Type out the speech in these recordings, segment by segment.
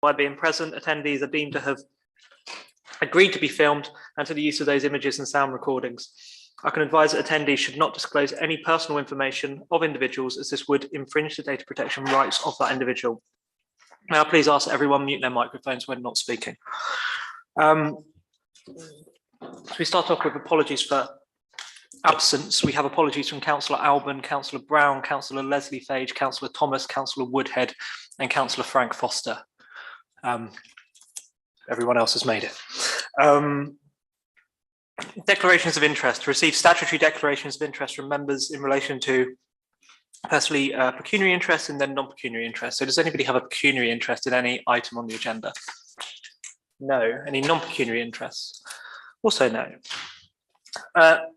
By being present, attendees are deemed to have agreed to be filmed and to the use of those images and sound recordings. I can advise that attendees should not disclose any personal information of individuals, as this would infringe the data protection rights of that individual. May I please ask that everyone mute their microphones when not speaking. So we start off with apologies for absence. We have apologies from Councillor Alban, Councillor Brown, Councillor Leslie Fage, Councillor Thomas, Councillor Woodhead and Councillor Frank Foster. Everyone else has made it. Declarations of interest. To receive statutory declarations of interest from members in relation to firstly pecuniary interest and then non-pecuniary interest. So does anybody have a pecuniary interest in any item on the agenda? No. Any non-pecuniary interests? Also no.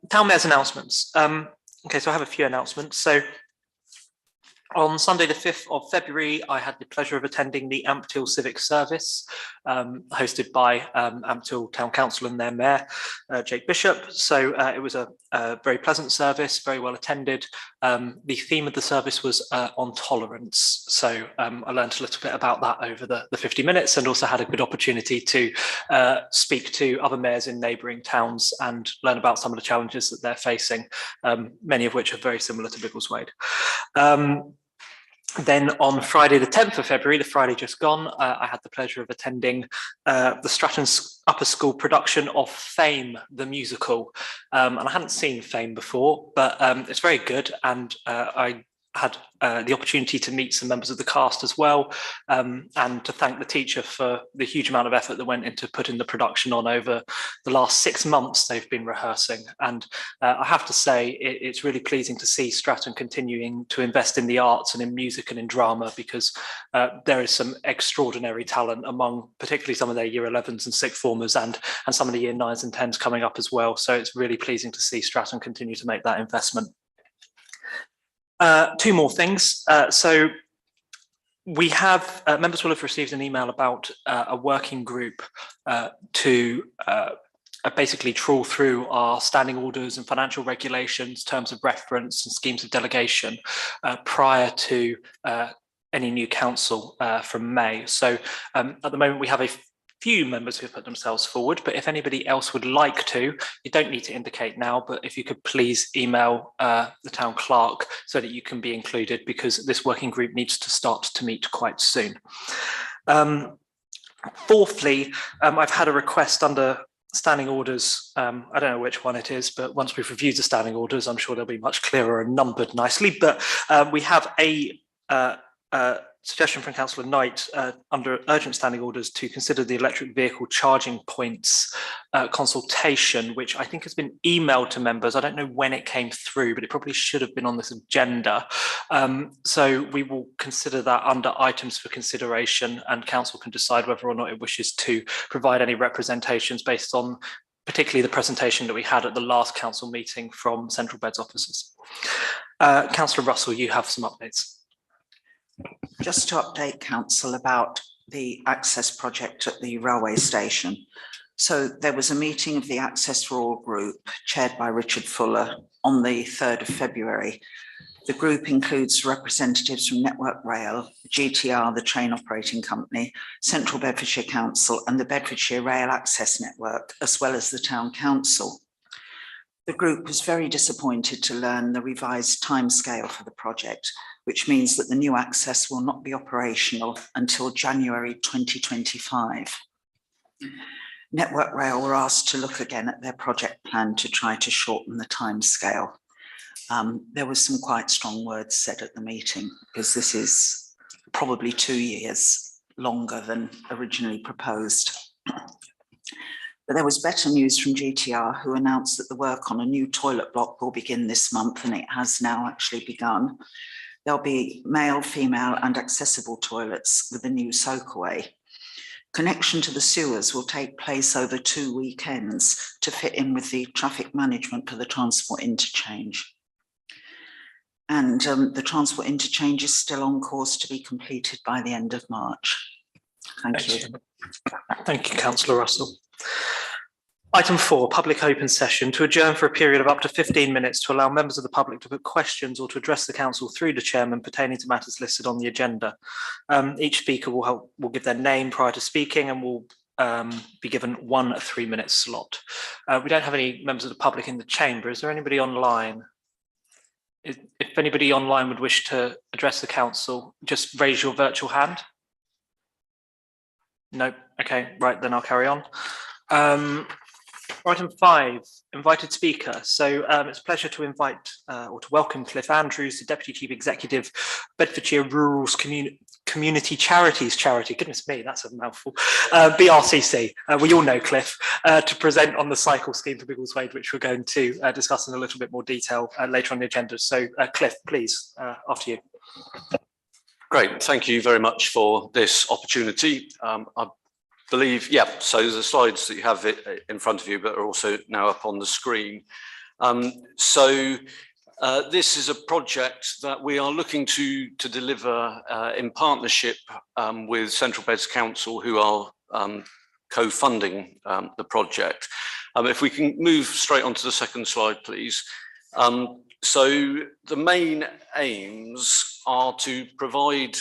Town Mayor's announcements. Okay, so I have a few announcements. So on Sunday, the 5th of February, I had the pleasure of attending the Ampthill Civic Service, hosted by Ampthill Town Council and their Mayor, Jake Bishop. So it was a very pleasant service, very well attended. The theme of the service was on tolerance. So I learned a little bit about that over the 50 minutes and also had a good opportunity to speak to other mayors in neighbouring towns and learn about some of the challenges that they're facing, many of which are very similar to Biggleswade. Then on Friday, the 10th of February, the Friday just gone, I had the pleasure of attending the Stratton Upper School production of Fame, the musical. And I hadn't seen Fame before, but it's very good. And I had the opportunity to meet some members of the cast as well, and to thank the teacher for the huge amount of effort that went into putting the production on over the last 6 months they've been rehearsing. And I have to say, it's really pleasing to see Stratton continuing to invest in the arts and in music and in drama, because there is some extraordinary talent among particularly some of their year 11s and sixth formers and some of the year 9s and 10s coming up as well. So it's really pleasing to see Stratton continue to make that investment. Two more things. So we have, members will have received an email about a working group to basically trawl through our standing orders and financial regulations, terms of reference and schemes of delegation prior to any new council from May. So at the moment we have a few members who have put themselves forward, but if anybody else would like to, you don't need to indicate now, but if you could please email the town clerk so that you can be included, because this working group needs to start to meet quite soon. Fourthly, I've had a request under standing orders. I don't know which one it is, but once we've reviewed the standing orders, I'm sure they'll be much clearer and numbered nicely. But we have a suggestion from Councillor Knight under urgent standing orders to consider the electric vehicle charging points consultation, which I think has been emailed to members. I don't know when it came through, but it probably should have been on this agenda. So we will consider that under items for consideration, and council can decide whether or not it wishes to provide any representations based on particularly the presentation that we had at the last council meeting from Central Beds officers. Councillor Russell, you have some updates. Just to update council about the access project at the railway station. So there was a meeting of the Access for All group chaired by Richard Fuller on the 3rd of February. The group includes representatives from Network Rail, GTR, the train operating company, Central Bedfordshire Council and the Bedfordshire Rail Access Network, as well as the Town Council. The group was very disappointed to learn the revised timescale for the project, which means that the new access will not be operational until January 2025. Network Rail were asked to look again at their project plan to try to shorten the timescale. There was some quite strong words said at the meeting, because this is probably 2 years longer than originally proposed. But there was better news from GTR, who announced that the work on a new toilet block will begin this month, and it has now actually begun. There'll be male, female and accessible toilets with a new soakaway. Connection to the sewers will take place over 2 weekends to fit in with the traffic management for the transport interchange. And the transport interchange is still on course to be completed by the end of March. Thank you. Thank you, Councillor Russell. Item 4, public open session, to adjourn for a period of up to 15 minutes to allow members of the public to put questions or to address the council through the chairman pertaining to matters listed on the agenda. Each speaker will give their name prior to speaking and will be given 1 3-minute slot. We don't have any members of the public in the chamber. Is there anybody online? If anybody online would wish to address the council, just raise your virtual hand. No, okay, right, then I'll carry on. Item 5, invited speaker. So it's a pleasure to invite or to welcome Cliff Andrews, the Deputy Chief Executive, Bedfordshire Rural Community Charities Charity. Goodness me, that's a mouthful. BRCC, we all know Cliff, to present on the cycle scheme for Biggleswade, which we're going to discuss in a little bit more detail later on the agenda. So Cliff, please, after you. Great, thank you very much for this opportunity. I believe, yeah, so the slides that you have in front of you, but are also now up on the screen. This is a project that we are looking to deliver in partnership with Central Beds Council, who are co-funding the project. If we can move straight onto the second slide, please. So the main aims are to provide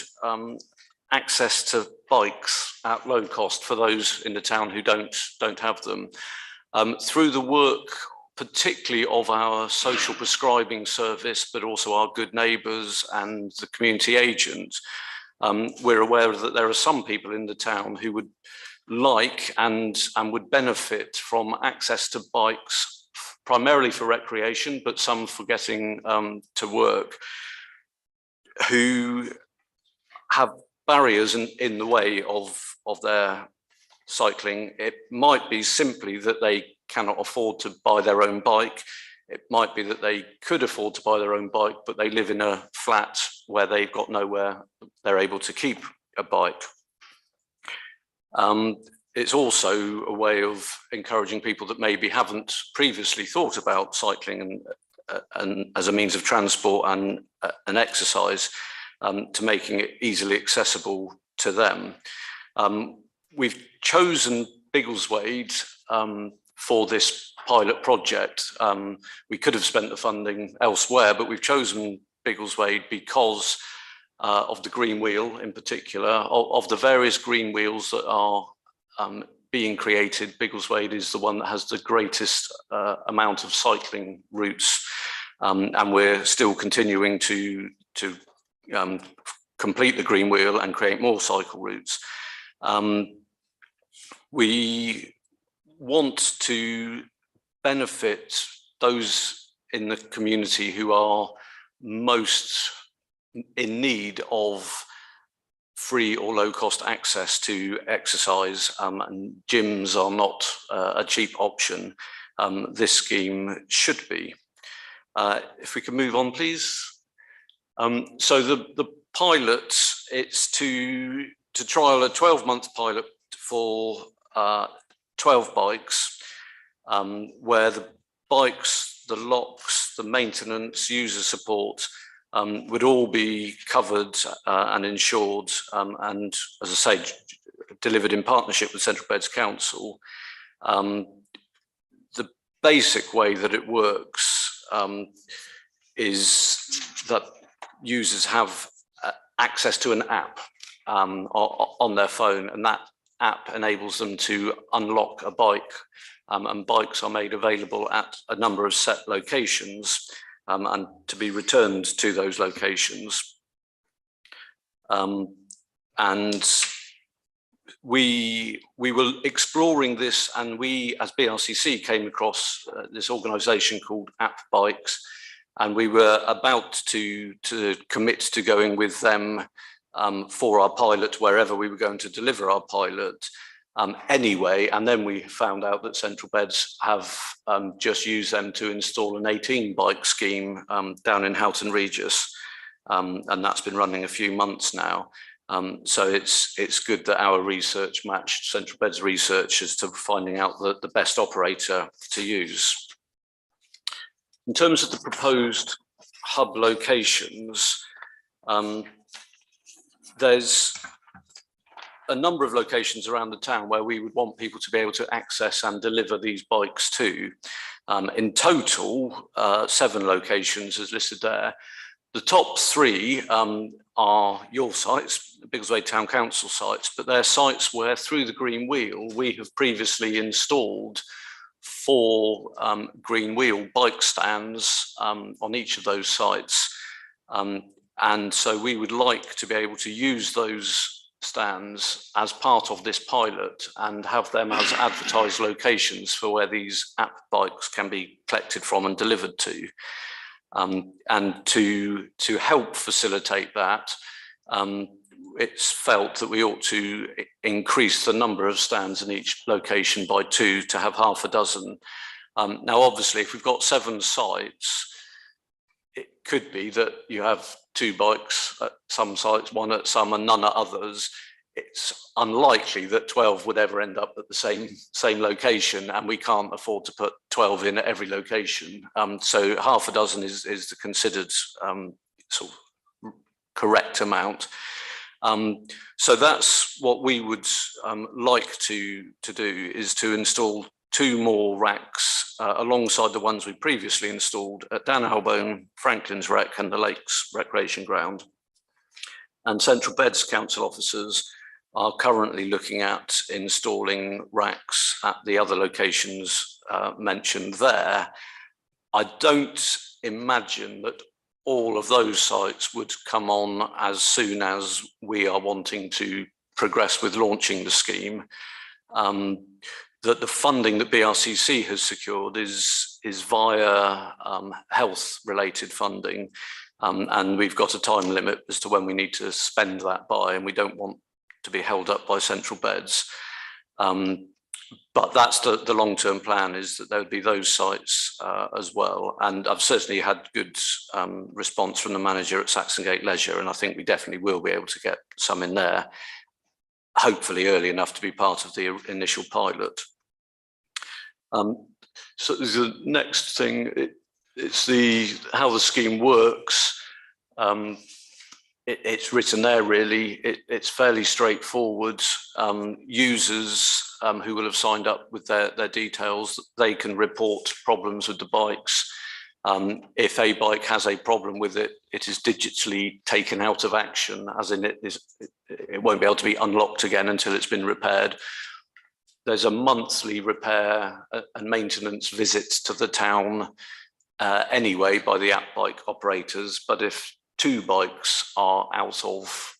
access to bikes at low cost for those in the town who don't have them. Through the work, particularly of our social prescribing service, but also our Good Neighbours and the community agent, we're aware that there are some people in the town who would like and would benefit from access to bikes, primarily for recreation, but some for getting to work, who have barriers in the way of their cycling. It might be simply that they cannot afford to buy their own bike. It might be that they could afford to buy their own bike, but they live in a flat where they've got nowhere they're able to keep a bike. It's also a way of encouraging people that maybe haven't previously thought about cycling and as a means of transport and exercise, to making it easily accessible to them. We've chosen Biggleswade for this pilot project. We could have spent the funding elsewhere, but we've chosen Biggleswade because of the green wheel in particular. Of the various green wheels that are being created, Biggleswade is the one that has the greatest amount of cycling routes, and we're still continuing to complete the green wheel and create more cycle routes. We want to benefit those in the community who are most in need of free or low cost access to exercise, and gyms are not a cheap option. This scheme should be. If we can move on, please. So the pilot, it's to trial a 12-month pilot for 12 bikes, where the bikes, the locks, the maintenance, user support would all be covered and insured, and as I say, delivered in partnership with Central Beds Council. The basic way that it works is that users have access to an app on their phone, and that app enables them to unlock a bike, and bikes are made available at a number of set locations, and to be returned to those locations. And we were exploring this, and we as BRCC came across this organisation called App Bikes, and we were about to commit to going with them for our pilot, wherever we were going to deliver our pilot anyway. And then we found out that Central Beds have just used them to install an 18 bike scheme down in Houghton Regis, and that's been running a few months now. So it's good that our research matched Central Beds research as to finding out the best operator to use. In terms of the proposed hub locations, there's a number of locations around the town where we would want people to be able to access and deliver these bikes to. In total, 7 locations as listed there. The top 3 are your sites, the Biggleswade Town Council sites, but they're sites where through the Green Wheel, we have previously installed 4 Green Wheel bike stands on each of those sites. And so we would like to be able to use those stands as part of this pilot and have them as advertised locations for where these app bikes can be collected from and delivered to. And to help facilitate that, it's felt that we ought to increase the number of stands in each location by 2 to have half a dozen. Now, obviously, if we've got 7 sites, it could be that you have 2 bikes at some sites, 1 at some and none at others. It's unlikely that 12 would ever end up at the same location, and we can't afford to put 12 in at every location. So half a dozen is the considered sort of correct amount. So that's what we would like to do, is to install 2 more racks alongside the ones we previously installed at Dan Albone, Franklin's Rec and the Lakes Recreation Ground. And Central Beds council officers are currently looking at installing racks at the other locations mentioned there. I don't imagine that all of those sites would come on as soon as we are wanting to progress with launching the scheme. That the funding that BRCC has secured is via health-related funding, and we've got a time limit as to when we need to spend that by, and we don't want to be held up by Central Beds. But that's the long-term plan, is that there would be those sites as well. And I've certainly had good response from the manager at Saxongate Leisure, and I think we definitely will be able to get some in there, hopefully early enough to be part of the initial pilot. So the next thing, it's how the scheme works. It's written there really. It's fairly straightforward. Users who will have signed up with their details, they can report problems with the bikes. If a bike has a problem with it, it is digitally taken out of action, as in it won't be able to be unlocked again until it's been repaired. There's a monthly repair and maintenance visit to the town anyway by the app bike operators. But if 2 bikes are out of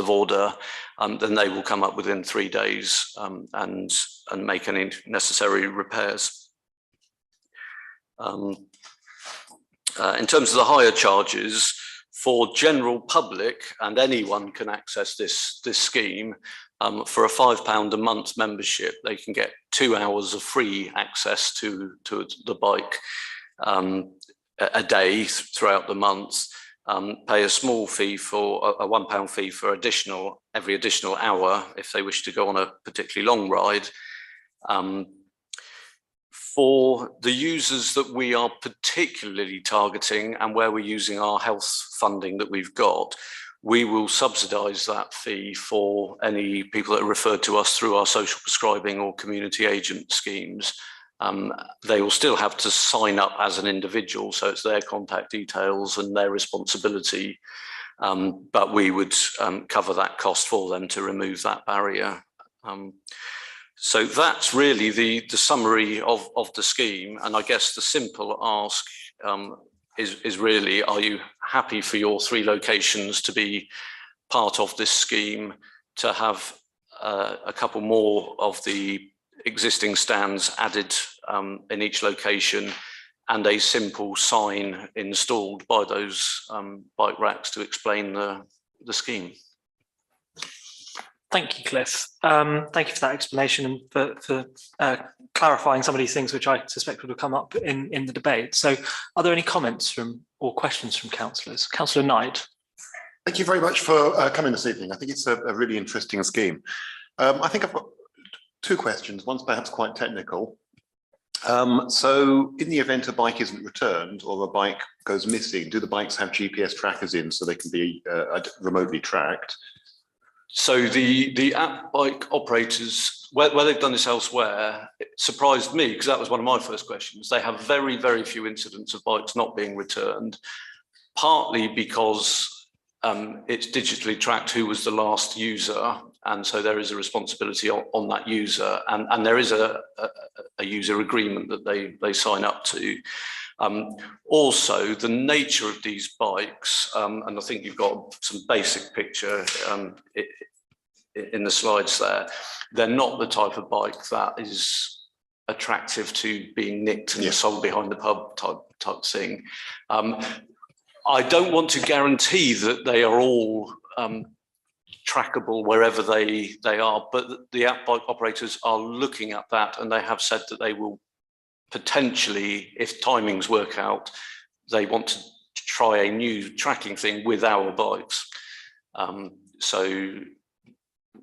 order, then they will come up within 3 days and make any necessary repairs. In terms of the hire charges, for general public, and anyone can access this scheme, for a £5 a month membership, they can get 2 hours of free access to the bike a day throughout the month. Pay a small fee for a £1 fee for every additional hour if they wish to go on a particularly long ride. For the users that we are particularly targeting and where we're using our health funding that we've got, we will subsidise that fee for any people that are referred to us through our social prescribing or community agent schemes. They will still have to sign up as an individual, so it's their contact details and their responsibility, but we would cover that cost for them to remove that barrier. So that's really the summary of the scheme, and I guess the simple ask is really, are you happy for your 3 locations to be part of this scheme, to have a couple more of the existing stands added in each location, and a simple sign installed by those bike racks to explain the scheme? Thank you, Cliff. Thank you for that explanation and for clarifying some of these things which I suspect would have come up in the debate. So are there any comments or questions from councillors? Councillor Knight. Thank you very much for coming this evening. I think it's a really interesting scheme. I think I've got 2 questions. One's perhaps quite technical. So in the event a bike isn't returned or a bike goes missing, do the bikes have GPS trackers in so they can be remotely tracked? So the app bike operators, where they've done this elsewhere, it surprised me because that was one of my first questions. They have very, very few incidents of bikes not being returned, partly because it's digitally tracked who was the last user. And so there is a responsibility on that user, and there is a user agreement that they sign up to. Also, the nature of these bikes, and I think you've got some basic picture in the slides there, they're not the type of bike that is attractive to being nicked and sold behind the pub type thing. I don't want to guarantee that they are all trackable wherever they are, but the app bike operators are looking at that, and they have said that they will potentially, if timings work out, they want to try a new tracking thing with our bikes. So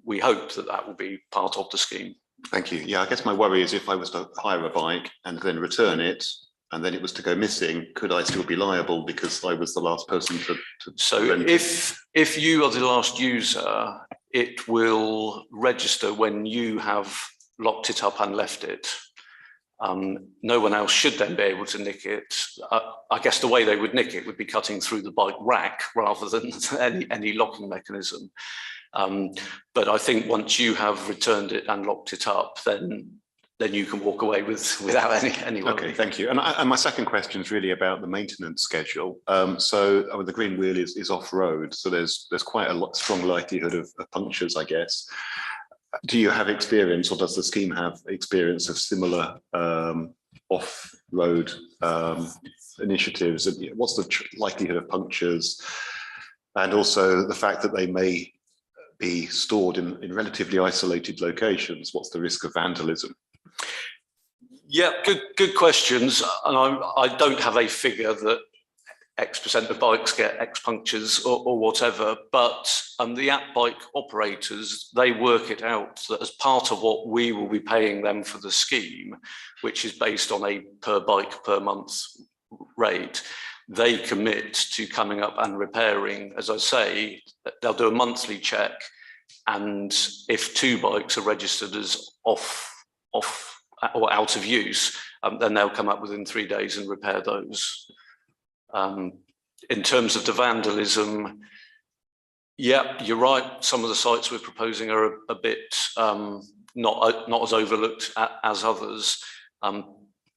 we hope that that will be part of the scheme. Thank you. Yeah, I guess my worry is if I was to hire a bike and then return it, and then it was to go missing, could I still be liable because I was the last person to So if you are the last user, it will register when you have locked it up and left it. No one else should then be able to nick it. I guess the way they would nick it would be cutting through the bike rack rather than any locking mechanism. But I think once you have returned it and locked it up, then you can walk away without any worry. Okay, thank you. And my second question is really about the maintenance schedule. So the Green Wheel is off-road, so there's quite a strong likelihood of punctures, I guess. Do you have experience, or does the scheme have experience of similar off-road initiatives? What's the likelihood of punctures? And also the fact that they may be stored in relatively isolated locations. What's the risk of vandalism? Yeah, good questions. And I don't have a figure that X% of bikes get X punctures or whatever, but the app bike operators, they work it out that as part of what we will be paying them for the scheme, which is based on a per bike per month rate, they commit to coming up and repairing. As I say, they'll do a monthly check, and if 2 bikes are registered as off or out of use, then they'll come up within 3 days and repair those. In terms of the vandalism, yeah, you're right. Some of the sites we're proposing are a bit not as overlooked as others,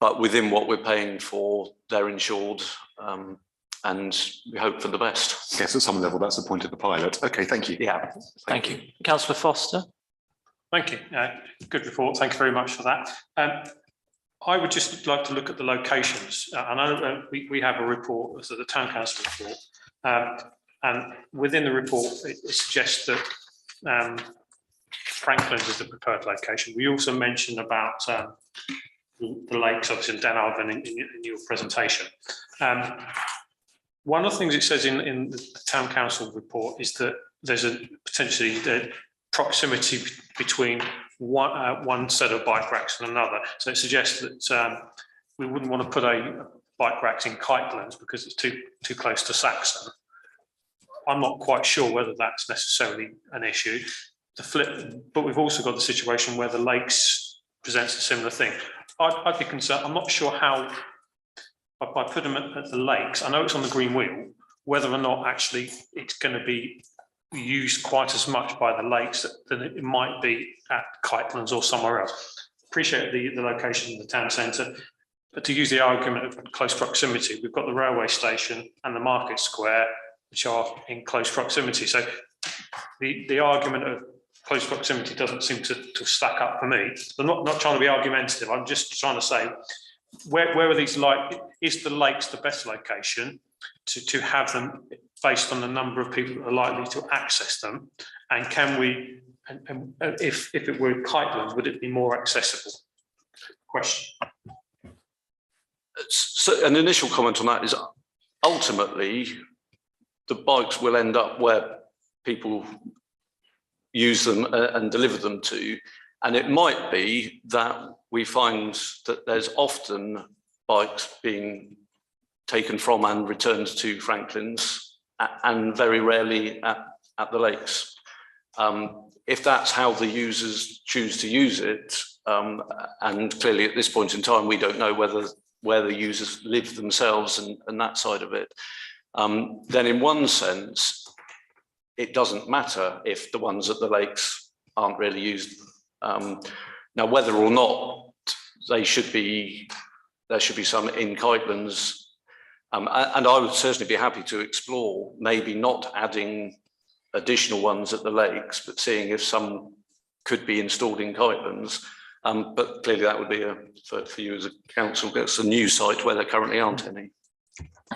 but within what we're paying for, they're insured, and we hope for the best. Yes, at some level, that's the point of the pilot. Okay, thank you. Yeah, thank you. Councillor Foster. Thank you. Good report. Thank you very much for that. I would just like to look at the locations. I know we have a report, so the Town Council report, and within the report, it suggests that Franklin's is the preferred location. We also mentioned about the lakes, obviously, in Den Alven in your presentation. One of the things it says in the Town Council report is that there's potentially the proximity between one set of bike racks and another. So it suggests that we wouldn't want to put a bike racks in Kitelands because it's too close to Saxon. I'm not quite sure whether that's necessarily an issue. But we've also got the situation where the lakes presents a similar thing. I'd be concerned. I'm not sure how, by putting them at the lakes, I know it's on the Green Wheel, whether or not actually it's going to be used quite as much by the lakes than it might be at Kitelands or somewhere else. Appreciate the location in the town centre, but to use the argument of close proximity, we've got the railway station and the market square, which are in close proximity. So the argument of close proximity doesn't seem to stack up for me. I'm not trying to be argumentative. I'm just trying to say, where are these is the lakes the best location to have them based on the number of people that are likely to access them? And can we, and if it were Kitelands, would it be more accessible? Question. So an initial comment on that is ultimately the bikes will end up where people use them and deliver them to. And it might be that we find that there's often bikes being taken from and returned to Franklin's and very rarely at the lakes. If that's how the users choose to use it, and clearly at this point in time, we don't know where the users live themselves and that side of it, then in one sense, it doesn't matter if the ones at the lakes aren't really used. Now, whether or not there should be some in Kitelands, and I would certainly be happy to explore maybe not adding additional ones at the lakes, but seeing if some could be installed in Kitelands. But clearly that would be for you as a council, that's a new site where there currently aren't any.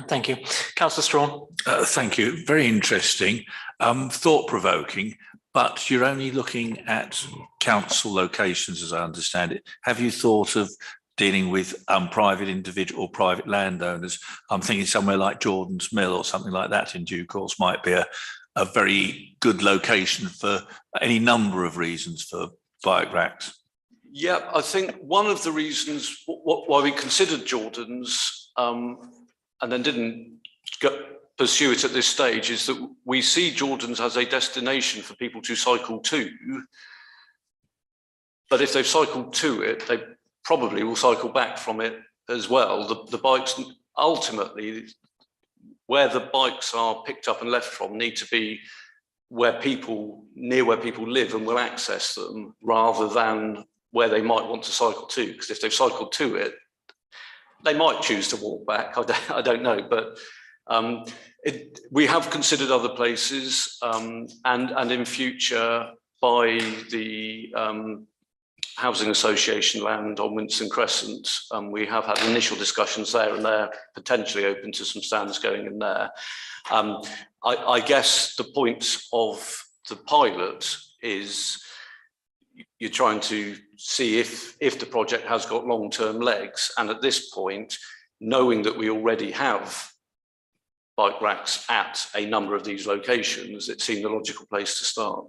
Thank you. Councillor Strawn. Thank you. Very interesting, thought-provoking, but you're only looking at council locations, as I understand it. Have you thought of dealing with private individual or private landowners? I'm thinking somewhere like Jordan's Mill or something like that in due course might be a very good location for any number of reasons for bike racks. Yeah, I think one of the reasons why we considered Jordan's and then didn't pursue it at this stage is that we see Jordan's as a destination for people to cycle to. But if they've cycled to it, they probably will cycle back from it as well. The bikes, ultimately, where the bikes are picked up and left from need to be near where people live and will access them, rather than where they might want to cycle to. Because if they've cycled to it, they might choose to walk back. I don't know, but we have considered other places, and in future by the Housing Association land on Winston Crescent, we have had initial discussions there, and they're potentially open to some stands going in there. I guess the point of the pilot is you're trying to see if the project has got long-term legs, and at this point, knowing that we already have bike racks at a number of these locations, it seemed a logical place to start.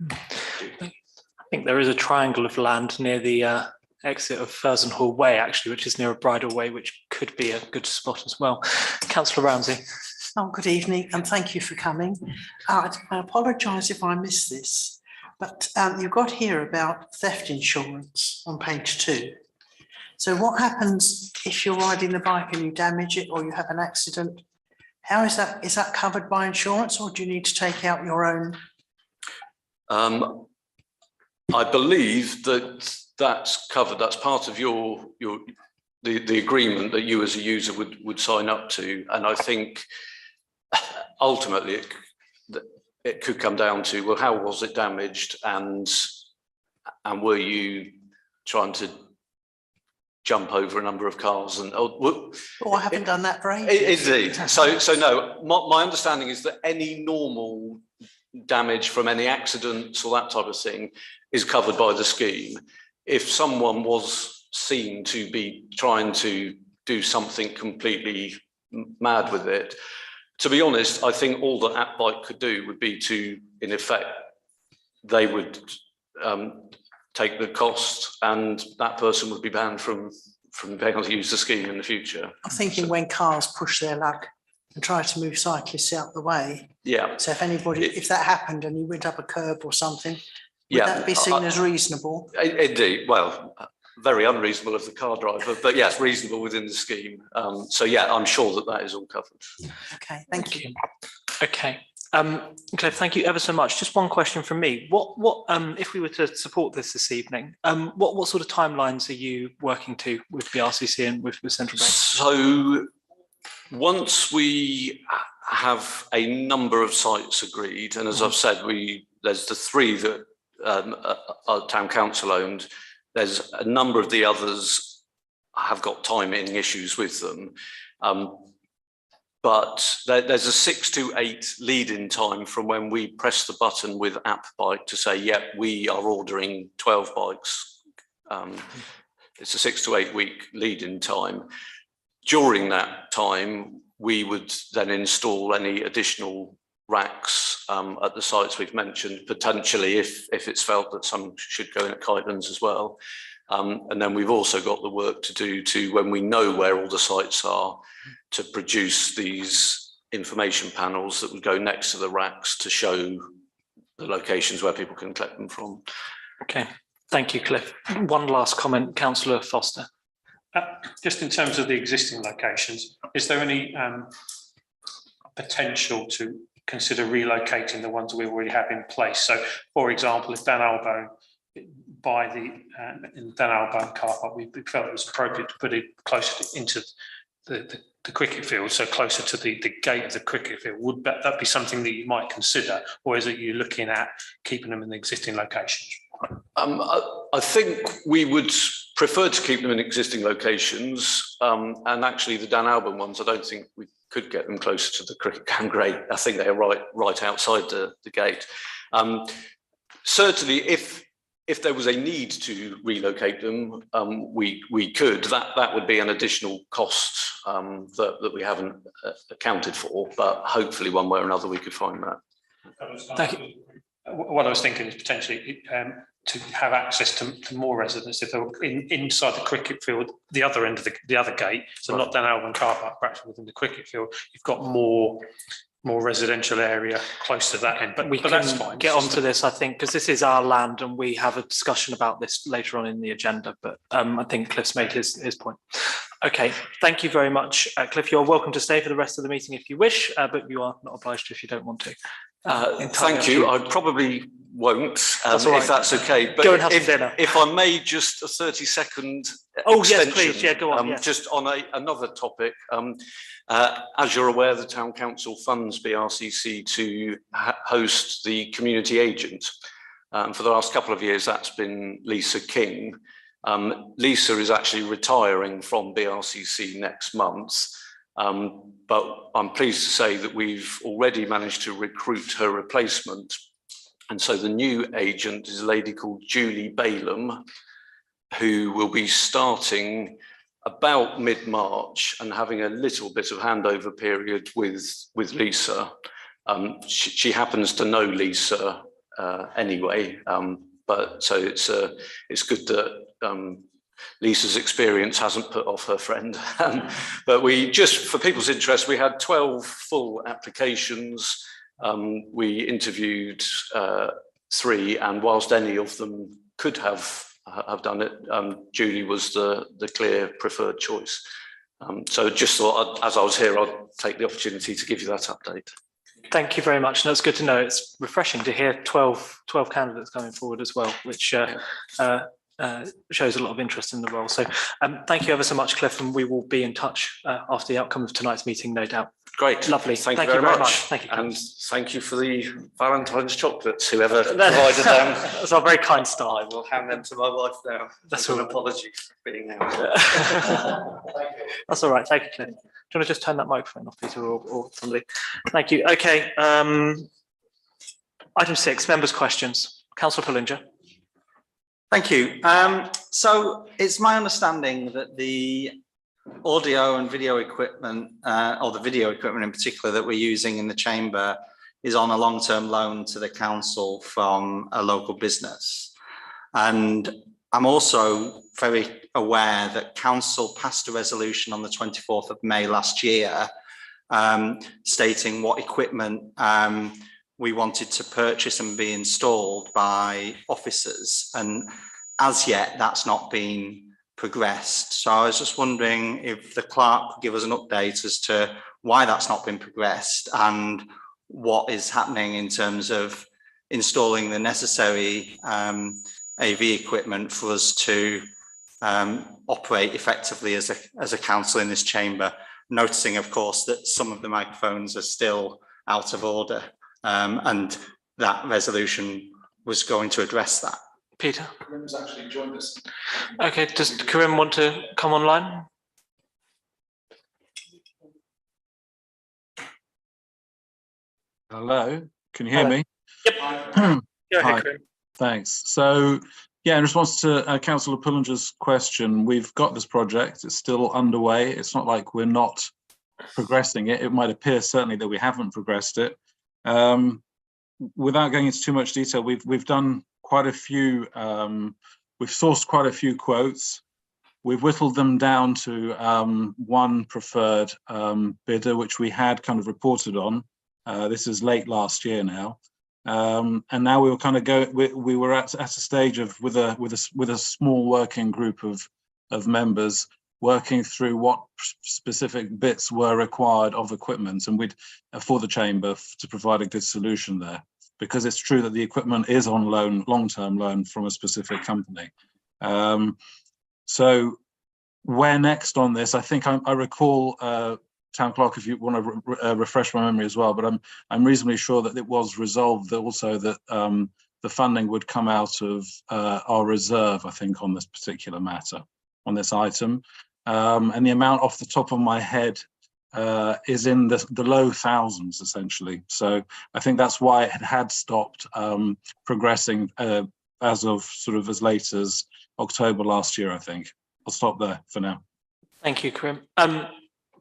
I think there is a triangle of land near the exit of Furzenhall Way, actually, which is near a bridle way, which could be a good spot as well. Councillor Ramsey. Oh, good evening, and thank you for coming. I apologise if I missed this, but you've got here about theft insurance on page 2. So what happens if you're riding the bike and you damage it or you have an accident? How is that? Is that covered by insurance, or do you need to take out your own? I believe that that's covered. That's part of the agreement that you as a user would sign up to, and I think ultimately it could come down to, well, how was it damaged, and were you trying to jump over a number of cars? And I haven't done that for ages. Indeed. So no. My understanding is that any normal damage from any accidents or that type of thing is covered by the scheme. If someone was seen to be trying to do something completely mad with it, to be honest, I think all that AppBike could do would be to, in effect, they would take the cost, and that person would be banned from being able to use the scheme in the future. I'm thinking when cars push their luck and try to move cyclists out the way. Yeah. So if that happened and you went up a curb or something, would that be seen as reasonable? Indeed. Well, very unreasonable of the car driver, but yes, reasonable within the scheme. So yeah, I'm sure that is all covered. Okay, thank you. Okay. Cliff, thank you ever so much. Just one question from me. What if we were to support this evening, what sort of timelines are you working to with BRCC and with Central Bank? So once we have a number of sites agreed, and as I've said, there's the 3 that are town council owned. There's a number of the others have got timing issues with them. But there's a 6 to 8 lead-in time from when we press the button with AppBike to say, yep, we are ordering 12 bikes. It's a 6 to 8 week lead-in time. During that time, we would then install any additional racks at the sites we've mentioned, potentially if it's felt that some should go in at Kitelands as well. And then we've also got the work to do to, when we know where all the sites are, to produce these information panels that would go next to the racks to show locations where people can collect them from. Okay, thank you, Cliff. One last comment, Councillor Foster. Just in terms of the existing locations, is there any potential to consider relocating the ones we already have in place? So, for example, if Dan Albone, by the in Dan Albone car park, we felt it was appropriate to put it closer into the cricket field, so closer to the gate of the cricket field. Would that be something that you might consider, or is it you're looking at keeping them in the existing locations? I think we would prefer to keep them in existing locations, and actually the Dan Albone ones, I don't think we could get them closer to the cricket ground grade. I think they are right outside the gate. Certainly, if there was a need to relocate them, we could. That would be an additional cost that we haven't accounted for, but hopefully one way or another we could find that. Thank you. What I was thinking is potentially to have access to more residents if they were inside the cricket field, the other end of the other gate, so not Dan Albone car park, but actually within the cricket field, you've got more residential area close to that end. But that's fine. Get onto this, I think, because this is our land and we have a discussion about this later on in the agenda. But I think Cliff's made his point. Okay, thank you very much, Cliff. You're welcome to stay for the rest of the meeting if you wish, but you are not obliged if you don't want to. Thank you. I probably won't, if that's okay. But go and have some dinner. If I may, just a 30-second Oh, extension, yes, please. Yeah, go on. Yes. Just on another topic. As you're aware, the Town Council funds BRCC to host the community agent. For the last couple of years, that's been Lisa King. Lisa is actually retiring from BRCC next month. But I'm pleased to say that we've already managed to recruit her replacement. And so the new agent is a lady called Julie Balaam, who will be starting about mid-March and having a little bit of handover period with Lisa. She happens to know Lisa anyway, but so it's good that Lisa's experience hasn't put off her friend. But we just, for people's interest, we had 12 full applications. We interviewed 3, and whilst any of them could have done it, Julie was the clear preferred choice. So just thought, as I was here, I'd take the opportunity to give you that update. Thank you very much. And it's good to know. It's refreshing to hear 12 candidates coming forward as well, which shows a lot of interest in the role. So thank you ever so much, Cliff, and we will be in touch after the outcome of tonight's meeting, no doubt. Great. Lovely. Thank you very much. Thank you. And thank you for the Valentine's chocolates, whoever provided them. That's our very kind staff. I will hand them to my wife now. That's an all. apology for being out. That's all right. Thank you, Cliff. Do you want to just turn that microphone off, Peter, or somebody? Thank you. Okay. Item 6, members' questions. Councillor Pullinger. Thank you. So it's my understanding that the audio and video equipment, or the video equipment in particular that we're using in the chamber, is on a long-term loan to the council from a local business. And I'm also very aware that council passed a resolution on the 24th of May last year, stating what equipment we wanted to purchase and be installed by officers. And as yet, that's not been progressed. So I was just wondering if the clerk could give us an update as to why that's not been progressed and what is happening in terms of installing the necessary AV equipment for us to operate effectively as a council in this chamber, noticing, of course, that some of the microphones are still out of order, and that resolution was going to address that. Peter. Karim's actually joined us. Okay, does Karim want to come online? Hello, can you hear me? Yep. Go ahead, Hi. Karim. Thanks. So, yeah, in response to Councillor Pullinger's question, we've got this project. It's still underway. It's not like we're not progressing it. It might appear certainly that we haven't progressed it. Without going into too much detail, we've done quite a few. We've sourced quite a few quotes. We've whittled them down to one preferred bidder, which we had kind of reported on. This is late last year now. And now we were kind of we were at a stage of with a small working group of members working through what specific bits were required of equipment, and we'd for the chamber to provide a good solution there, because it's true that the equipment is on loan, long-term loan from a specific company. So where next on this? I think I recall, Town Clerk, if you want to refresh my memory as well, but I'm reasonably sure that it was resolved that also that the funding would come out of our reserve, I think, on this particular matter, on this item. And the amount off the top of my head is in the low thousands, essentially. So I think that's why it had stopped progressing as of sort of as late as October last year, I think. I'll stop there for now. Thank you, Karim.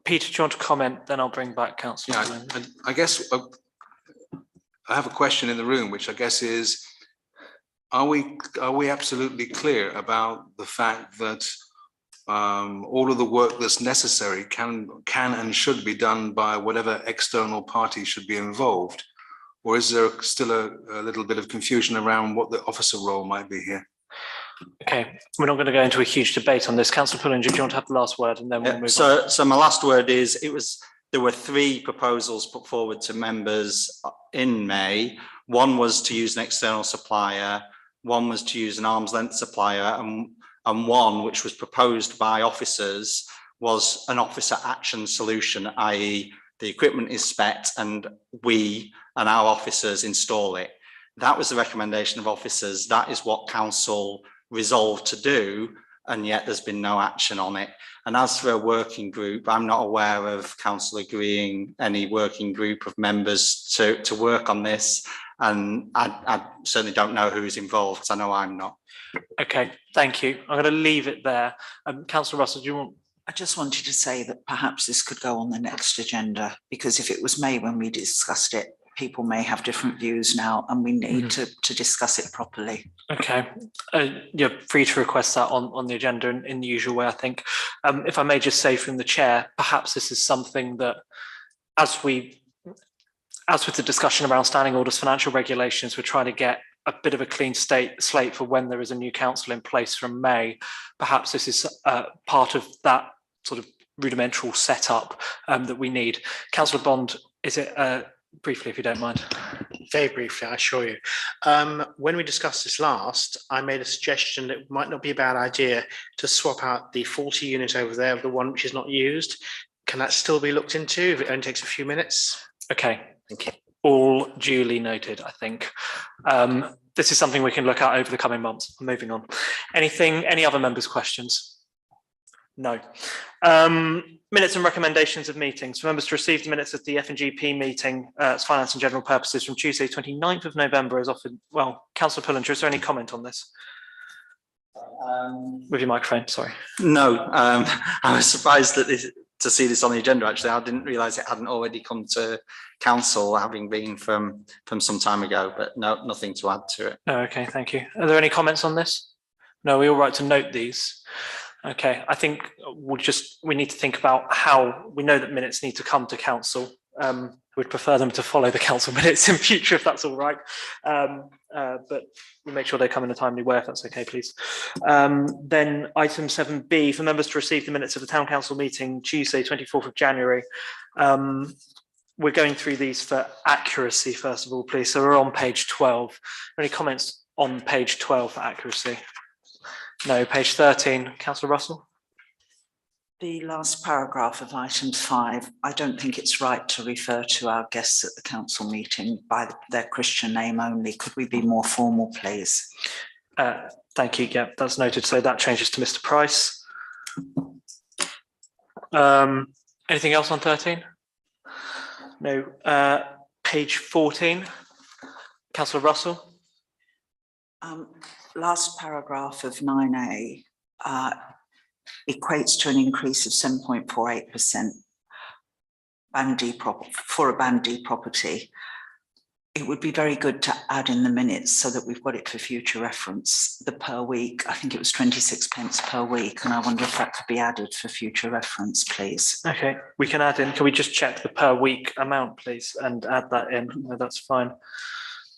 Peter, do you want to comment? Then I'll bring back Councillor. Yeah, I guess I have a question in the room, which I guess is, are we absolutely clear about the fact that all of the work that's necessary can and should be done by whatever external party should be involved? Or is there still a little bit of confusion around what the officer role might be here? Okay, we're not going to go into a huge debate on this. Councillor Pullinger, do you want to have the last word, and then we'll move on? So my last word is, there were 3 proposals put forward to members in May. One was to use an external supplier, one was to use an arm's length supplier, and one, which was proposed by officers, was an officer action solution, i.e. the equipment is spec'd and we and our officers install it. That was the recommendation of officers. That is what council resolved to do, and yet there's been no action on it. And as for a working group, I'm not aware of council agreeing any working group of members to work on this, and I certainly don't know who's involved, because I know I'm not. Okay, thank you. I'm going to leave it there. Councillor Russell, do you want? I just wanted to say that perhaps this could go on the next agenda, because if it was May when we discussed it, people may have different views now, and we need to discuss it properly. Okay, you're free to request that on the agenda in the usual way, I think. If I may just say from the chair, perhaps this is something that, as with the discussion around standing orders, financial regulations, we're trying to get a bit of a clean slate for when there is a new council in place from May. Perhaps this is part of that sort of rudimentary setup that we need. Councillor Bond, is it briefly, if you don't mind? Very briefly, I assure you. When we discussed this last, I made a suggestion that it might not be a bad idea to swap out the 40 unit over there with the one which is not used. Can that still be looked into if it only takes a few minutes? Okay. Thank you. All duly noted, I think. This is something we can look at over the coming months. Moving on. Any other members' questions? No. Minutes and recommendations of meetings. For members to receive the minutes of the F&GP meeting as finance and general purposes from Tuesday 29th of November as offered. Well, Councillor Pullinger, is there any comment on this? With your microphone, sorry. No, I was surprised that to see this on the agenda. Actually, I didn't realise it hadn't already come to council, having been from some time ago. But no, nothing to add to it. Oh, okay, thank you. Are there any comments on this? No, we're all right to note these. Okay, I think we need to think about how we know that minutes need to come to council. We'd prefer them to follow the council minutes in future, if that's all right. But we'll make sure they come in a timely way, if that's okay, please. Then item 7B, for members to receive the minutes of the town council meeting Tuesday, 24th of January. We're going through these for accuracy, first of all, please. So we're on page 12. Any comments on page 12 for accuracy? No. Page 13, Councillor Russell. The last paragraph of item 5, I don't think it's right to refer to our guests at the council meeting by their Christian name only. Could we be more formal, please? Thank you. Yeah, that's noted. So that changes to Mr. Price. Anything else on 13? No. Page 14, Councillor Russell. Last paragraph of 9A equates to an increase of 7.48% for a Band D property. It would be very good to add in the minutes so that we've got it for future reference. The per week, I think it was 26 pence per week, and I wonder if that could be added for future reference, please. Okay, we can add in. Can we just check the per week amount, please, and add that in? No, that's fine.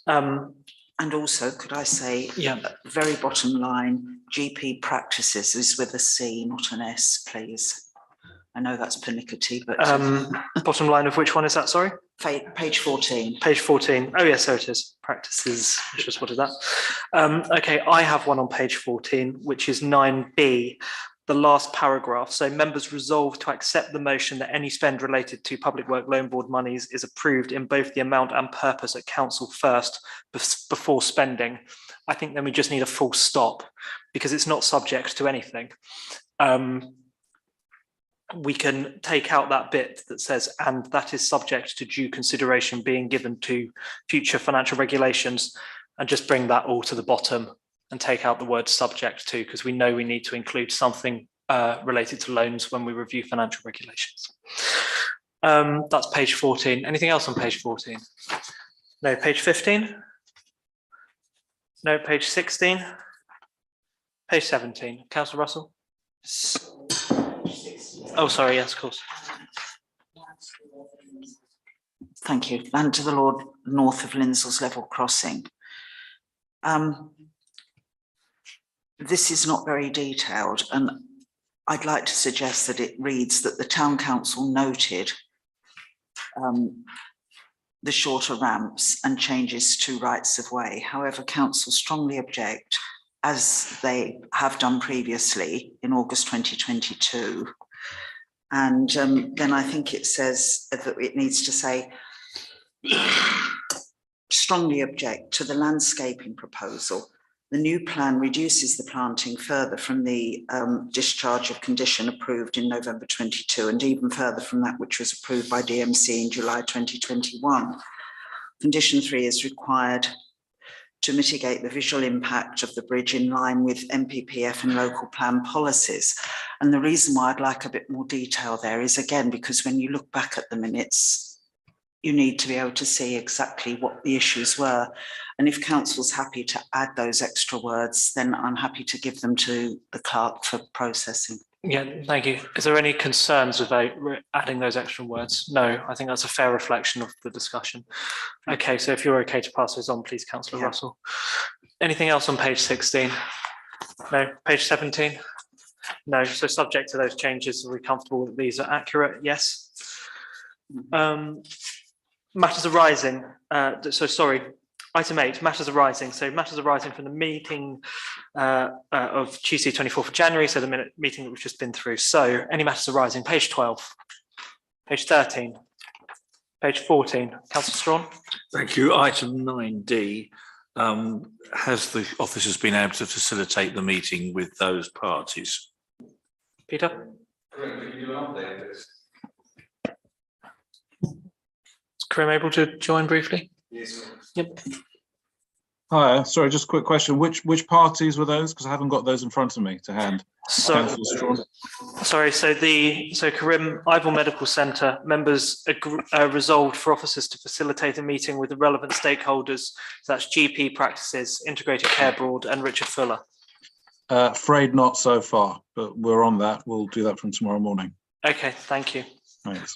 And also, could I say, Yeah. very bottom line, GP practices is with a C, not an S, please. I know that's pernickety, but Bottom line of which one is that, sorry? page 14. Page 14. Oh, yes, so it is. Practices, just what is that? Okay, I have one on page 14, which is 9B, the last paragraph. So members resolve to accept the motion that any spend related to Public Work Loan Board monies is approved in both the amount and purpose at council first before spending. I think then we just need a full stop because it's not subject to anything. We can take out that bit that says, and that is subject to due consideration being given to future financial regulations, and just bring that all to the bottom and take out the word subject to, because we know we need to include something related to loans when we review financial regulations. That's page 14. Anything else on page 14? No, page 15? No, page 16? Page 17. Councillor Russell? Oh, sorry, yes, of course. Thank you. Land to the Lord north of Lindsell's level crossing. This is not very detailed, and I'd like to suggest that it reads that the town council noted the shorter ramps and changes to rights of way. However, council strongly object, as they have done previously in August 2022. And then I think it says that it needs to say, strongly object to the landscaping proposal. The new plan reduces the planting further from the discharge of condition approved in November 22, and even further from that which was approved by DMC in July 2021. Condition 3 is required to mitigate the visual impact of the bridge in line with MPPF and local plan policies. And the reason why I'd like a bit more detail there is, again, because when you look back at the minutes, you need to be able to see exactly what the issues were. And if council's happy to add those extra words, then I'm happy to give them to the clerk for processing. Yeah, thank you. Is there any concerns about adding those extra words? No, I think that's a fair reflection of the discussion. Okay, so if you're okay to pass those on, please, Councillor Russell. Anything else on page 16? No. Page 17? No. So subject to those changes, are we comfortable that these are accurate? Yes. Matters arising. Item 8, matters arising. So matters arising from the meeting of Tuesday, 24th of January, so the meeting that we've just been through. So any matters arising, page 12, page 13, page 14. Councillor Strawn. Thank you. Item 9D, has the officers been able to facilitate the meeting with those parties? Peter? Is Karim able to join briefly? Yes. Yep. Hi, sorry, just a quick question. Which parties were those? Because I haven't got those in front of me to hand. So, sorry, so Karim, Ivor Medical Centre members resolved for officers to facilitate a meeting with the relevant stakeholders. So that's GP practices, Integrated Care Board and Richard Fuller. Afraid not so far, but we're on that. We'll do that from tomorrow morning. Okay, thank you. Thanks.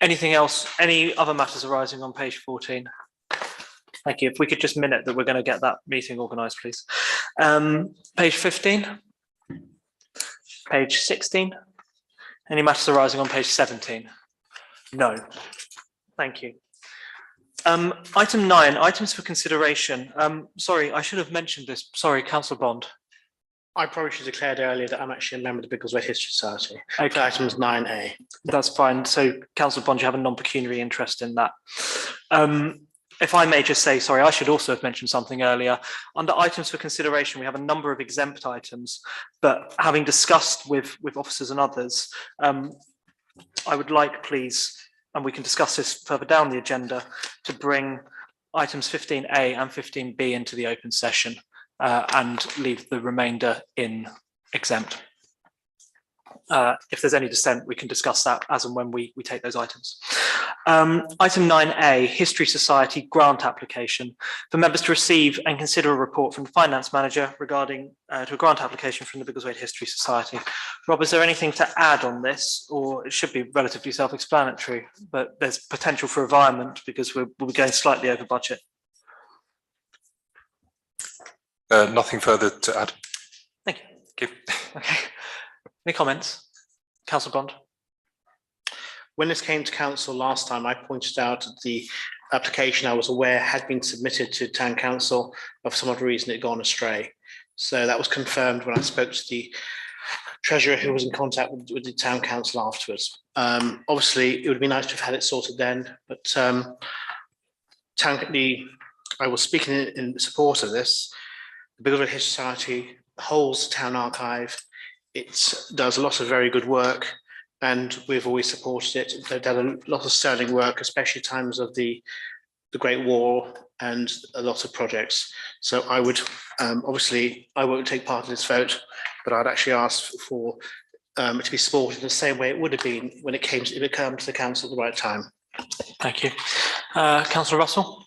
Anything else? Any other matters arising on page 14? Thank you. If we could just minute that we're going to get that meeting organised, please. Page 15. Page 16. Any matters arising on page 17? No. Thank you. Item 9, items for consideration. Sorry, I should have mentioned this. Sorry, Councillor Bond. I probably should have declared earlier that I'm actually a member of the Biggleswade History Society. Okay. Items 9A. That's fine. So, Councillor Bond, you have a non-pecuniary interest in that. If I may just say, sorry, I should also have mentioned something earlier. Under items for consideration, we have a number of exempt items, but having discussed with officers and others, I would like, please, and we can discuss this further down the agenda, to bring items 15A and 15B into the open session and leave the remainder in exempt. if there's any dissent, we can discuss that as and when we take those items. Item 9A, History Society grant application. For members to receive and consider a report from the Finance Manager regarding to a grant application from the Biggleswade History Society. Rob, is there anything to add on this, or it should be relatively self-explanatory, but there's potential for refinement because we'll be going slightly over budget? Nothing further to add. Thank you. Okay. Any comments? Councillor Bond. When this came to council last time, I pointed out that the application I was aware had been submitted to town council, but for some odd reason it had gone astray. So that was confirmed when I spoke to the treasurer who was in contact with the town council afterwards. Obviously, it would be nice to have had it sorted then, but I was speaking in support of this. The Biggleswade History Society holds the town archive. It does a lot of very good work, and we've always supported it. They've done a lot of sterling work, especially times of the Great War and a lot of projects. So I would, obviously, I won't take part in this vote, but I'd actually ask for it to be supported in the same way it would have been when it came to the council at the right time. Thank you. Councillor Russell.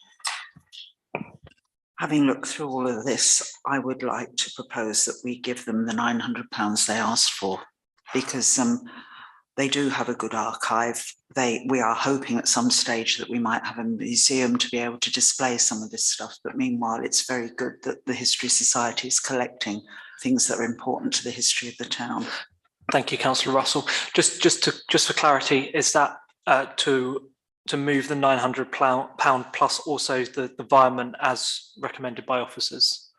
Having looked through all of this, I would like to propose that we give them the £900 they asked for, because they do have a good archive. We are hoping at some stage that we might have a museum to be able to display some of this stuff. But meanwhile, it's very good that the History Society is collecting things that are important to the history of the town. Thank you, Councillor Russell. Just for clarity, is that to move the £900 plus also the environment as recommended by officers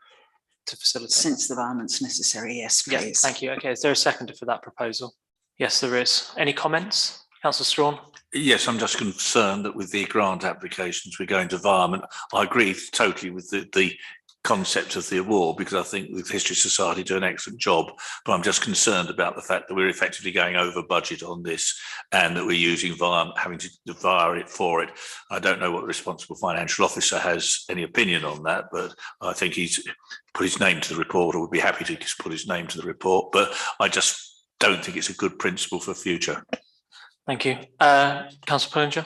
to facilitate? Since the environment's necessary, yes, please. Yes, thank you. Okay, is there a seconder for that proposal? Yes, there is. Any comments? Councillor Strawn? Yes, I'm just concerned that with the grant applications, we're going to environment. I agree totally with the concept of the award, because I think the History Society do an excellent job, but I'm just concerned about the fact that we're effectively going over budget on this and that we're using having to via it for it. I don't know what the responsible financial officer has any opinion on that, but I think he's put his name to the report, or would be happy to put his name to the report, but I just don't think it's a good principle for future. Thank you. Councillor Pullinger?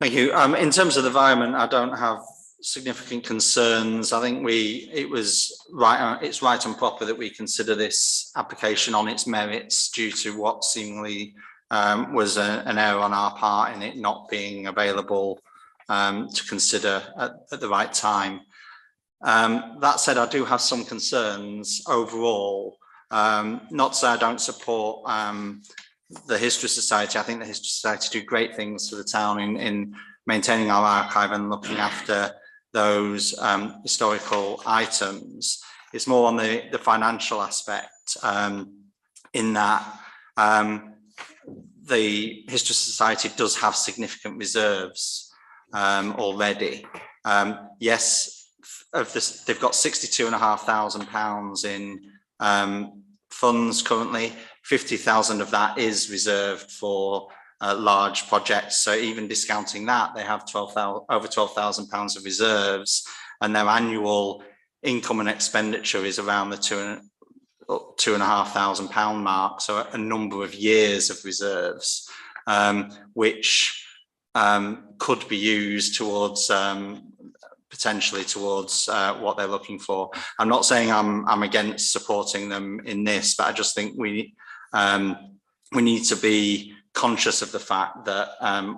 Thank you. In terms of the environment, I don't have significant concerns. I think it's right and proper that we consider this application on its merits due to what seemingly was an error on our part in it not being available to consider at the right time. That said, I do have some concerns overall. Not to say I don't support the History Society. I think the History Society do great things for the town in maintaining our archive and looking after those historical items. It's more on the financial aspect in that the History Society does have significant reserves already. Yes, of this, they've got £62,500 in funds currently. 50,000 of that is reserved for large projects. So even discounting that, they have over £12,000 of reserves, and their annual income and expenditure is around the £2,500 mark. So a number of years of reserves, which could be used towards potentially towards what they're looking for. I'm not saying I'm against supporting them in this, but I just think we need to be conscious of the fact that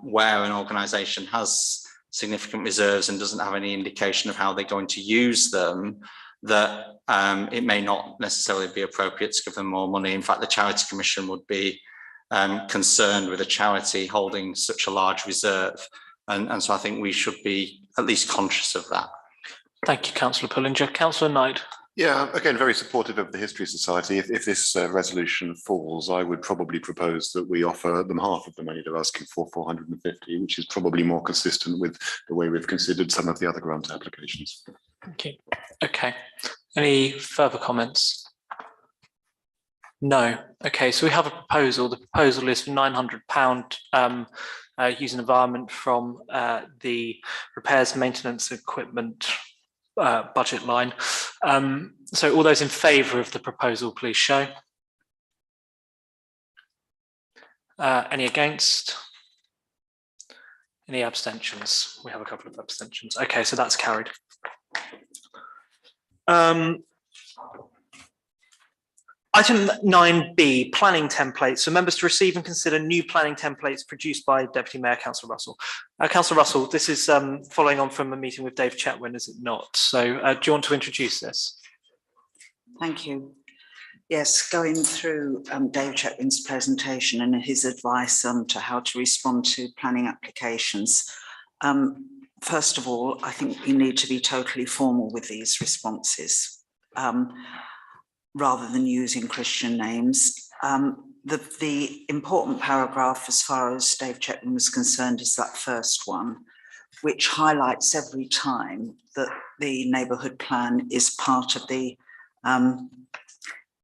where an organisation has significant reserves and doesn't have any indication of how they're going to use them, that it may not necessarily be appropriate to give them more money. In fact, the Charity Commission would be concerned with a charity holding such a large reserve. And so I think we should be at least conscious of that. Thank you, Councillor Pullinger. Councillor Knight. Yeah, again, very supportive of the History Society. If this resolution falls, I would probably propose that we offer them half of the money they're asking for, 450, which is probably more consistent with the way we've considered some of the other grant applications. Thank you. Okay. Any further comments? No. Okay, so we have a proposal. The proposal is for £900 using environment from the repairs, maintenance, equipment budget line. So all those in favour of the proposal, please show. Any against? Any abstentions? We have a couple of abstentions. Okay, so that's carried. Item 9B, planning templates. So members to receive and consider new planning templates produced by Deputy Mayor Councillor Russell. Councillor Russell, this is following on from a meeting with Dave Chetwynd, is it not? So do you want to introduce this? Thank you. Yes, going through Dave Chetwynd's presentation and his advice to how to respond to planning applications. First of all, I think you need to be totally formal with these responses rather than using Christian names. The important paragraph as far as Dave Chetwynd was concerned is that first one, which highlights every time that the neighbourhood plan is part of the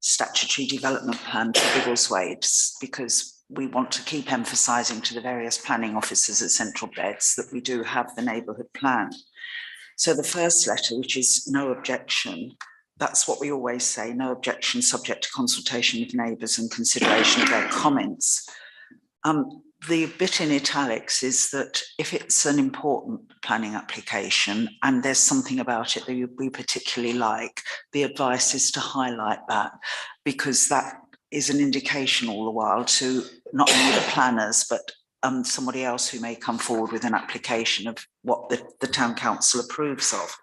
statutory development plan for Biggleswade, because we want to keep emphasising to the various planning officers at Central Beds that we do have the neighbourhood plan. So the first letter, which is no objection, that's what we always say, no objection, subject to consultation with neighbours and consideration of their comments. The bit in italics is that if it's an important planning application and there's something about it that we particularly like, the advice is to highlight that, because that is an indication all the while to not only the planners, but somebody else who may come forward with an application of what the town council approves of.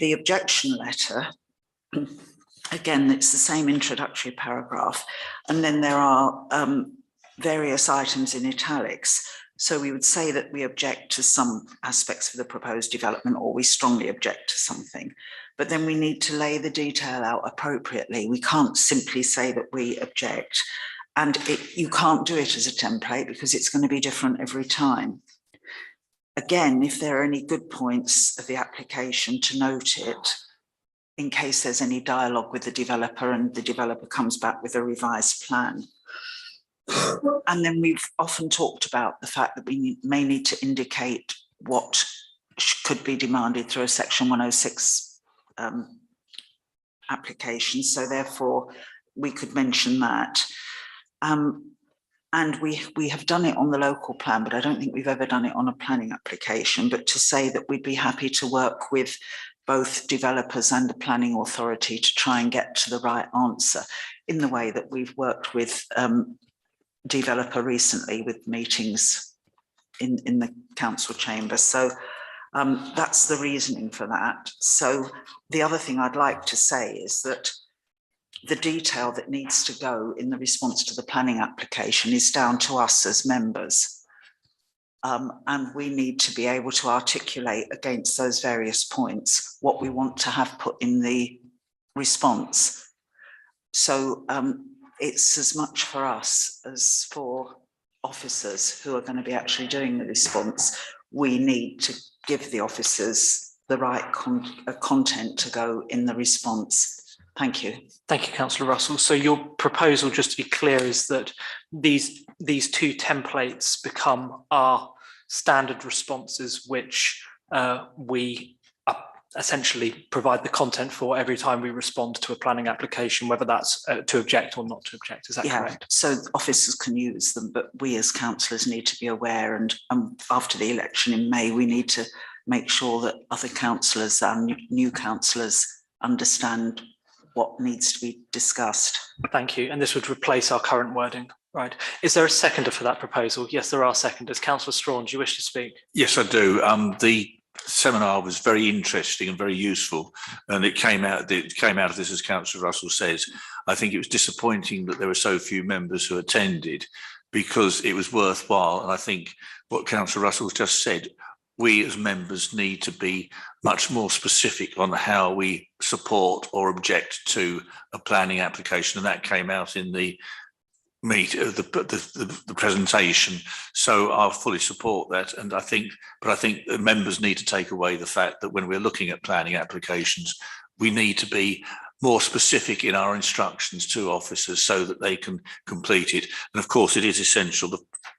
The objection letter, again, it's the same introductory paragraph, and then there are various items in italics. So we would say that we object to some aspects of the proposed development, or we strongly object to something, but then we need to lay the detail out appropriately. We can't simply say that we object, and you can't do it as a template because it's going to be different every time. Again, if there are any good points of the application, to note it in case there's any dialogue with the developer and the developer comes back with a revised plan. And then we've often talked about the fact that we may need to indicate what could be demanded through a Section 106 application. So therefore, we could mention that. And we have done it on the local plan, but I don't think we've ever done it on a planning application. But to say that we'd be happy to work with both developers and the planning authority to try and get to the right answer in the way that we've worked with developer recently with meetings in the council chamber. So that's the reasoning for that. So the other thing I'd like to say is that the detail that needs to go in the response to the planning application is down to us as members. And we need to be able to articulate against those various points what we want to have put in the response. So it's as much for us as for officers who are going to be actually doing the response. We need to give the officers the right content to go in the response. Thank you. Thank you, Councillor Russell. So your proposal, just to be clear, is that these two templates become our standard responses, which we essentially provide the content for every time we respond to a planning application, whether that's to object or not to object. Is that correct? So officers can use them, but we as councillors need to be aware, and after the election in May, we need to make sure that other councillors and new councillors understand what needs to be discussed. Thank you. And this would replace our current wording, right? Is there a seconder for that proposal? Yes, there are seconders. Councillor Strawn, do you wish to speak? Yes, I do. The seminar was very interesting and very useful, and it came out of this, as Councillor Russell says. I think it was disappointing that there were so few members who attended, because it was worthwhile. And I think what Councillor Russell just said, we as members need to be much more specific on how we support or object to a planning application, and that came out in the the presentation. So I'll fully support that, and I think the members need to take away the fact that when we're looking at planning applications, we need to be more specific in our instructions to officers so that they can complete it. And of course, it is essential.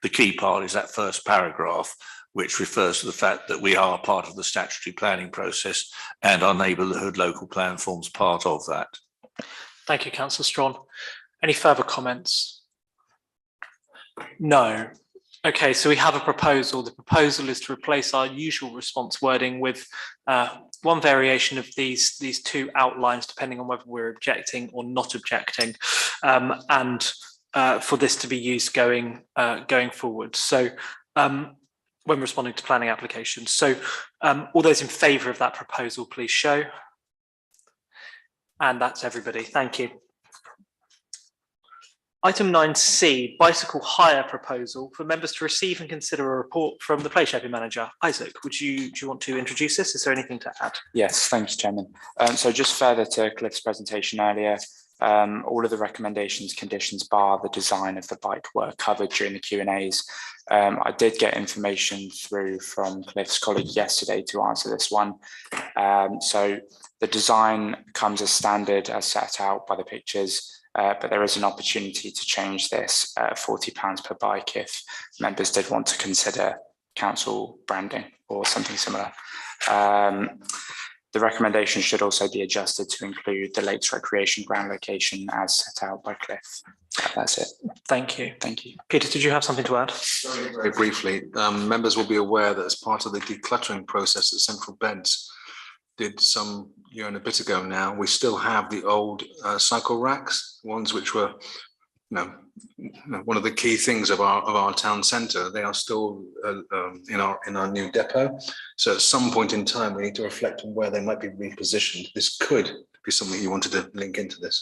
The key part is that first paragraph, which refers to the fact that we are part of the statutory planning process, and our neighbourhood local plan forms part of that. Thank you, Councillor Strawn. Any further comments? No. Okay, so we have a proposal. The proposal is to replace our usual response wording with one variation of these two outlines, depending on whether we're objecting or not objecting, and for this to be used going forward. So when responding to planning applications. So all those in favour of that proposal, please show. And that's everybody. Thank you. Item 9C, bicycle hire proposal for members to receive and consider a report from the play shaping manager. Isaac, do you want to introduce this? Is there anything to add? Yes, thanks, Chairman. So just further to Cliff's presentation earlier, all of the recommendations, conditions bar the design of the bike were covered during the Q&As. I did get information through from Cliff's colleague yesterday to answer this one. So the design comes as standard as set out by the pictures. But there is an opportunity to change this at £40 per bike if members did want to consider council branding or something similar. The recommendation should also be adjusted to include the Lakes Recreation ground location as set out by Cliff. That's it. Thank you. Thank you. Peter, did you have something to add? Very briefly, members will be aware that as part of the decluttering process at Central Beds, did some year and a bit ago now, we still have the old cycle racks, ones which were, one of the key things of our town centre. They are still in our new depot. So at some point in time, we need to reflect on where they might be repositioned. This could be something you wanted to link into this.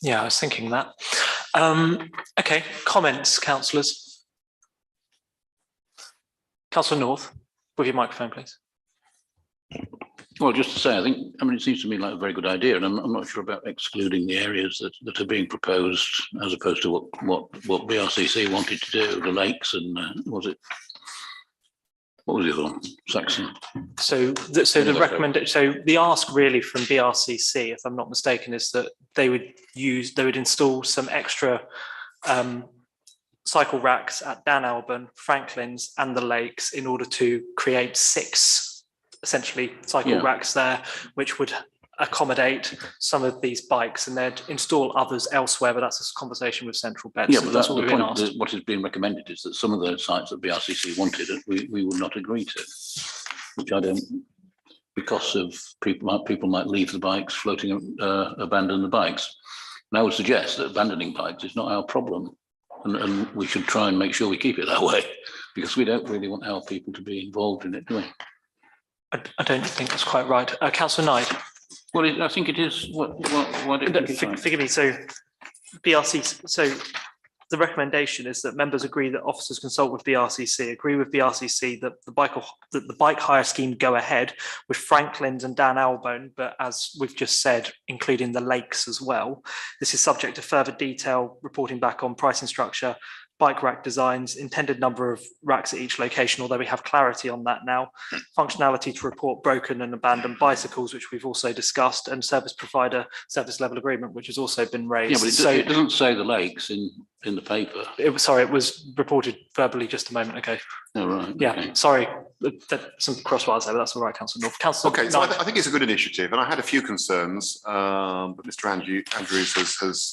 Yeah, I was thinking that. Okay, comments, councillors. Councillor North, with your microphone, please. Well, just to say, it seems to me like a very good idea, and I'm not sure about excluding the areas that are being proposed as opposed to what BRCC wanted to do, the lakes and what was the other one? Saxon. So the ask really from BRCC, if I'm not mistaken, is that they would install some extra cycle racks at Dan Alban, Franklin's, and the lakes in order to create 6 essentially cycle racks there, which would accommodate some of these bikes, and they'd install others elsewhere, but that's a conversation with Central Beds. Yeah, so but that's that's what the we've been point. asked. What is being recommended is that some of the sites that BRCC wanted, we would not agree to, which I don't, because of people might leave the bikes floating, abandon the bikes. And I would suggest that abandoning bikes is not our problem, and we should try and make sure we keep it that way, because we don't really want our people to be involved in it, do we? I don't think that's quite right. Councillor Knight. Well, I think it is. Forgive me. So, BRC. So, the recommendation is that members agree that officers consult with BRCC. Agree with BRCC that the bike hire scheme go ahead with Franklin's and Dan Albone, but as we've just said, including the lakes as well. This is subject to further detail reporting back on pricing structure, bike rack designs, intended number of racks at each location, although we have clarity on that now, functionality to report broken and abandoned bicycles, which we've also discussed, and service provider service level agreement, which has also been raised. Yeah, but it doesn't say the lakes in the paper. It was reported verbally just a moment ago. Oh, right. Yeah, okay. Sorry, some crosswires there, but that's all right, Councillor North. Councillor Okay, so I think it's a good initiative, and I had a few concerns, but Mr. Andrews has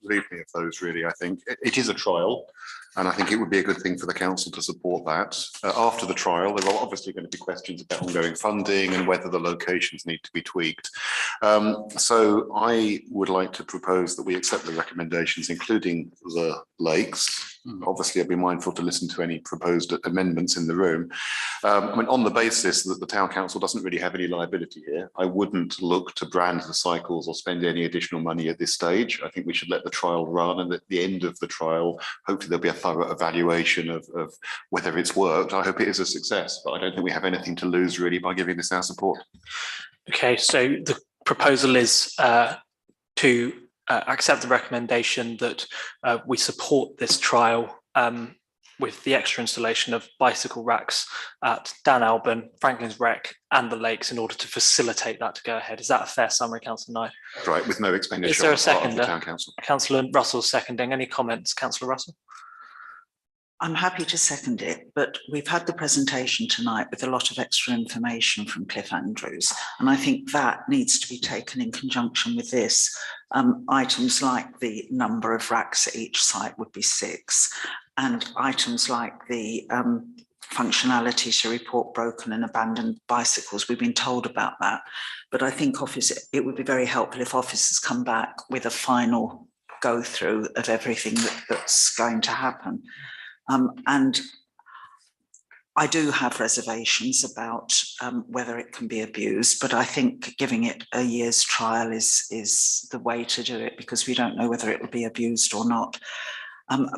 relieved me of those, really. I think it is a trial, and I think it would be a good thing for the council to support that. After the trial, there are obviously going to be questions about ongoing funding and whether the locations need to be tweaked. So I would like to propose that we accept the recommendations, including the lakes. Obviously, I'd be mindful to listen to any proposed amendments in the room. On the basis that the town council doesn't really have any liability here, I wouldn't look to brand the cycles or spend any additional money at this stage. I think we should let the trial run, and at the end of the trial, hopefully there'll be a thorough evaluation of whether it's worked. I hope it is a success, but I don't think we have anything to lose really by giving this our support. Okay, so the proposal is to accept the recommendation that we support this trial with the extra installation of bicycle racks at Dan Alban, Franklin's Rec and the lakes in order to facilitate that to go ahead. Is that a fair summary, Councillor Knight? Right, with no expenditure. Is there a on the part of the seconder? town council. Councillor Russell seconding. Any comments, Councillor Russell? I'm happy to second it, but we've had the presentation tonight with a lot of extra information from Cliff Andrews, and I think that needs to be taken in conjunction with this. Items like the number of racks at each site would be 6, and items like the functionality to report broken and abandoned bicycles. We've been told about that, but I think it would be very helpful if officers come back with a final go through of everything that's going to happen. And I do have reservations about whether it can be abused, but I think giving it a year's trial is the way to do it, because we don't know whether it will be abused or not.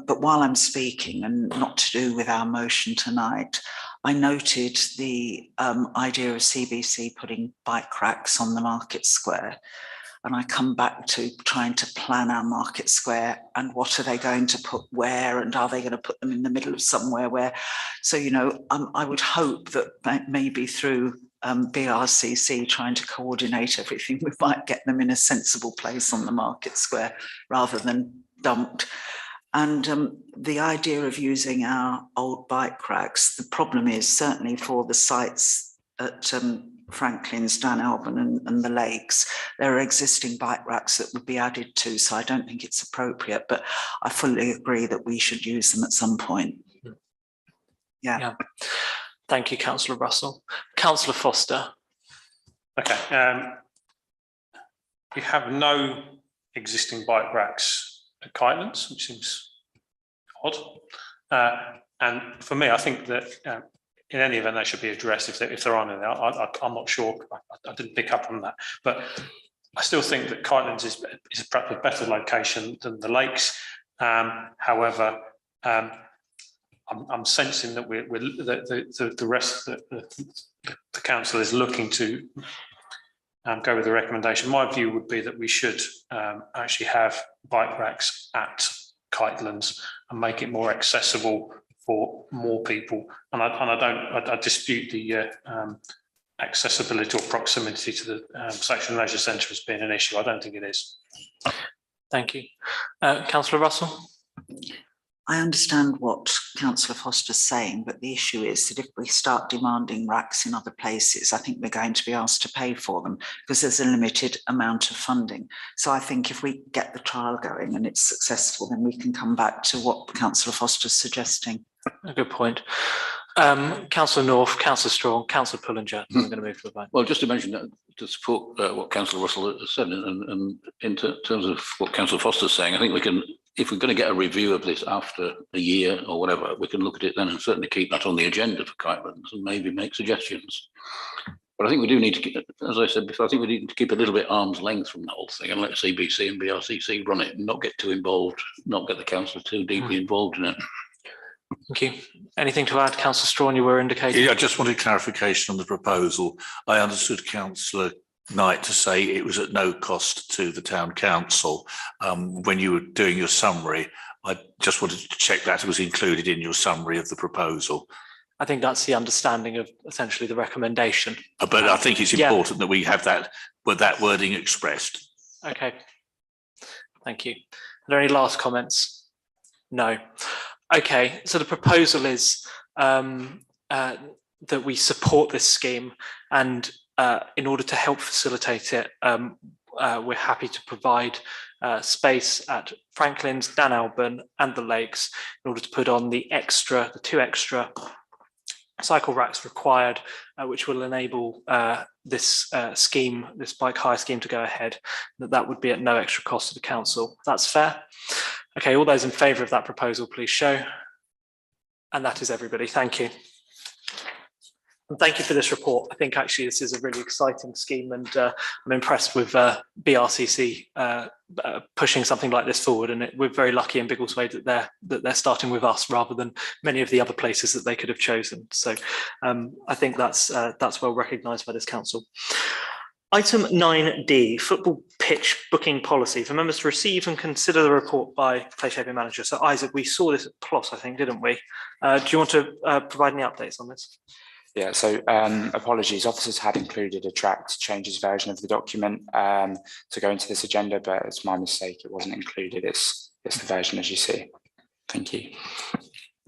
But while I'm speaking, and not to do with our motion tonight, I noted the idea of CBC putting bike racks on the market square. And I come back to trying to plan our market square and what are they going to put where, and are they going to put them in the middle of somewhere where? So, you know, I would hope that maybe through BRCC trying to coordinate everything, we might get them in a sensible place on the market square rather than dumped. And the idea of using our old bike racks, the problem is certainly for the sites at Franklin's, Dan Alban and the Lakes, there are existing bike racks that would be added to, so I don't think it's appropriate, but I fully agree that we should use them at some point. Yeah. Thank you, Councillor Russell. Councillor Foster. Okay. You have no existing bike racks at Kitelands, which seems odd. And for me, I think that in any event, they should be addressed if there aren't any. I'm not sure. I didn't pick up on that, but I still think that Kitelands is perhaps a better location than the Lakes. However, I'm sensing that the rest of the council is looking to go with the recommendation. My view would be that we should actually have bike racks at Kitelands and make it more accessible for more people, and I dispute the accessibility or proximity to the Saxon Leisure Centre as being an issue. I don't think it is. Thank you. Councillor Russell. I understand what Councillor Foster's saying, but the issue is that if we start demanding racks in other places, I think we're going to be asked to pay for them because there's a limited amount of funding. So I think if we get the trial going and it's successful, then we can come back to what Councillor Foster's suggesting. A good point. Councillor North, Councillor Strong, Councillor Pullinger. I'm going to move to the vote. Well, just to mention that, to support what Councillor Russell has said, and in terms of what Councillor Foster's saying, I think we can, if we're going to get a review of this after a year or whatever, we can look at it then and certainly keep that on the agenda for Kitelands and maybe make suggestions. But I think we do need to keep, as I said before, I think we need to keep a little bit arm's length from the whole thing and let CBC and BRCC run it and not get too involved, not get the council too deeply involved in it. Thank you. Anything to add, Councillor Strawn? You were indicating. Yeah, I just wanted clarification on the proposal. I understood Councillor Knight to say it was at no cost to the town council. When you were doing your summary, I just wanted to check that it was included in your summary of the proposal. I think that's the understanding of essentially the recommendation. But I think it's important that we have that with that wording expressed. Okay. Thank you. Are there any last comments? No. Okay, so the proposal is that we support this scheme, and in order to help facilitate it, we're happy to provide space at Franklin's, Dan Alban and the Lakes in order to put on the 2 extra cycle racks required, which will enable this scheme, this bike hire scheme, to go ahead. That would be at no extra cost to the council. That's fair. Okay, all those in favour of that proposal, please show. And that is everybody. Thank you. And thank you for this report. I think actually this is a really exciting scheme, and I'm impressed with BRCC pushing something like this forward. And we're very lucky in Biggleswade that they're starting with us rather than many of the other places that they could have chosen. So I think that's well recognised by this council. Item 9D, football pitch booking policy for members to receive and consider the report by play shaping manager. So Isaac, we saw this at PLOS, I think, didn't we? Do you want to provide any updates on this? Yeah, so apologies, officers had included a draft changes version of the document to go into this agenda, but it's my mistake, it wasn't included. It's the version as you see. Thank you.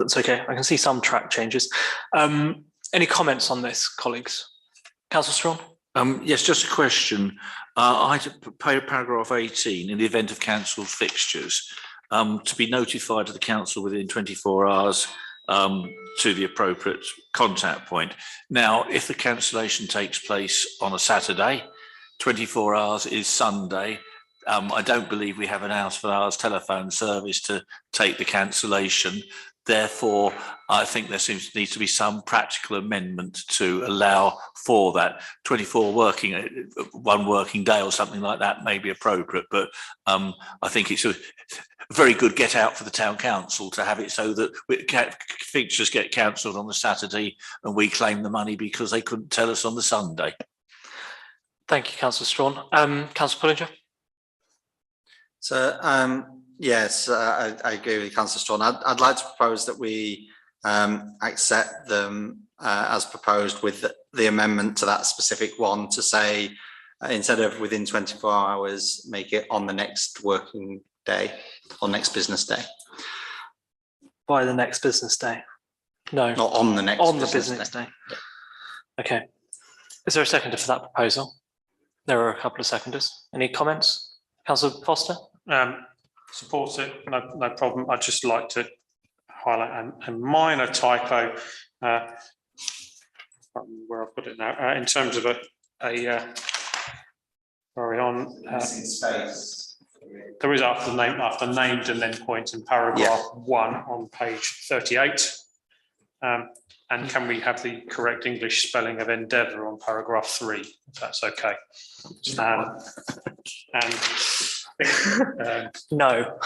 That's okay. I can see some track changes. Any comments on this, colleagues? Councillor Strawn? Yes, just a question. Paragraph 18, in the event of cancelled fixtures, to be notified to the council within 24 hours to the appropriate contact point. Now, if the cancellation takes place on a Saturday, 24 hours is Sunday. I don't believe we have an hours-for-hours telephone service to take the cancellation. Therefore, I think there needs to be some practical amendment to allow for that. 1 working day or something like that may be appropriate, but I think it's a very good get out for the town council to have it so that fixtures get cancelled on the Saturday and we claim the money because they couldn't tell us on the Sunday. Thank you, Councillor Strawn. Councillor Pullinger? So, yes, I agree with Councillor Strawn. I'd like to propose that we accept them as proposed with the amendment to that specific one to say, instead of within 24 hours, make it on the next working day or next business day. By the next business day? No. Not on the next business day. Yeah. Okay. Is there a seconder for that proposal? There are a couple of seconders. Any comments? Councillor Foster? Supports it, no problem. I'd just like to highlight a minor typo, where I've got it now, in terms of there is after named and then point in paragraph 1 on page 38. And can we have the correct English spelling of endeavour on paragraph 3, if that's okay? No.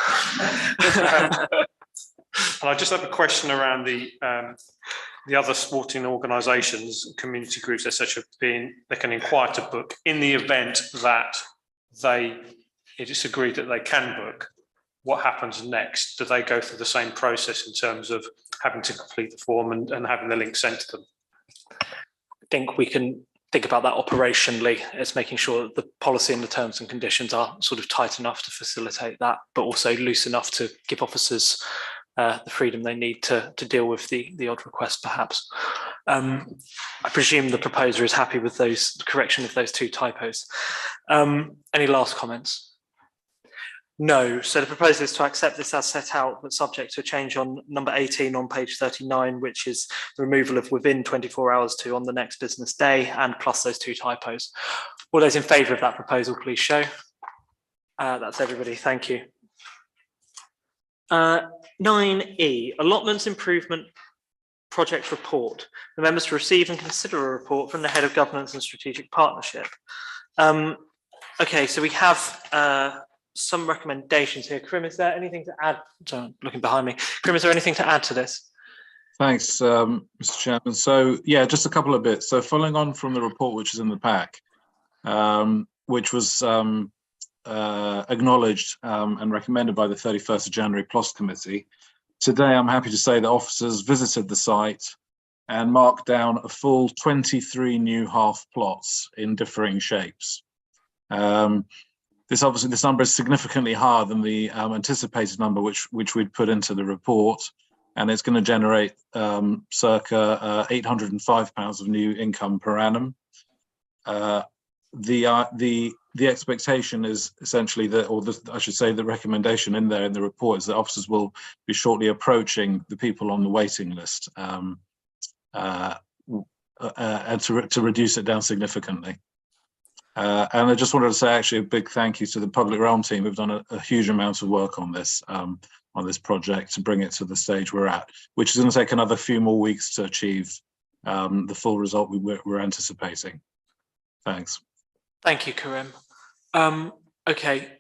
And I just have a question around the other sporting organisations, community groups, etc. They can inquire to book in the event that it is agreed that they can book. What happens next? Do they go through the same process in terms of having to complete the form and having the link sent to them? I think we can think about that operationally. It's making sure that the policy and the terms and conditions are sort of tight enough to facilitate that, but also loose enough to give officers the freedom they need to deal with the odd request, perhaps. I presume the proposer is happy with the correction of those 2 typos. Any last comments? No. So the proposal is to accept this as set out, but subject to a change on number 18 on page 39, which is the removal of within 24 hours to on the next business day, and plus those 2 typos. All those in favour of that proposal, please show. That's everybody. Thank you. 9E, allotments improvement project report. The members to receive and consider a report from the head of governance and strategic partnership. Okay, so we have some recommendations here. Karim, is there anything to add? So looking behind me. Karim, is there anything to add to this? Thanks, Mr. Chairman. So yeah, just a couple of bits. So following on from the report which is in the pack, which was acknowledged and recommended by the 31st of January PLOS committee, today I'm happy to say that officers visited the site and marked down a full 23 new half plots in differing shapes. This number is significantly higher than the anticipated number which we'd put into the report, and it's going to generate circa £805 of new income per annum. The expectation is essentially that, I should say, the recommendation in there in the report is that officers will be shortly approaching the people on the waiting list and to reduce it down significantly. And I just wanted to say actually a big thank you to the Public Realm team who've done a huge amount of work on this project to bring it to the stage we're at, which is going to take another few more weeks to achieve the full result we're anticipating. Thanks. Thank you, Karim. Okay.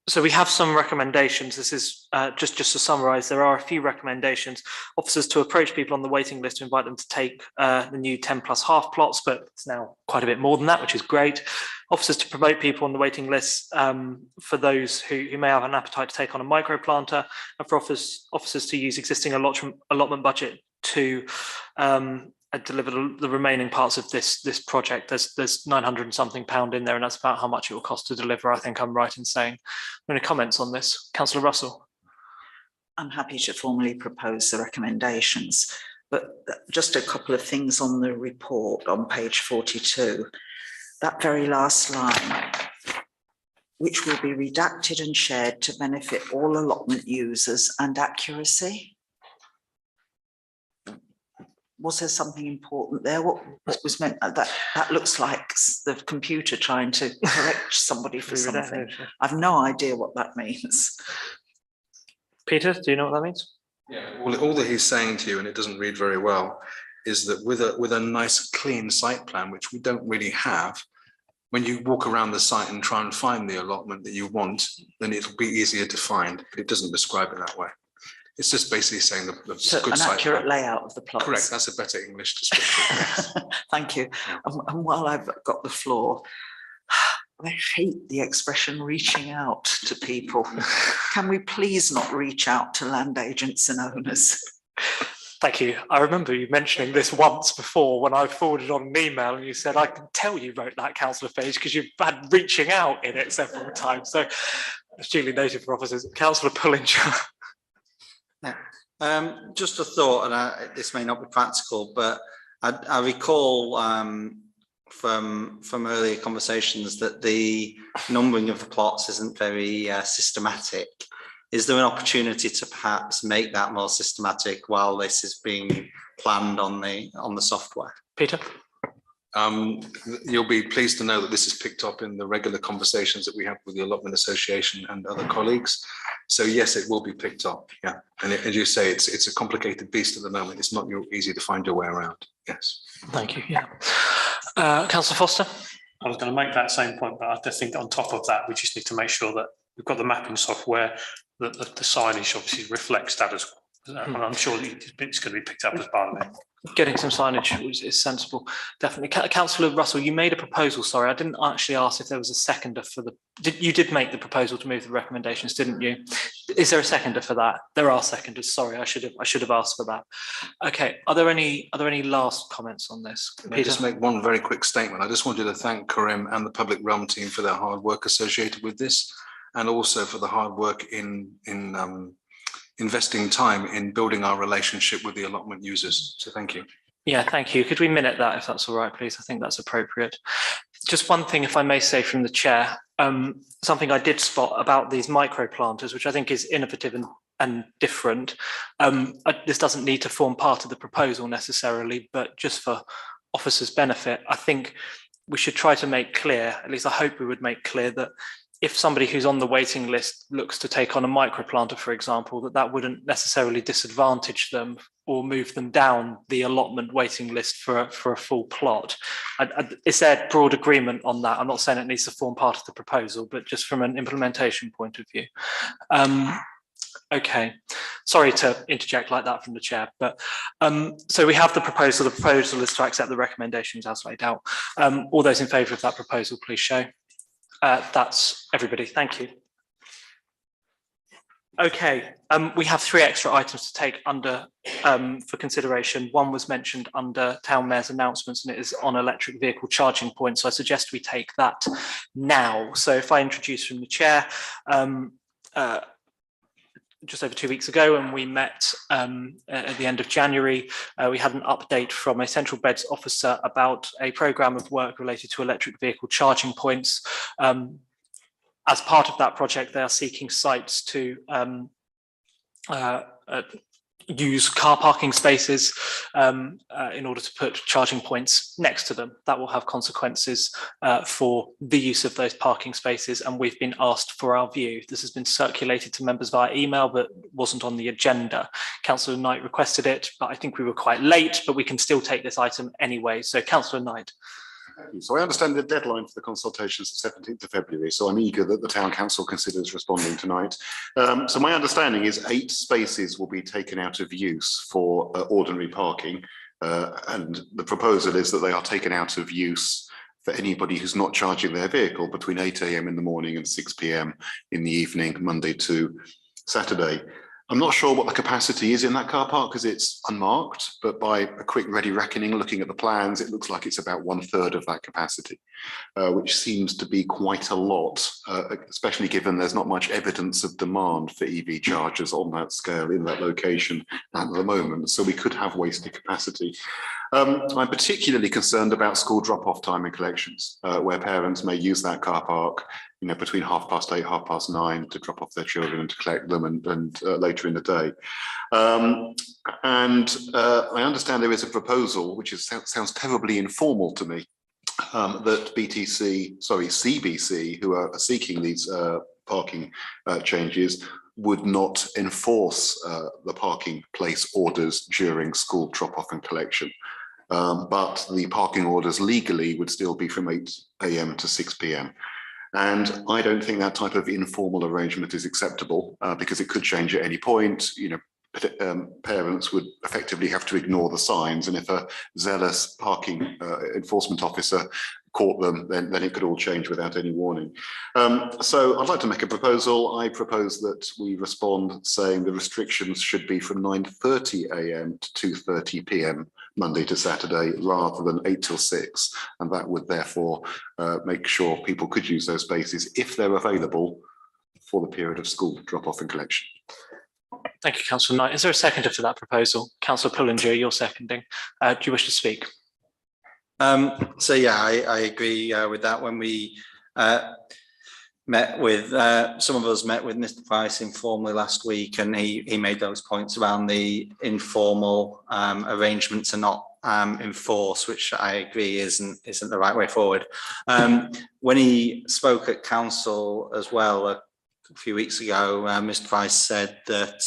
So we have some recommendations. This is just to summarise. There are a few recommendations. Officers to approach people on the waiting list to invite them to take the new 10+ half plots, but it's now quite a bit more than that, which is great. Officers to promote people on the waiting list for those who may have an appetite to take on a micro planter, and for officers to use existing allotment budget to deliver the remaining parts of this project. There's 900 and something pound in there, and that's about how much it will cost to deliver. I think I'm right in saying. Any comments on this, Councillor Russell? I'm happy to formally propose the recommendations, but just a couple of things on the report on page 42. That very last line, which will be redacted and shared to benefit all allotment users and accuracy. Was there something important there? What was meant? That looks like the computer trying to correct somebody for something. I've no idea what that means. Peter, do you know what that means? Yeah, all that he's saying to you, and it doesn't read very well, is that with a nice clean site plan, which we don't really have, when you walk around the site and try and find the allotment that you want, then it'll be easier to find, but it doesn't describe it that way. It's just basically saying the So good an site accurate plan. layout of the plots. Correct, that's a better English description. Yes. Thank you. And while I've got the floor, I hate the expression reaching out to people. Can we please not reach out to land agents and owners? Thank you. I remember you mentioning this once before when I forwarded on an email and you said, I can tell you wrote that, Councillor Page, because you've had reaching out in it several times. So it's duly noted for officers. Councillor Pullinger. Just a thought, and this may not be practical, but I recall from earlier conversations that the numbering of the plots isn't very systematic. Is there an opportunity to perhaps make that more systematic while this is being planned on the software? Peter? You'll be pleased to know that this is picked up in the regular conversations that we have with the Allotment Association and other colleagues. So yes, it will be picked up. Yeah, and as you say, it's a complicated beast at the moment. It's not easy to find your way around. Yes. Thank you. Yeah. Councillor Foster. I was going to make that same point, but I just think on top of that, we just need to make sure that we've got the mapping software, that the signage obviously reflects that as well. And I'm sure it's going to be picked up as part of it. Getting some signage is sensible, definitely. Councillor Russell, you made a proposal. Sorry, I didn't actually ask if there was a seconder for the. You did make the proposal to move the recommendations, didn't you? Is there a seconder for that? There are seconders. Sorry, I should have asked for that. Okay. Are there any last comments on this? Can I just make one very quick statement? I just wanted to thank Karim and the Public Realm team for their hard work associated with this, and also for the hard work in investing time in building our relationship with the allotment users. So thank you. Yeah, thank you. Could we minute that if that's all right, please? I think that's appropriate. Just one thing, if I may say from the chair, something I did spot about these micro planters, which I think is innovative and different. This doesn't need to form part of the proposal necessarily, but just for officers' benefit, I think we should try to make clear, at least I hope we would make clear, that if somebody who's on the waiting list looks to take on a microplanter, for example, that wouldn't necessarily disadvantage them or move them down the allotment waiting list for a full plot. Is there broad agreement on that? I'm not saying it needs to form part of the proposal, but just from an implementation point of view. Okay, sorry to interject like that from the chair, but so we have the proposal. The proposal is to accept the recommendations as laid out. All those in favour of that proposal, please show. That's everybody. Thank you. Okay, we have 3 extra items to take under for consideration. One was mentioned under Town Mayor's announcements, and it is on electric vehicle charging points. So I suggest we take that now. So if I introduce from the chair, just over 2 weeks ago, when we met at the end of January, we had an update from a Central Beds officer about a programme of work related to electric vehicle charging points. As part of that project, they are seeking sites to use car parking spaces in order to put charging points next to them. That will have consequences for the use of those parking spaces, and we've been asked for our view. This has been circulated to members via email, but wasn't on the agenda. Councillor Knight requested it, but I think we were quite late, but we can still take this item anyway. So Councillor Knight. Thank you. So I understand the deadline for the consultations is 17th of February, so I'm eager that the Town Council considers responding tonight. So my understanding is 8 spaces will be taken out of use for ordinary parking, and the proposal is that they are taken out of use for anybody who's not charging their vehicle between 8 AM in the morning and 6 PM in the evening, Monday to Saturday. I'm not sure what the capacity is in that car park because it's unmarked, but by a quick ready reckoning, looking at the plans, it looks like it's about 1/3 of that capacity, which seems to be quite a lot, especially given there's not much evidence of demand for EV chargers on that scale in that location at the moment. So we could have wasted capacity. I'm particularly concerned about school drop-off time and collections, where parents may use that car park, you know, between 8:30, 9:30 to drop off their children and to collect them and later in the day. I understand there is a proposal, which sounds terribly informal to me, that CBC, who are seeking these parking changes, would not enforce the parking place orders during school drop-off and collection. But the parking orders legally would still be from 8 AM to 6 PM. And I don't think that type of informal arrangement is acceptable because it could change at any point. You know, parents would effectively have to ignore the signs, and if a zealous parking enforcement officer caught them, then it could all change without any warning. So I'd like to make a proposal. I propose that we respond saying the restrictions should be from 9:30 AM to 2:30 PM Monday to Saturday rather than 8 till 6, and that would therefore make sure people could use those spaces if they're available for the period of school drop-off and collection. Thank you, Councillor Knight. Is there a seconder for that proposal? Councillor Pullinger, you're seconding. Do you wish to speak? So yeah, I agree with that. When we met with, some of us met with Mr. Price informally last week, and he made those points around the informal arrangements are not enforced, which I agree isn't the right way forward. When he spoke at council as well a few weeks ago, Mr. Price said that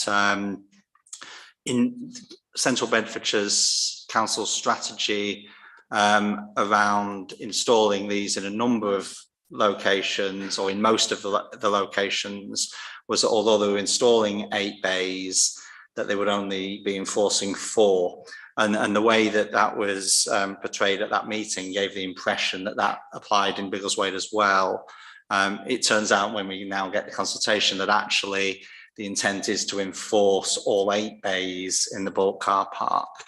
in Central Bedfordshire's council strategy around installing these in a number of locations, or in most of the locations, was that although they were installing 8 bays, that they would only be enforcing 4. And the way that was portrayed at that meeting gave the impression that that applied in Biggleswade as well. It turns out when we now get the consultation that actually the intent is to enforce all 8 bays in the bulk car park.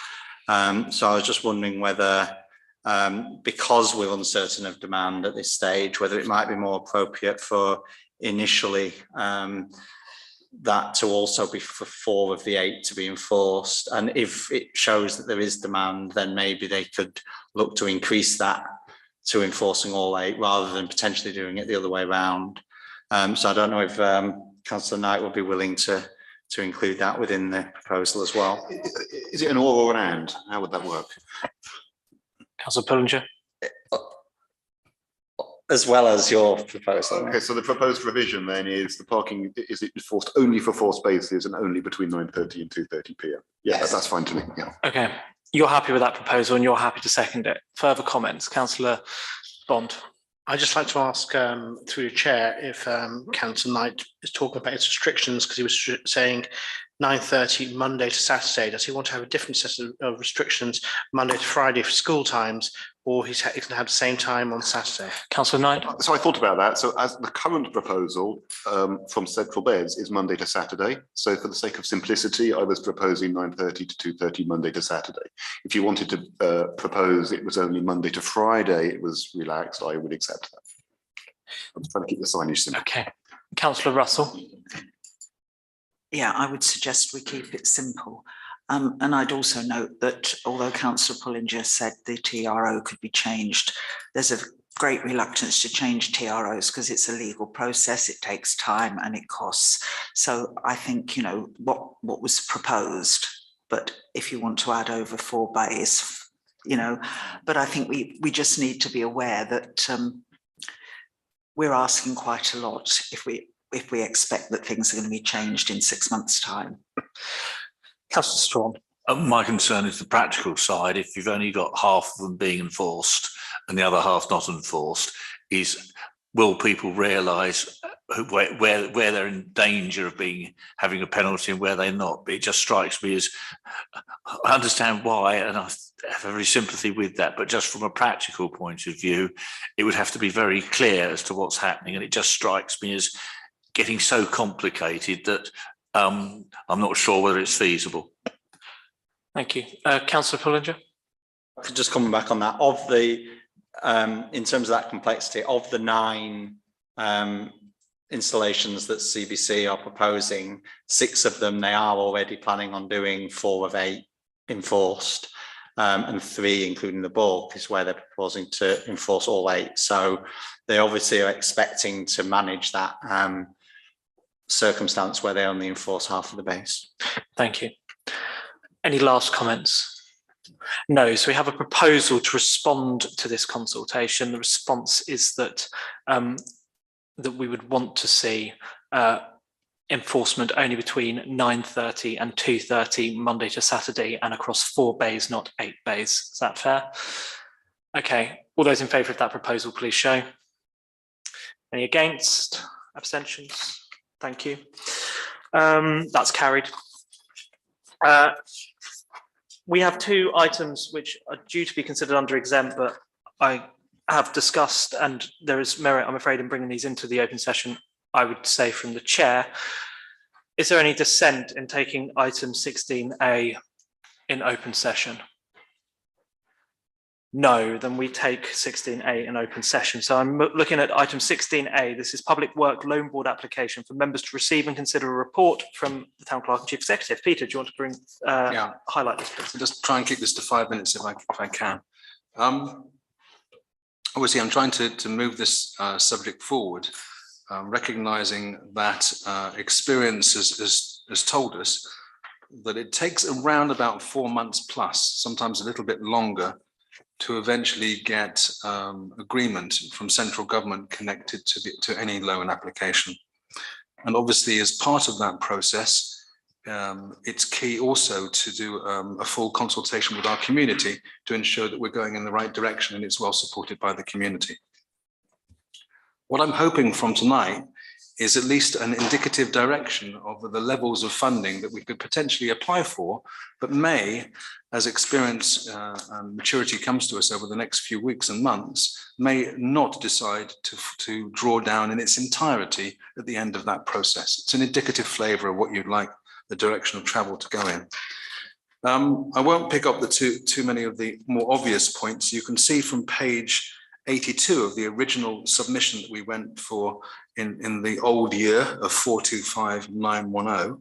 So I was just wondering whether, because we're uncertain of demand at this stage, whether it might be more appropriate for initially that to also be for 4 of the 8 to be enforced. And if it shows that there is demand, then maybe they could look to increase that to enforcing all 8 rather than potentially doing it the other way around. So I don't know if Councillor Knight would be willing to include that within the proposal as well. Is it an or an and? How would that work? Councillor Pullinger. As well as your proposal. Okay, so the proposed revision then is the parking, is it enforced only for 4 spaces and only between 9:30 and 2:30 PM? Yeah, Yes. that's fine to me, yeah. Okay, you're happy with that proposal and you're happy to second it. Further comments? Councillor Bond. I'd just like to ask through your chair if Councillor Knight is talking about its restrictions, because he was saying 9:30 Monday to Saturday. Does he want to have a different set of restrictions Monday to Friday for school times, or he's going to have the same time on Saturday? Councillor Knight. So I thought about that. So as the current proposal from Central Beds is Monday to Saturday. So for the sake of simplicity, I was proposing 9:30 to 2:30 Monday to Saturday. If you wanted to propose it was only Monday to Friday, it was relaxed, I would accept that. I'm trying to keep the signage simple. Okay. Councillor Russell. Yeah, I would suggest we keep it simple. And I'd also note that although Councillor Pullinger said the TRO could be changed, there's a great reluctance to change TROs because it's a legal process, it takes time and it costs. So I think, you know, what was proposed, but if you want to add over 4 bays, you know, but I think we just need to be aware that we're asking quite a lot if we expect that things are going to be changed in 6 months' time. Councillor Strawn. My concern is the practical side. If you've only got half of them being enforced and the other half not enforced, will people realise where they're in danger of having a penalty and where they're not? It just strikes me as, I understand why, and I have every sympathy with that, but just from a practical point of view, it would have to be very clear as to what's happening, and it just strikes me as getting so complicated that I'm not sure whether it's feasible. Thank you. Councillor Pullinger. Just coming back on that, of the, in terms of that complexity, of the 9 installations that CBC are proposing, 6 of them they are already planning on doing, 4 of 8 enforced, and 3, including the bulk, is where they're proposing to enforce all 8. So they obviously are expecting to manage that circumstance where they only enforce half of the base. Thank you. Any last comments? No, so we have a proposal to respond to this consultation. The response is that that we would want to see enforcement only between 9:30 and 2:30 Monday to Saturday and across 4 bays, not 8 bays. Is that fair? Okay, all those in favour of that proposal, please show. Any against? Abstentions? Thank you. That's carried. We have 2 items which are due to be considered under exempt, but I have discussed, and there is merit, I'm afraid, in bringing these into the open session, I would say from the chair. Is there any dissent in taking item 16A in open session? No, then we take 16A in open session. So I'm looking at item 16A. This is Public Work Loan Board application for members to receive and consider a report from the Town Clerk and Chief Executive. Peter, do you want to bring highlight this, please? Just try and keep this to 5 minutes if I can. Obviously, I'm trying to move this subject forward, recognizing that experience has told us that it takes around about 4 months plus, sometimes a little bit longer, to eventually get agreement from central government connected to any loan application. And obviously, as part of that process, it's key also to do a full consultation with our community to ensure that we're going in the right direction and it's well supported by the community. What I'm hoping from tonight is at least an indicative direction of the levels of funding that we could potentially apply for, but may, as experience and maturity comes to us over the next few weeks and months, may not decide to draw down in its entirety at the end of that process. It's an indicative flavour of what you'd like the direction of travel to go in. I won't pick up too many of the more obvious points. You can see from page 82 of the original submission that we went for in the old year of 425910.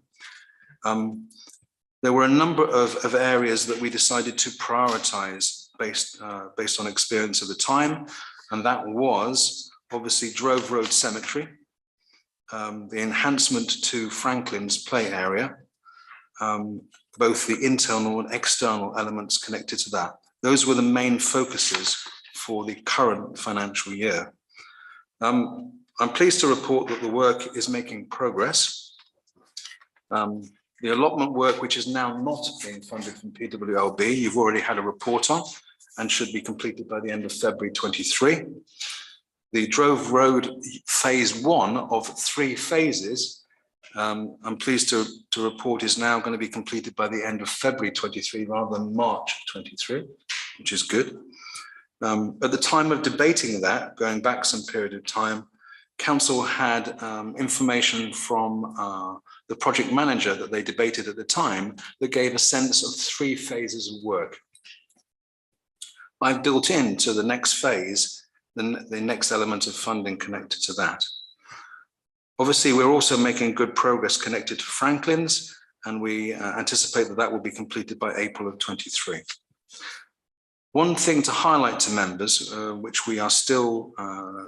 There were a number of areas that we decided to prioritise based on experience of the time, and that was obviously Drove Road Cemetery, the enhancement to Franklin's play area, both the internal and external elements connected to that. Those were the main focuses for the current financial year. I'm pleased to report that the work is making progress. The allotment work, which is now not being funded from PWLB, you've already had a report on and should be completed by the end of February 23. The Drove Road phase 1 of 3 phases, I'm pleased to report is now going to be completed by the end of February 23 rather than March 23, which is good. At the time of debating that, going back some period of time, Council had information from the project manager that they debated at the time that gave a sense of 3 phases of work. I've built into the next phase the next element of funding connected to that. Obviously, we're also making good progress connected to Franklin's, and we anticipate that will be completed by April of 23. One thing to highlight to members, which we are still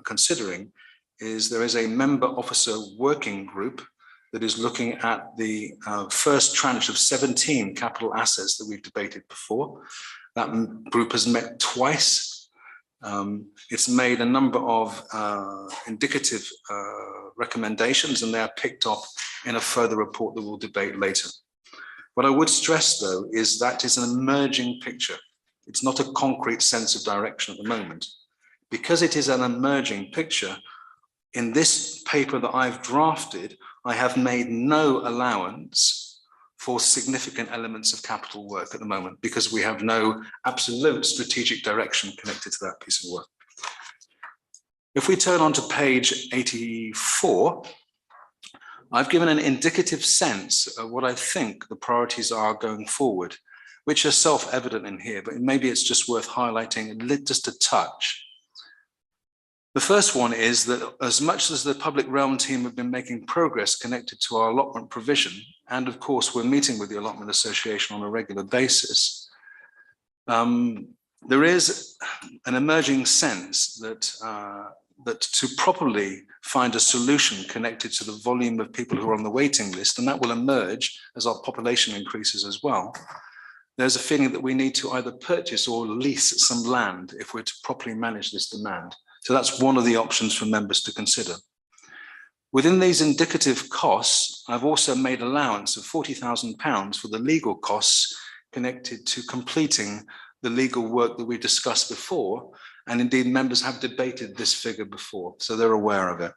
considering, is there is a member officer working group that is looking at the first tranche of 17 capital assets that we've debated before. That group has met twice. It's made a number of indicative recommendations, and they are picked up in a further report that we'll debate later. What I would stress, though, is that is an emerging picture. It's not a concrete sense of direction at the moment. Because it is an emerging picture, in this paper that I've drafted, I have made no allowance for significant elements of capital work at the moment because we have no absolute strategic direction connected to that piece of work. If we turn on to page 84, I've given an indicative sense of what I think the priorities are going forward, which are self-evident in here, but maybe it's just worth highlighting just a touch. The first one is that as much as the public realm team have been making progress connected to our allotment provision, and of course we're meeting with the Allotment Association on a regular basis, there is an emerging sense that that to properly find a solution connected to the volume of people who are on the waiting list, and that will emerge as our population increases as well, there's a feeling that we need to either purchase or lease some land if we're to properly manage this demand. So that's one of the options for members to consider. Within these indicative costs, I've also made allowance of £40,000 for the legal costs connected to completing the legal work that we discussed before. And indeed, members have debated this figure before, so they're aware of it.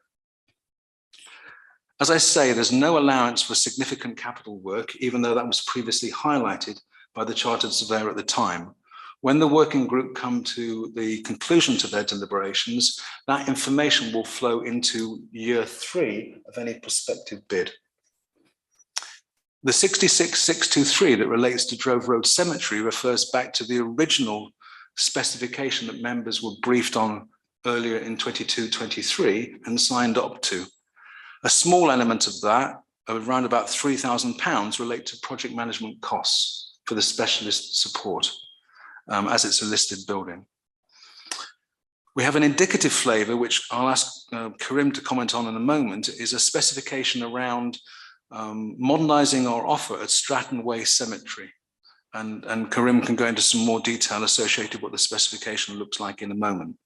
As I say, there's no allowance for significant capital work, even though that was previously highlighted by the Chartered Surveyor at the time. When the working group come to the conclusion to their deliberations, that information will flow into year 3 of any prospective bid. The 66623 that relates to Drove Road Cemetery refers back to the original specification that members were briefed on earlier in 22-23 and signed up to. A small element of that, around about £3,000, relate to project management costs for the specialist support, as it's a listed building. We have an indicative flavour, which I'll ask Karim to comment on in a moment, is a specification around modernising our offer at Stratton Way Cemetery. And Karim can go into some more detail associated with what the specification looks like in a moment.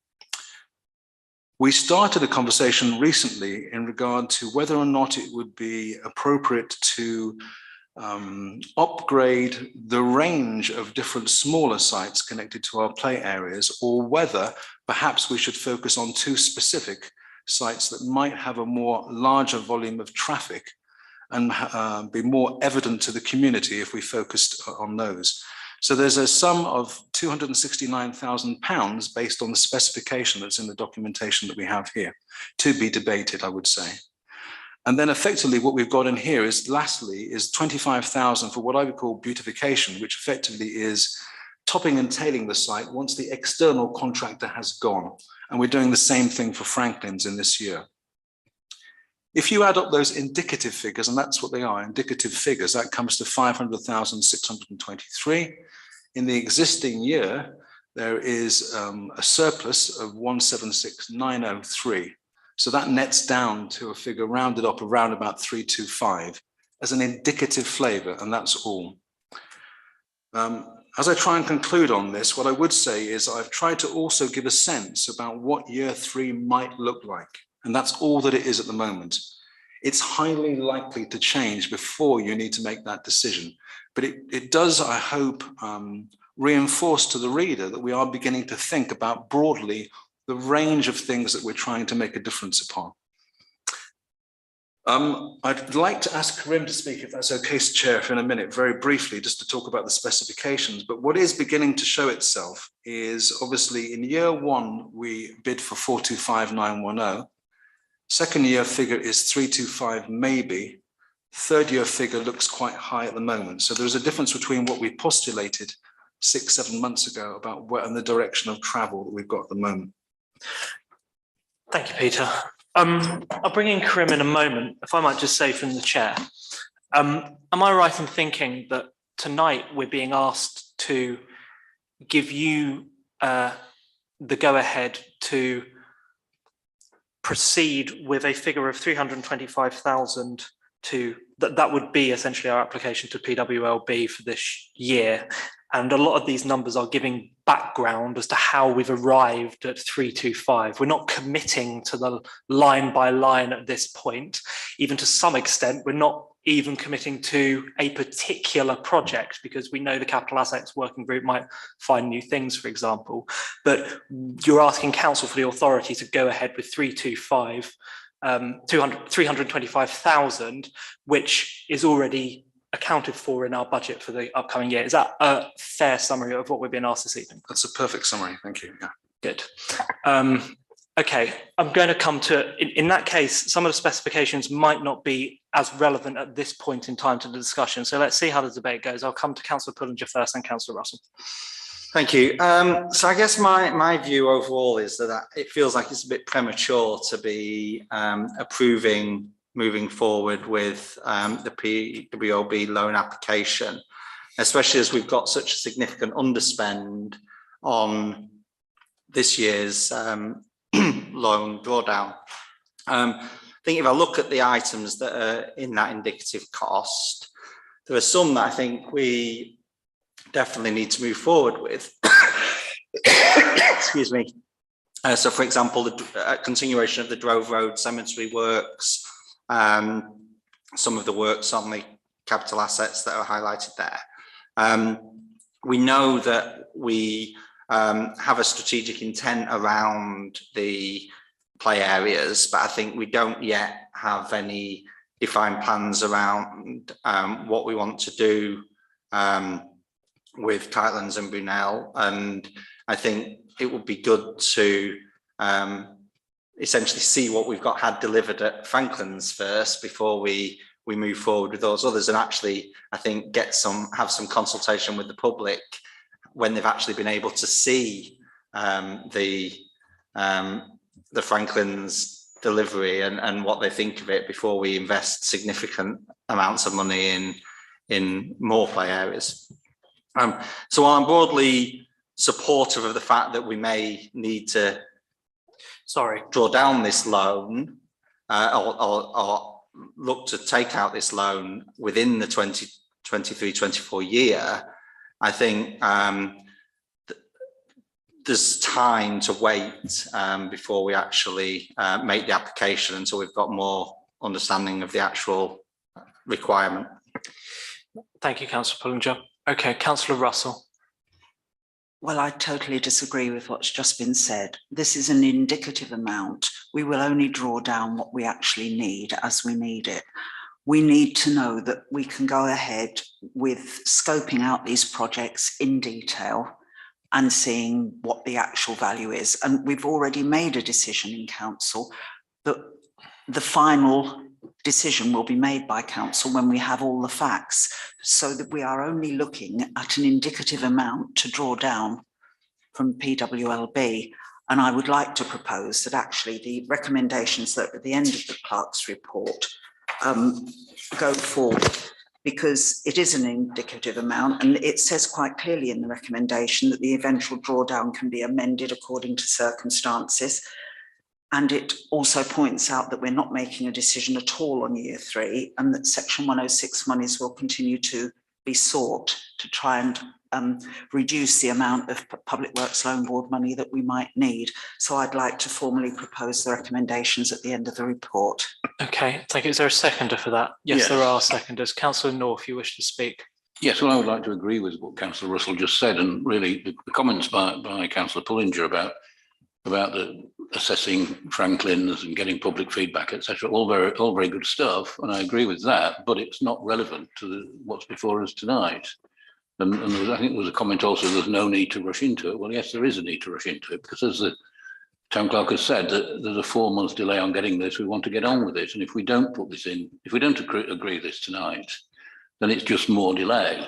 We started a conversation recently in regard to whether or not it would be appropriate to upgrade the range of different smaller sites connected to our play areas, or whether perhaps we should focus on 2 specific sites that might have a more larger volume of traffic and be more evident to the community if we focused on those. So there's a sum of £269,000 based on the specification that's in the documentation that we have here, to be debated, I would say. And then effectively what we've got in here is, lastly, is 25,000 for what I would call beautification, which effectively is topping and tailing the site once the external contractor has gone. And we're doing the same thing for Franklin's in this year. If you add up those indicative figures, and that's what they are, indicative figures, that comes to 500,623. In the existing year, there is a surplus of 176,903. So that nets down to a figure rounded up around about 325 as an indicative flavour, and that's all. As I try and conclude on this, what I would say is I've tried to also give a sense about what year 3 might look like. And that's all that it is at the moment. It's highly likely to change before you need to make that decision. But it does, I hope, reinforce to the reader that we are beginning to think about broadly the range of things that we're trying to make a difference upon. I'd like to ask Karim to speak, if that's okay, Chair, for in a minute, very briefly, just to talk about the specifications. But what is beginning to show itself is, obviously, in year 1, we bid for 425,910. Second year figure is 325 maybe. Third year figure looks quite high at the moment. So there's a difference between what we postulated 6-7 months ago about where and the direction of travel that we've got at the moment. Thank you, Peter. I'll bring in Karim in a moment, if I might just say from the chair. Am I right in thinking that tonight we're being asked to give you the go-ahead to proceed with a figure of 325,000 that would be essentially our application to PWLB for this year. And a lot of these numbers are giving background as to how we've arrived at 325. We're not committing to the line by line at this point. Even to some extent, we're not even committing to a particular project because we know the capital assets working group might find new things, for example. But you're asking council for the authority to go ahead with 325,000, which is already accounted for in our budget for the upcoming year. Is that a fair summary of what we've been asked this evening? That's a perfect summary, thank you. Yeah. Good. Okay, I'm going to come to, in that case, some of the specifications might not be as relevant at this point in time to the discussion. So let's see how the debate goes. I'll come to Councillor Pullinger first and Councillor Russell. Thank you. So I guess my view overall is that it feels like it's a bit premature to be approving moving forward with the PWLB loan application, especially as we've got such a significant underspend on this year's loan drawdown. I think if I look at the items that are in that indicative cost, there are some that I think we definitely need to move forward with. Excuse me. So for example, the continuation of the Drove Road cemetery works, some of the works on the capital assets that are highlighted there. We know that we have a strategic intent around the play areas, but I think we don't yet have any defined plans around what we want to do with Kitelands and Brunel. And I think it would be good to essentially see what we've had delivered at Franklin's first before we move forward with those others, and actually I think have some consultation with the public when they've actually been able to see the Franklin's delivery and what they think of it before we invest significant amounts of money in more play areas. So while I'm broadly supportive of the fact that we may need to draw down this loan or look to take out this loan within the 2023-24 year, I think there's time to wait before we actually make the application until we've got more understanding of the actual requirement. Thank you, Councillor Pullinger. Okay, Councillor Russell. Well, I totally disagree with what's just been said. This is an indicative amount. We will only draw down what we actually need as we need it. We need to know that we can go ahead with scoping out these projects in detail and seeing what the actual value is. And we've already made a decision in council that the final decision will be made by council when we have all the facts, so that we are only looking at an indicative amount to draw down from PWLB. And I would like to propose that actually the recommendations that are at the end of the clerk's report go forward, because it is an indicative amount, and it says quite clearly in the recommendation that the eventual drawdown can be amended according to circumstances. And it also points out that we're not making a decision at all on year 3, and that Section 106 monies will continue to be sought to try and reduce the amount of Public Works Loan Board money that we might need. So I'd like to formally propose the recommendations at the end of the report. Okay, thank you. Is there a seconder for that? Yes, there are seconders. Councillor North, you wish to speak? Yes, well, I would like to agree with what Councillor Russell just said, and really the comments by Councillor Pullinger about the assessing Franklin's and getting public feedback, etc. All very good stuff, and I agree with that. But it's not relevant to what's before us tonight. And I think there was a comment also: there's no need to rush into it. Well, yes, there is a need to rush into it, because as the town clerk has said, that there's a 4-month delay on getting this. We want to get on with it, and if we don't put this in, if we don't agree this tonight, then it's just more delay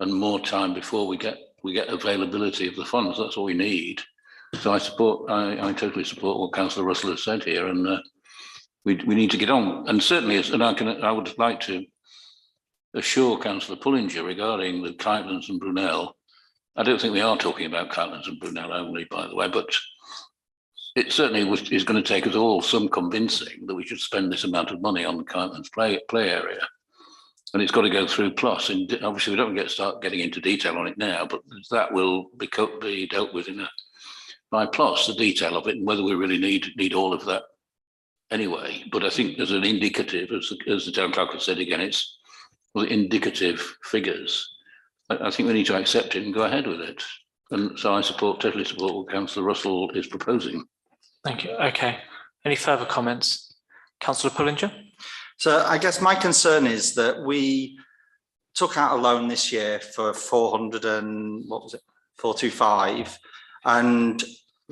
and more time before we get availability of the funds. That's all we need. So I totally support what Councillor Russell has said here, and we need to get on. And certainly, I would like to assure Councillor Pullinger regarding the Kitelands and Brunel. I don't think they are talking about Kitelands and Brunel only, by the way, but it certainly is going to take us all some convincing that we should spend this amount of money on the Kitelands play area. And it's got to go through Plus. And obviously, we don't start getting into detail on it now, but that will be dealt with by Plus, the detail of it, and whether we really need all of that anyway. But I think there's an indicative, as the town clerk has said again, it's indicative figures. I think we need to accept it and go ahead with it. And so I totally support what Councillor Russell is proposing. Thank you. Okay. Any further comments? Councillor Pullinger? So I guess my concern is that we took out a loan this year for 425, and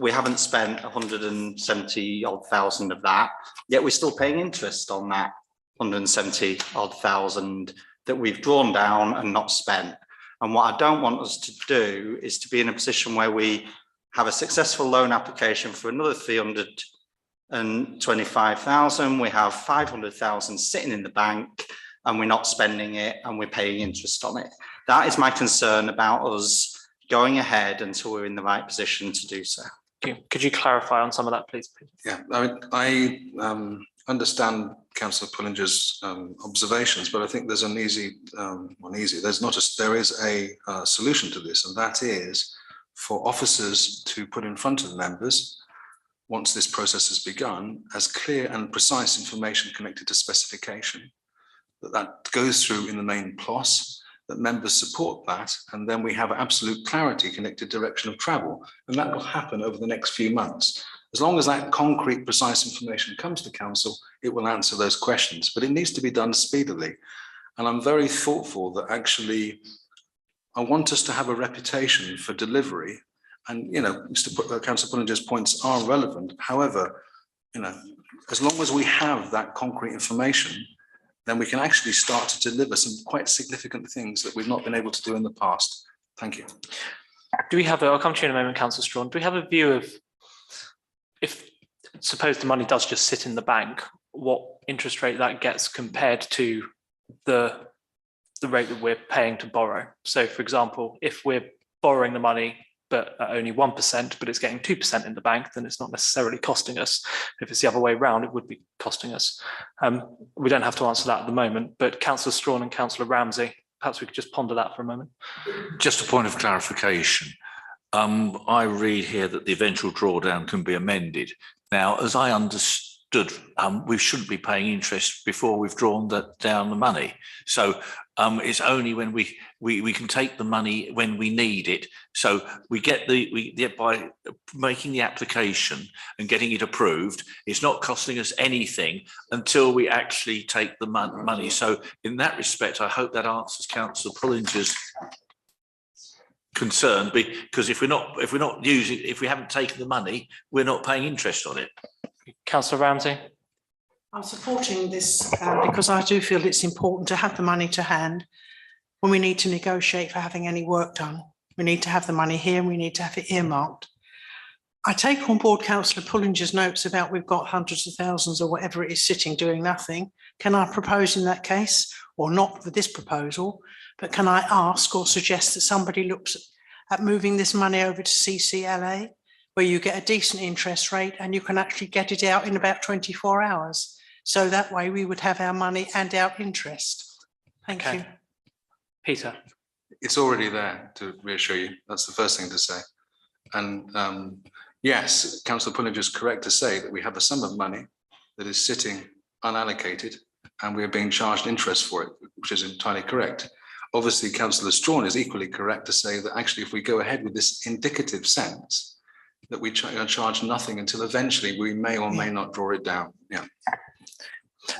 we haven't spent 170 odd thousand of that, yet we're still paying interest on that 170 odd thousand that we've drawn down and not spent. And what I don't want us to do is to be in a position where we have a successful loan application for another 325,000, we have 500,000 sitting in the bank and we're not spending it and we're paying interest on it. That is my concern about us going ahead until we're in the right position to do so. Could you clarify on some of that, please? Yeah, I understand Councillor Pullinger's observations, but I think there's an easy, there is a solution to this, and that is for officers to put in front of the members, once this process has begun, as clear and precise information connected to specification, that goes through in the main PLOS, that members support that, and then we have absolute clarity connected direction of travel, and that will happen over the next few months. As long as that concrete, precise information comes to council, it will answer those questions, but it needs to be done speedily. And I'm very thoughtful that actually, I want us to have a reputation for delivery. And, you know, Councillor Pullinger's points are relevant. However, you know, as long as we have that concrete information, then we can actually start to deliver some quite significant things that we've not been able to do in the past. Thank you. Do we have, I'll come to you in a moment, Councillor Strawn. Do we have a view of, if suppose the money does just sit in the bank, what interest rate that gets compared to the rate that we're paying to borrow? So for example, if we're borrowing the money but at only 1%, but it's getting 2% in the bank, then it's not necessarily costing us. If it's the other way around, it would be costing us. We don't have to answer that at the moment, but Councillor Strawn and Councillor Ramsey, perhaps we could just ponder that for a moment. Just a point of clarification. I read here that the eventual drawdown can be amended. Now, as I understood, we shouldn't be paying interest before we've drawn down the money. So it's only when we can take the money when we need it. So we get by making the application and getting it approved, it's not costing us anything until we actually take the money. So in that respect, I hope that answers Councillor Pullinger's concern, because if we haven't taken the money, we're not paying interest on it. Councillor Ramsey. I'm supporting this because I do feel it's important to have the money to hand when we need to negotiate for having any work done. We need to have the money here and we need to have it earmarked. I take on board Councillor Pullinger's notes about we've got hundreds of thousands or whatever it is sitting doing nothing. Can I propose in that case, or not for this proposal, but can I ask or suggest that somebody looks at moving this money over to CCLA, where you get a decent interest rate and you can actually get it out in about 24 hours. So that way we would have our money and our interest. Thank you. Peter. It's already there, to reassure you. That's the first thing to say. And yes, Councillor Pullinger is correct to say that we have a sum of money that is sitting unallocated and we are being charged interest for it, which is entirely correct. Obviously, Councillor Strawn is equally correct to say that actually if we go ahead with this indicative sense, that we charge nothing until eventually we may or may not draw it down. Yeah.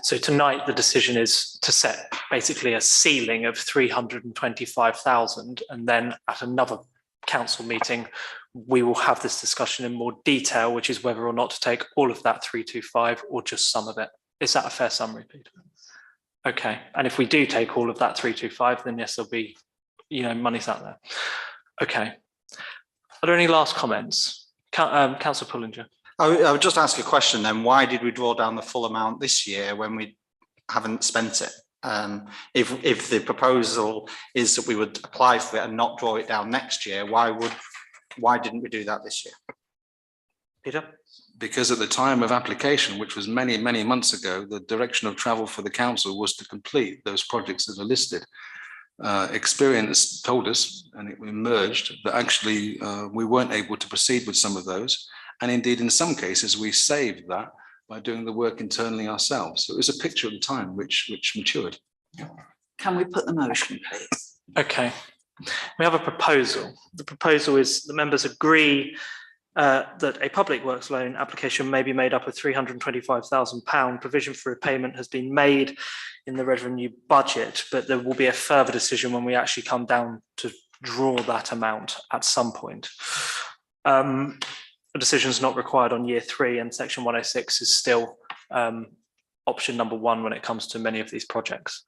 So tonight the decision is to set basically a ceiling of 325,000, and then at another council meeting we will have this discussion in more detail, which is whether or not to take all of that 325 or just some of it. Is that a fair summary, Peter? Okay, and if we do take all of that 325, then yes, there'll be, money's out there. Okay, are there any last comments? Councillor Pullinger. I would just ask a question then. Why did we draw down the full amount this year when we haven't spent it? If the proposal is that we would apply for it and not draw it down next year, why didn't we do that this year? Peter? Because at the time of application, which was many, many months ago, the direction of travel for the council was to complete those projects that are listed. Experience told us, and it emerged, that actually we weren't able to proceed with some of those. And indeed, in some cases, we saved that by doing the work internally ourselves. So it was a picture at the time which matured. Can we put the motion, please? Okay, we have a proposal. The proposal is the members agree that a public works loan application may be made up of £325,000. Provision for repayment has been made in the revenue budget, but there will be a further decision when we actually come down to draw that amount at some point. a decision is not required on year 3, and section 106 is still option number 1 when it comes to many of these projects.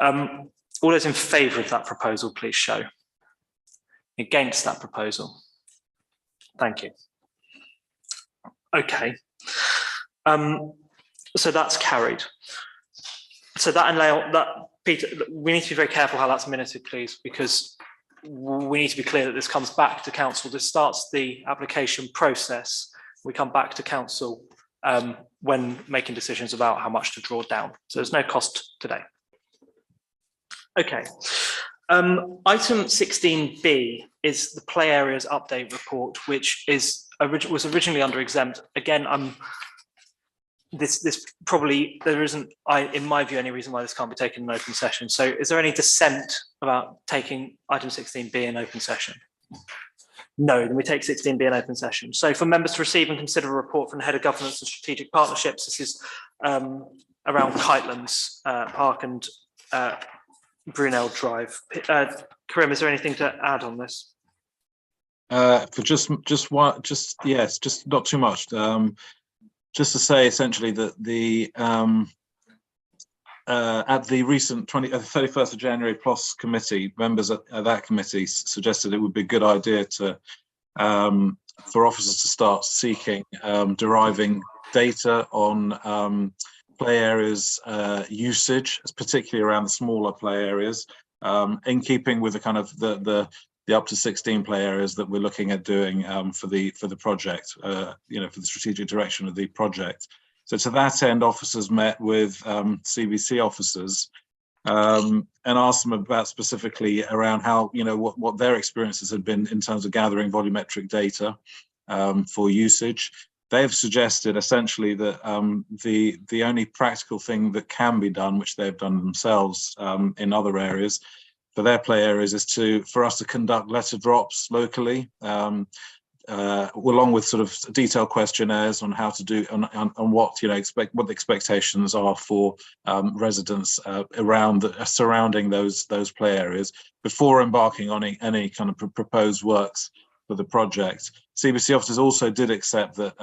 All those in favour of that proposal, please show. Against that proposal? Thank you. Okay. So that's carried. So Peter, we need to be very careful how that's minuted, please, because we need to be clear that this comes back to council. This starts the application process. We come back to council when making decisions about how much to draw down. So there's no cost today. Okay. Item 16B is the play areas update report, which was originally under exempt. Again, this probably, there isn't, in my view, any reason why this can't be taken in open session. So is there any dissent about taking item 16B in open session? No, then we take 16B in open session. So for members to receive and consider a report from the Head of Governance and Strategic Partnerships, this is around Kitelands Park and Brunel Drive. Karim, is there anything to add on this? For just not too much. Just to say essentially that the at the recent 31st of January PLOS committee, members at that committee suggested it would be a good idea to for officers to start seeking deriving data on play areas usage, particularly around the smaller play areas, in keeping with the kind of the up to 16 play areas that we're looking at doing for the project, for the strategic direction of the project. So to that end, officers met with CBC officers and asked them about specifically around how, what their experiences had been in terms of gathering volumetric data for usage. They have suggested essentially that the only practical thing that can be done, which they've done themselves in other areas, for their play areas, is for us to conduct letter drops locally, along with sort of detailed questionnaires on how to do on what what the expectations are for residents surrounding those play areas before embarking on any kind of proposed works for the project. CBC officers also did accept that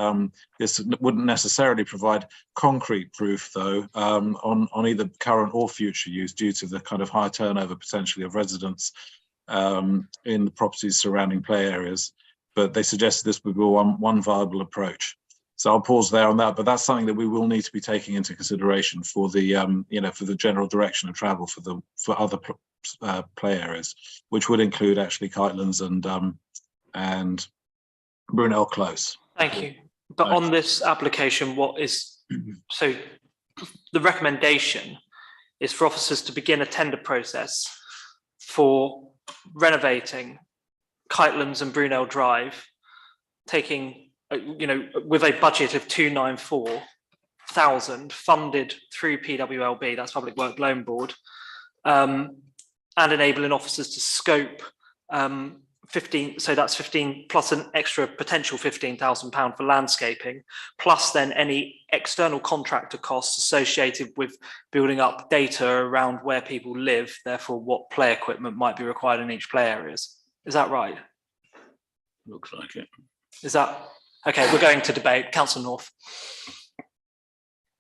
this wouldn't necessarily provide concrete proof, though, on either current or future use due to the kind of high turnover potentially of residents in the properties surrounding play areas. But they suggested this would be one viable approach. So I'll pause there on that, but that's something that we will need to be taking into consideration for the for the general direction of travel for other play areas, which would include actually Kitelands and Brunel Close. Thank you. But on this application, so the recommendation is for officers to begin a tender process for renovating Kitelands and Brunel Drive, taking, with a budget of 294,000 funded through PWLB, that's Public Work Loan Board, and enabling officers to scope 15, so that's 15 plus an extra potential £15,000 for landscaping, plus then any external contractor costs associated with building up data around where people live, therefore what play equipment might be required in each play areas. Is that right? Looks like it. Is that, okay, we're going to debate. Councillor North.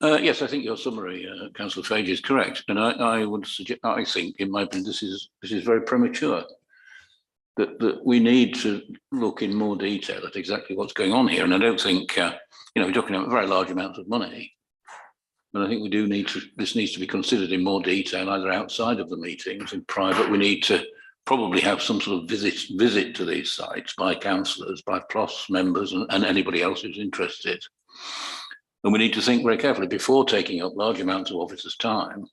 Yes, I think your summary, Councillor Fage, is correct. And I would suggest, I think, in my opinion, this is very premature. That we need to look in more detail at exactly what's going on here. And I don't think, we're talking about very large amounts of money. But I think we do this needs to be considered in more detail, either outside of the meetings, in private. We need to probably have some sort of visit to these sites by councillors, by PLOS members and anybody else who's interested. And we need to think very carefully before taking up large amounts of officers' time,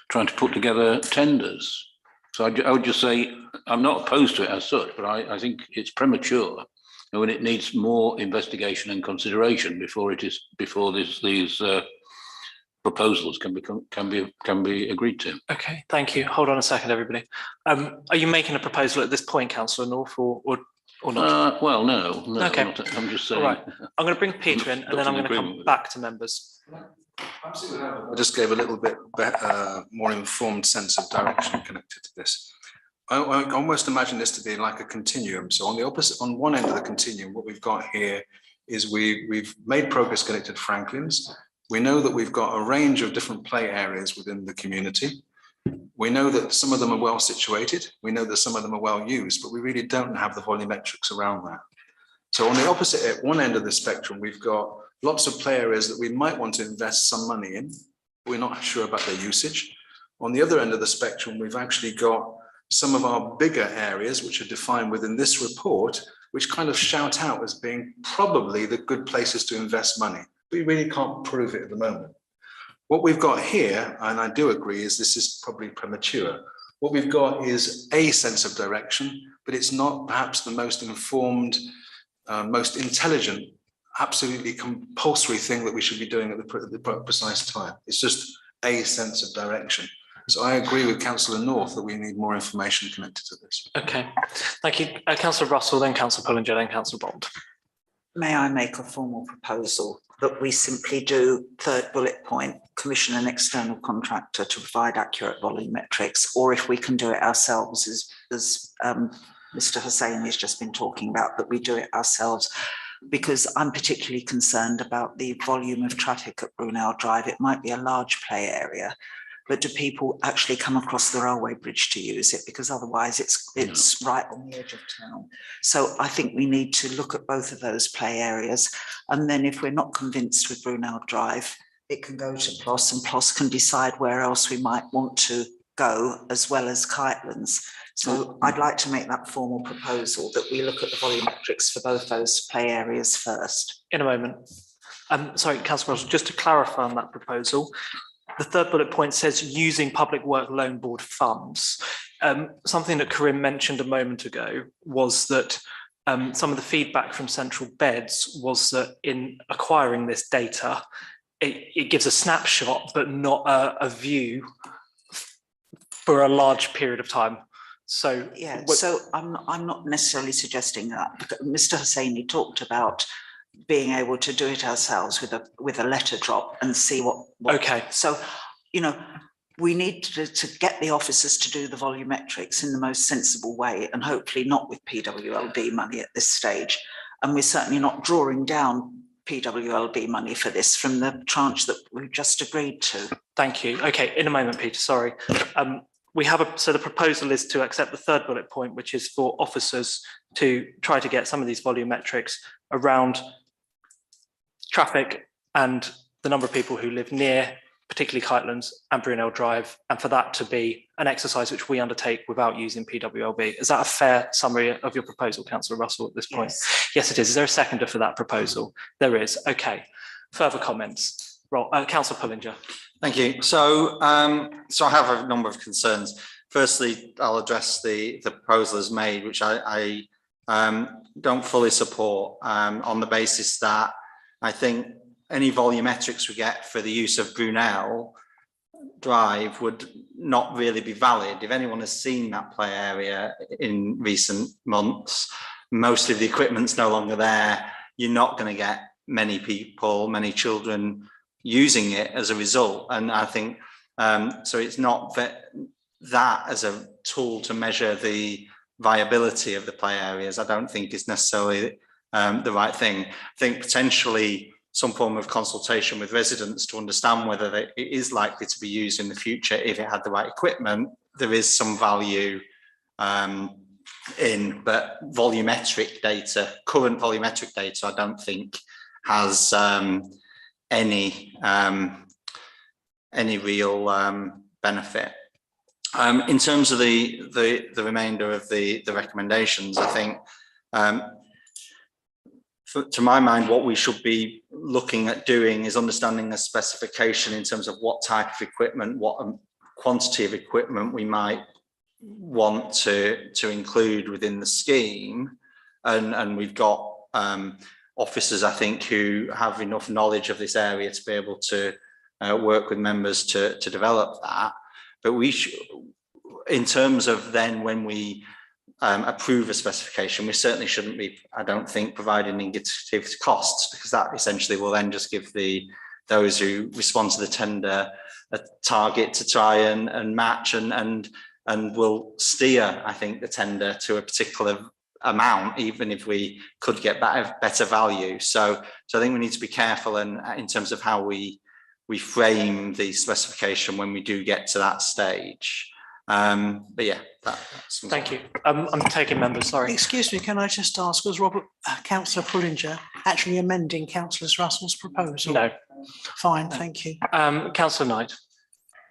trying to put together tenders. So I would just say, I'm not opposed to it as such, but I think it's premature and it needs more investigation and consideration before these proposals can be agreed to. Okay, thank you. Hold on a second, everybody. Are you making a proposal at this point, Councillor North, or not? Well, no. Okay. I'm just saying. All right. I'm going to bring Peter in, and then I'm going to come back to members. I just gave a little bit more informed sense of direction connected to this. I almost imagine this to be like a continuum. So on the opposite, on one end of the continuum, what we've got here is we've made progress connected Franklins. We know that we've got a range of different play areas within the community. We know that some of them are well situated. We know that some of them are well used, but we really don't have the volumetrics around that. So on the opposite, at one end of the spectrum, we've got lots of play areas that we might want to invest some money in. We're not sure about their usage. On the other end of the spectrum, we've actually got some of our bigger areas, which are defined within this report, which kind of shout out as being probably the good places to invest money. We really can't prove it at the moment. What we've got here, and I do agree, is this is probably premature. What we've got is a sense of direction, but it's not perhaps the most informed, most intelligent, absolutely compulsory thing that we should be doing at the precise time. It's just a sense of direction. So I agree with Councillor North that we need more information connected to this. Okay, thank you. Councillor Russell, then Councillor Pullinger, then Councillor Bold. May I make a formal proposal that we simply do third bullet point, commission an external contractor to provide accurate volumetrics, or if we can do it ourselves, as Mr. Hussaini has just been talking about, that we do it ourselves, because I'm particularly concerned about the volume of traffic at Brunel Drive. It might be a large play area, but do people actually come across the railway bridge to use it? Because otherwise it's right on the edge of town. So I think we need to look at both of those play areas. And then if we're not convinced with Brunel Drive, it can go to PLOS, and PLOS can decide where else we might want to go, as well as Kitelands. So I'd like to make that formal proposal that we look at the volumetrics for both those play areas first. In a moment. Sorry, Councillor Russell, just to clarify on that proposal, the third bullet point says using Public Work Loan Board funds. Something that Corinne mentioned a moment ago was that some of the feedback from Central Beds was that in acquiring this data, it gives a snapshot, but not a view for a large period of time. So yeah, so I'm not necessarily suggesting that. Mr. Hussaini talked about being able to do it ourselves with a letter drop and see what okay. So, you know, we need to get the officers to do the volumetrics in the most sensible way, and hopefully not with PWLB money at this stage. And we're certainly not drawing down PWLB money for this from the tranche that we've just agreed to. Thank you. Okay, in a moment, Peter, sorry. We have so the proposal is to accept the third bullet point, which is for officers to try to get some of these volumetrics around traffic and the number of people who live near, particularly Kitelands and Brunel Drive, and for that to be an exercise which we undertake without using PWLB. Is that a fair summary of your proposal, Councillor Russell, at this point? Yes. Yes, it is. Is there a seconder for that proposal? There is. Okay. Further comments? Councillor Pullinger. Thank you. So I have a number of concerns. Firstly, I'll address the proposal as made, which I don't fully support on the basis that I think any volumetrics we get for the use of Brunel Drive would not really be valid. If anyone has seen that play area in recent months, most of the equipment's no longer there. You're not going to get many people, many children using it as a result. And I think, so it's not that as a tool to measure the viability of the play areas, I don't think is necessarily the right thing. I think potentially some form of consultation with residents to understand whether it is likely to be used in the future if it had the right equipment. There is some value in, but volumetric data, current volumetric data, I don't think has any real benefit. In terms of the remainder of the recommendations, I think to my mind, what we should be looking at doing is understanding a specification in terms of what type of equipment, what quantity of equipment we might want to include within the scheme. And we've got officers, I think, who have enough knowledge of this area to be able to work with members to develop that. But we should, in terms of then when we approve a specification, we certainly shouldn't be, I don't think, providing indicative costs, because that essentially will then just give those who respond to the tender a target to try and match and will steer, I think, the tender to a particular amount, even if we could get better value. So I think we need to be careful in terms of how we frame the specification when we do get to that stage. But yeah, that's. Thank you. I'm taking members, sorry. Excuse me, can I just ask, was Councillor Pullinger actually amending Councillor Russell's proposal? No. Fine, thank you. Councillor Knight.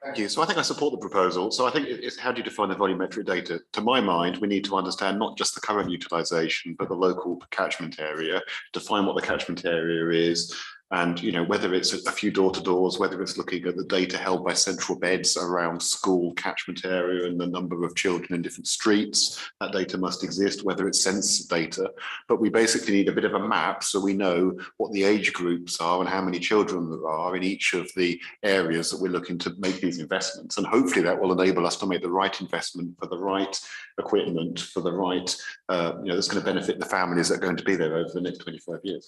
Thank you. So I think I support the proposal. So I think it's how do you define the volumetric data? To my mind, we need to understand not just the current utilisation, but the local catchment area, define what the catchment area is, and whether it's a few door-to-doors, whether it's looking at the data held by central beds around school catchment area and the number of children in different streets, that data must exist, whether it's census data. But we basically need a bit of a map so we know what the age groups are and how many children there are in each of the areas that we're looking to make these investments. And hopefully that will enable us to make the right investment for the right equipment, for the right, that's going to benefit the families that are going to be there over the next 25 years.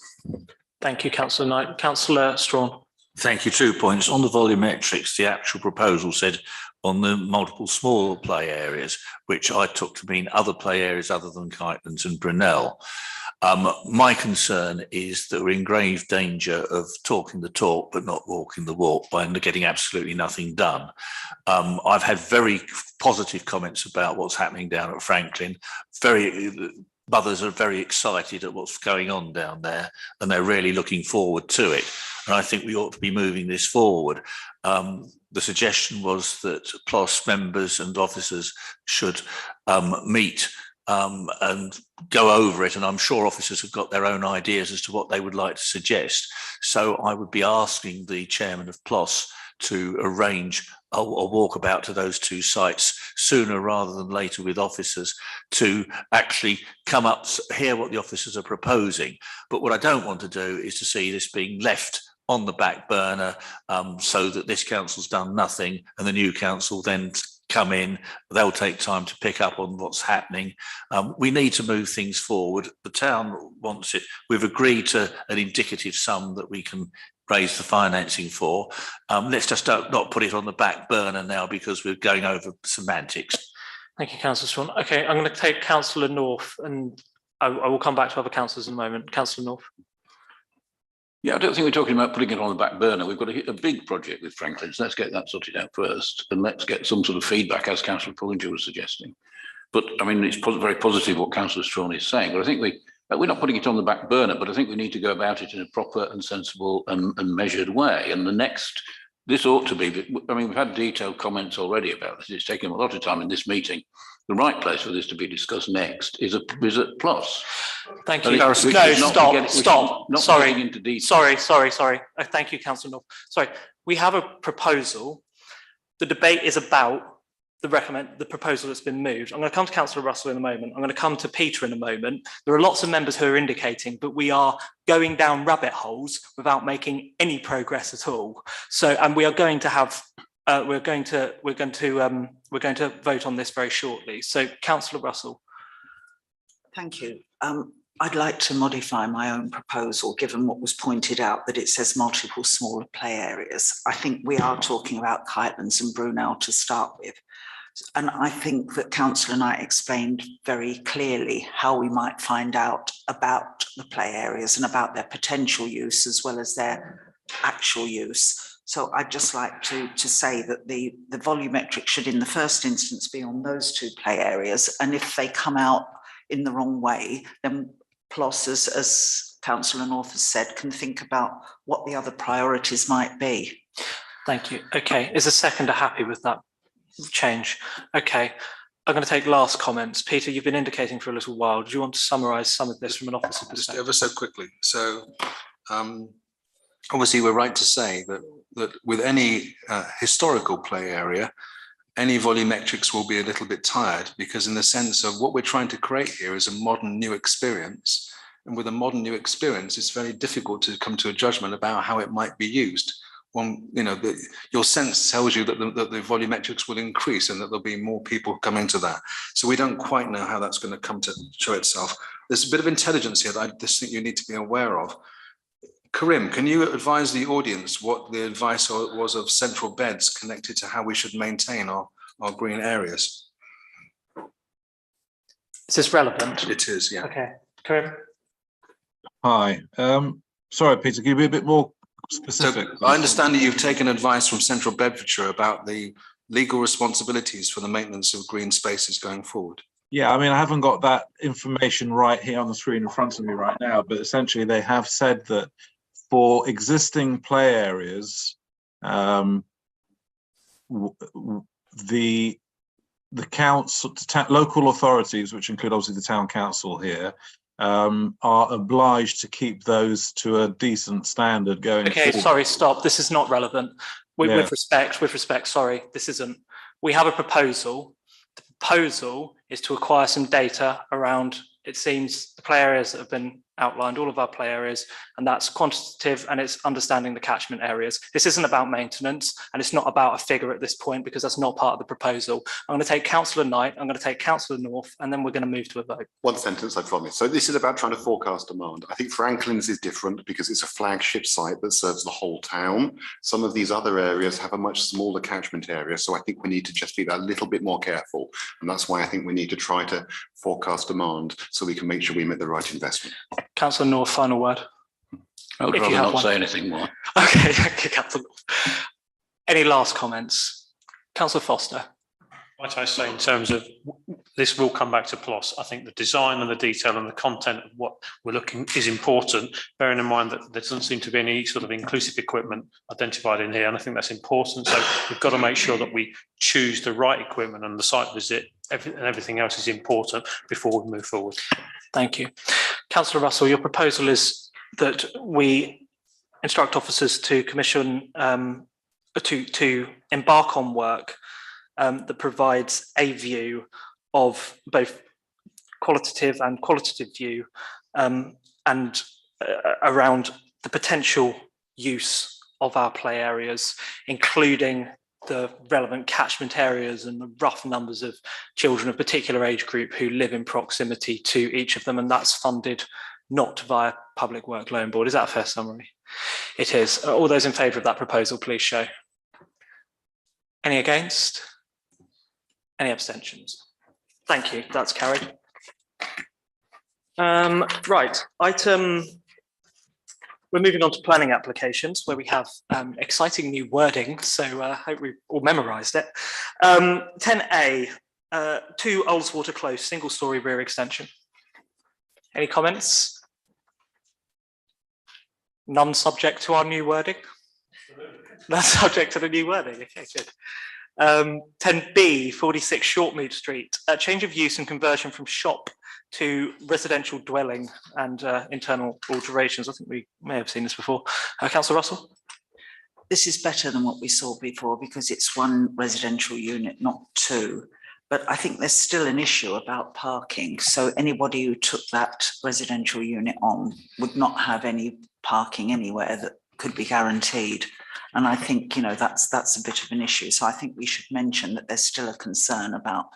Thank you, Councillor Knight. Councillor Strawn. Thank you. 2 points. On the volumetrics, the actual proposal said on the multiple small play areas, which I took to mean other play areas other than Kitelands and Brunel. My concern is that we're in grave danger of talking the talk but not walking the walk by getting absolutely nothing done. I've had very positive comments about what's happening down at Franklin. Mothers are very excited at what's going on down there and they're really looking forward to it. And I think we ought to be moving this forward. The suggestion was that PLOS members and officers should meet and go over it. And I'm sure officers have got their own ideas as to what they would like to suggest. So I would be asking the chairman of PLOS to arrange a walkabout to those 2 sites sooner rather than later with officers to actually come up, hear what the officers are proposing. But what I don't want to do is to see this being left on the back burner so that this council's done nothing and the new council then come in, they'll take time to pick up on what's happening. We need to move things forward. The town wants it. We've agreed to an indicative sum that we can raise the financing for. Let's just not put it on the back burner now because we're going over semantics. Thank you, Councillor Strawn. Okay, I'm going to take Councillor North and I will come back to other councillors in a moment. Councillor North. Yeah, I don't think we're talking about putting it on the back burner. We've got a big project with Franklin, so let's get that sorted out first and let's get some sort of feedback, as Councillor Pullinger was suggesting. But I mean, it's very positive what Councillor Strawn is saying, but I think we're not putting it on the back burner, but I think we need to go about it in a proper and sensible and measured way. And this ought to be, I mean, we've had detailed comments already about this. It's taken a lot of time in this meeting. The right place for this to be discussed next is at PLOS. Thank you. No, stop. Sorry. Thank you, Councillor North. Sorry, we have a proposal. The debate is about the proposal that's been moved. I'm going to come to Councillor Russell in a moment. I'm going to come to Peter in a moment. There are lots of members who are indicating, but we are going down rabbit holes without making any progress at all. So, and we are going to have, we're going to vote on this very shortly. So, Councillor Russell. Thank you. I'd like to modify my own proposal, given what was pointed out, that it says multiple smaller play areas. I think we are talking about Kitelands and Brunel to start with. And I think that Councillor Knight explained very clearly how we might find out about the play areas and about their potential use as well as their actual use. So I'd just like to say that the volumetric should in the first instance be on those 2 play areas. And if they come out in the wrong way, then PLOS, as Councillor North has said, can think about what the other priorities might be. Thank you. Okay, is the seconder happy with that change? Okay, I'm going to take last comments. Peter, you've been indicating for a little while. Do you want to summarise some of this from an officer perspective? Just ever so quickly. So obviously we're right to say that with any historical play area, any volumetrics will be a little bit tired, because in the sense of what we're trying to create here is a modern new experience. And with a modern new experience, it's very difficult to come to a judgment about how it might be used. Your sense tells you that the volumetrics will increase and that there'll be more people coming to that. So we don't quite know how that's going to come to show itself. There's a bit of intelligence here that I just think you need to be aware of. Karim, can you advise the audience what the advice was of central beds connected to how we should maintain our green areas? Is this relevant? It is, yeah. Okay, Karim? Hi, sorry, Peter, can you be a bit more specific? So I understand that you've taken advice from Central Bedfordshire about the legal responsibilities for the maintenance of green spaces going forward. Yeah, I mean, I haven't got that information right here on the screen in front of me right now, but essentially they have said that for existing play areas, the council, local authorities, which include obviously the town council here, are obliged to keep those to a decent standard going Okay, forward. sorry, stop. This is not relevant. Yeah. With respect, sorry, this isn't. We have a proposal. The proposal is to acquire some data around, it seems, the play areas that have been outlined, all of our play areas, and that's quantitative and it's understanding the catchment areas. This isn't about maintenance and it's not about a figure at this point because that's not part of the proposal. I'm going to take Councillor Knight, I'm going to take Councillor North, and then we're going to move to a vote. One sentence, I promise. So this is about trying to forecast demand. I think Franklin's is different because it's a flagship site that serves the whole town. Some of these other areas have a much smaller catchment area. So I think we need to just be a little bit more careful. And that's why I think we need to try to forecast demand so we can make sure we make the right investment. Councillor North, final word. I would If you rather have not one. say anything more. Okay, thank you, Councillor North. Any last comments? Councillor Foster. Might I say, in terms of, this will come back to PLOS. I think the design and the detail and the content of what we're looking is important, bearing in mind that there doesn't seem to be any sort of inclusive equipment identified in here, and I think that's important. So we've got to make sure that we choose the right equipment, and the site visit and everything else is important before we move forward. Thank you. Councillor Russell, your proposal is that we instruct officers to commission, to embark on work that provides a view of both qualitative and qualitative view and around the potential use of our play areas, including the relevant catchment areas and the rough numbers of children of particular age group who live in proximity to each of them, and that's funded not via Public Work Loan Board. Is that a fair summary? It is. All those in favour of that proposal, please show. Any against? Any abstentions? Thank you, that's carried. Right, we're moving on to planning applications where we have exciting new wording, so I hope we all memorised it. 10A, 2 Oldswater Close, single storey rear extension. Any comments? None subject to our new wording? None subject to the new wording, okay, good. 10B, 46 Shortmead Street, a change of use and conversion from shop to residential dwelling and internal alterations. I think we may have seen this before. Councillor Russell? This is better than what we saw before because it's 1 residential unit, not 2. But I think there's still an issue about parking. So anybody who took that residential unit on would not have any parking anywhere that could be guaranteed. And I think, you know, that's a bit of an issue. So I think we should mention that there's still a concern about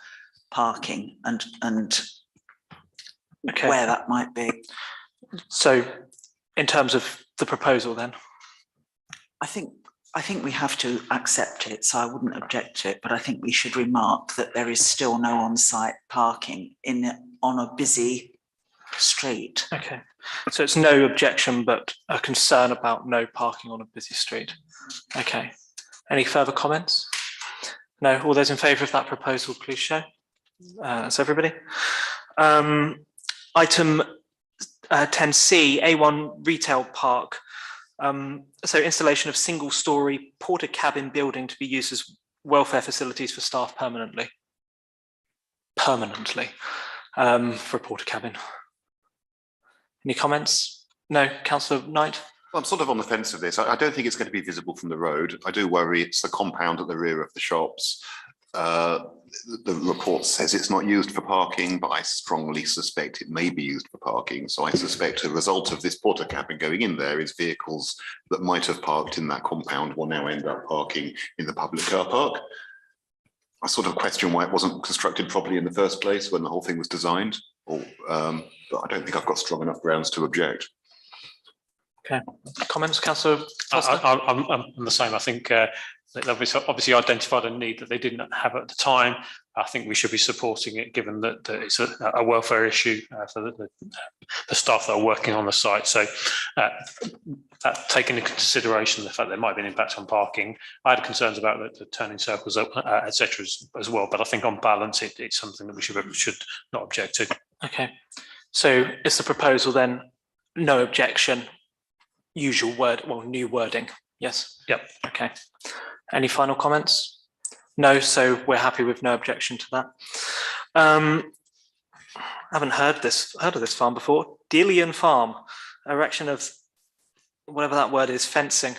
parking and Okay. where that might be. So in terms of the proposal then? I think we have to accept it, so I wouldn't object to it, but I think we should remark that there is still no on-site parking on a busy street. Okay, so it's no objection, but a concern about no parking on a busy street. Okay, any further comments? No, all those in favour of that proposal, please show. That's everybody. Item 10C, A1 Retail Park. So installation of single storey porter cabin building to be used as welfare facilities for staff permanently. For a porter cabin. Any comments? No, Councillor Knight? Well, I'm sort of on the fence of this. I don't think it's going to be visible from the road. I do worry it's the compound at the rear of the shops. The report says it's not used for parking, but I strongly suspect it may be used for parking. So I suspect a result of this porter cabin going in there is vehicles that might have parked in that compound will now end up parking in the public car park. I sort of question why it wasn't constructed properly in the first place when the whole thing was designed, but I don't think I've got strong enough grounds to object. Okay, comments, Councillor Foster? I'm the same. I think they've obviously identified a need that they didn't have at the time. I think we should be supporting it, given that it's a welfare issue for the staff that are working on the site. So that taking into consideration the fact there might be an impact on parking, I had concerns about the turning circles, etc. as well. But I think on balance, it's something that we should not object to. Okay, so is the proposal then no objection, usual word, well, new wording? Yes. Yep. Okay. Any final comments? No, so we're happy with no objection to that. I haven't heard of this farm before. Delian Farm, erection of whatever that word is, fencing,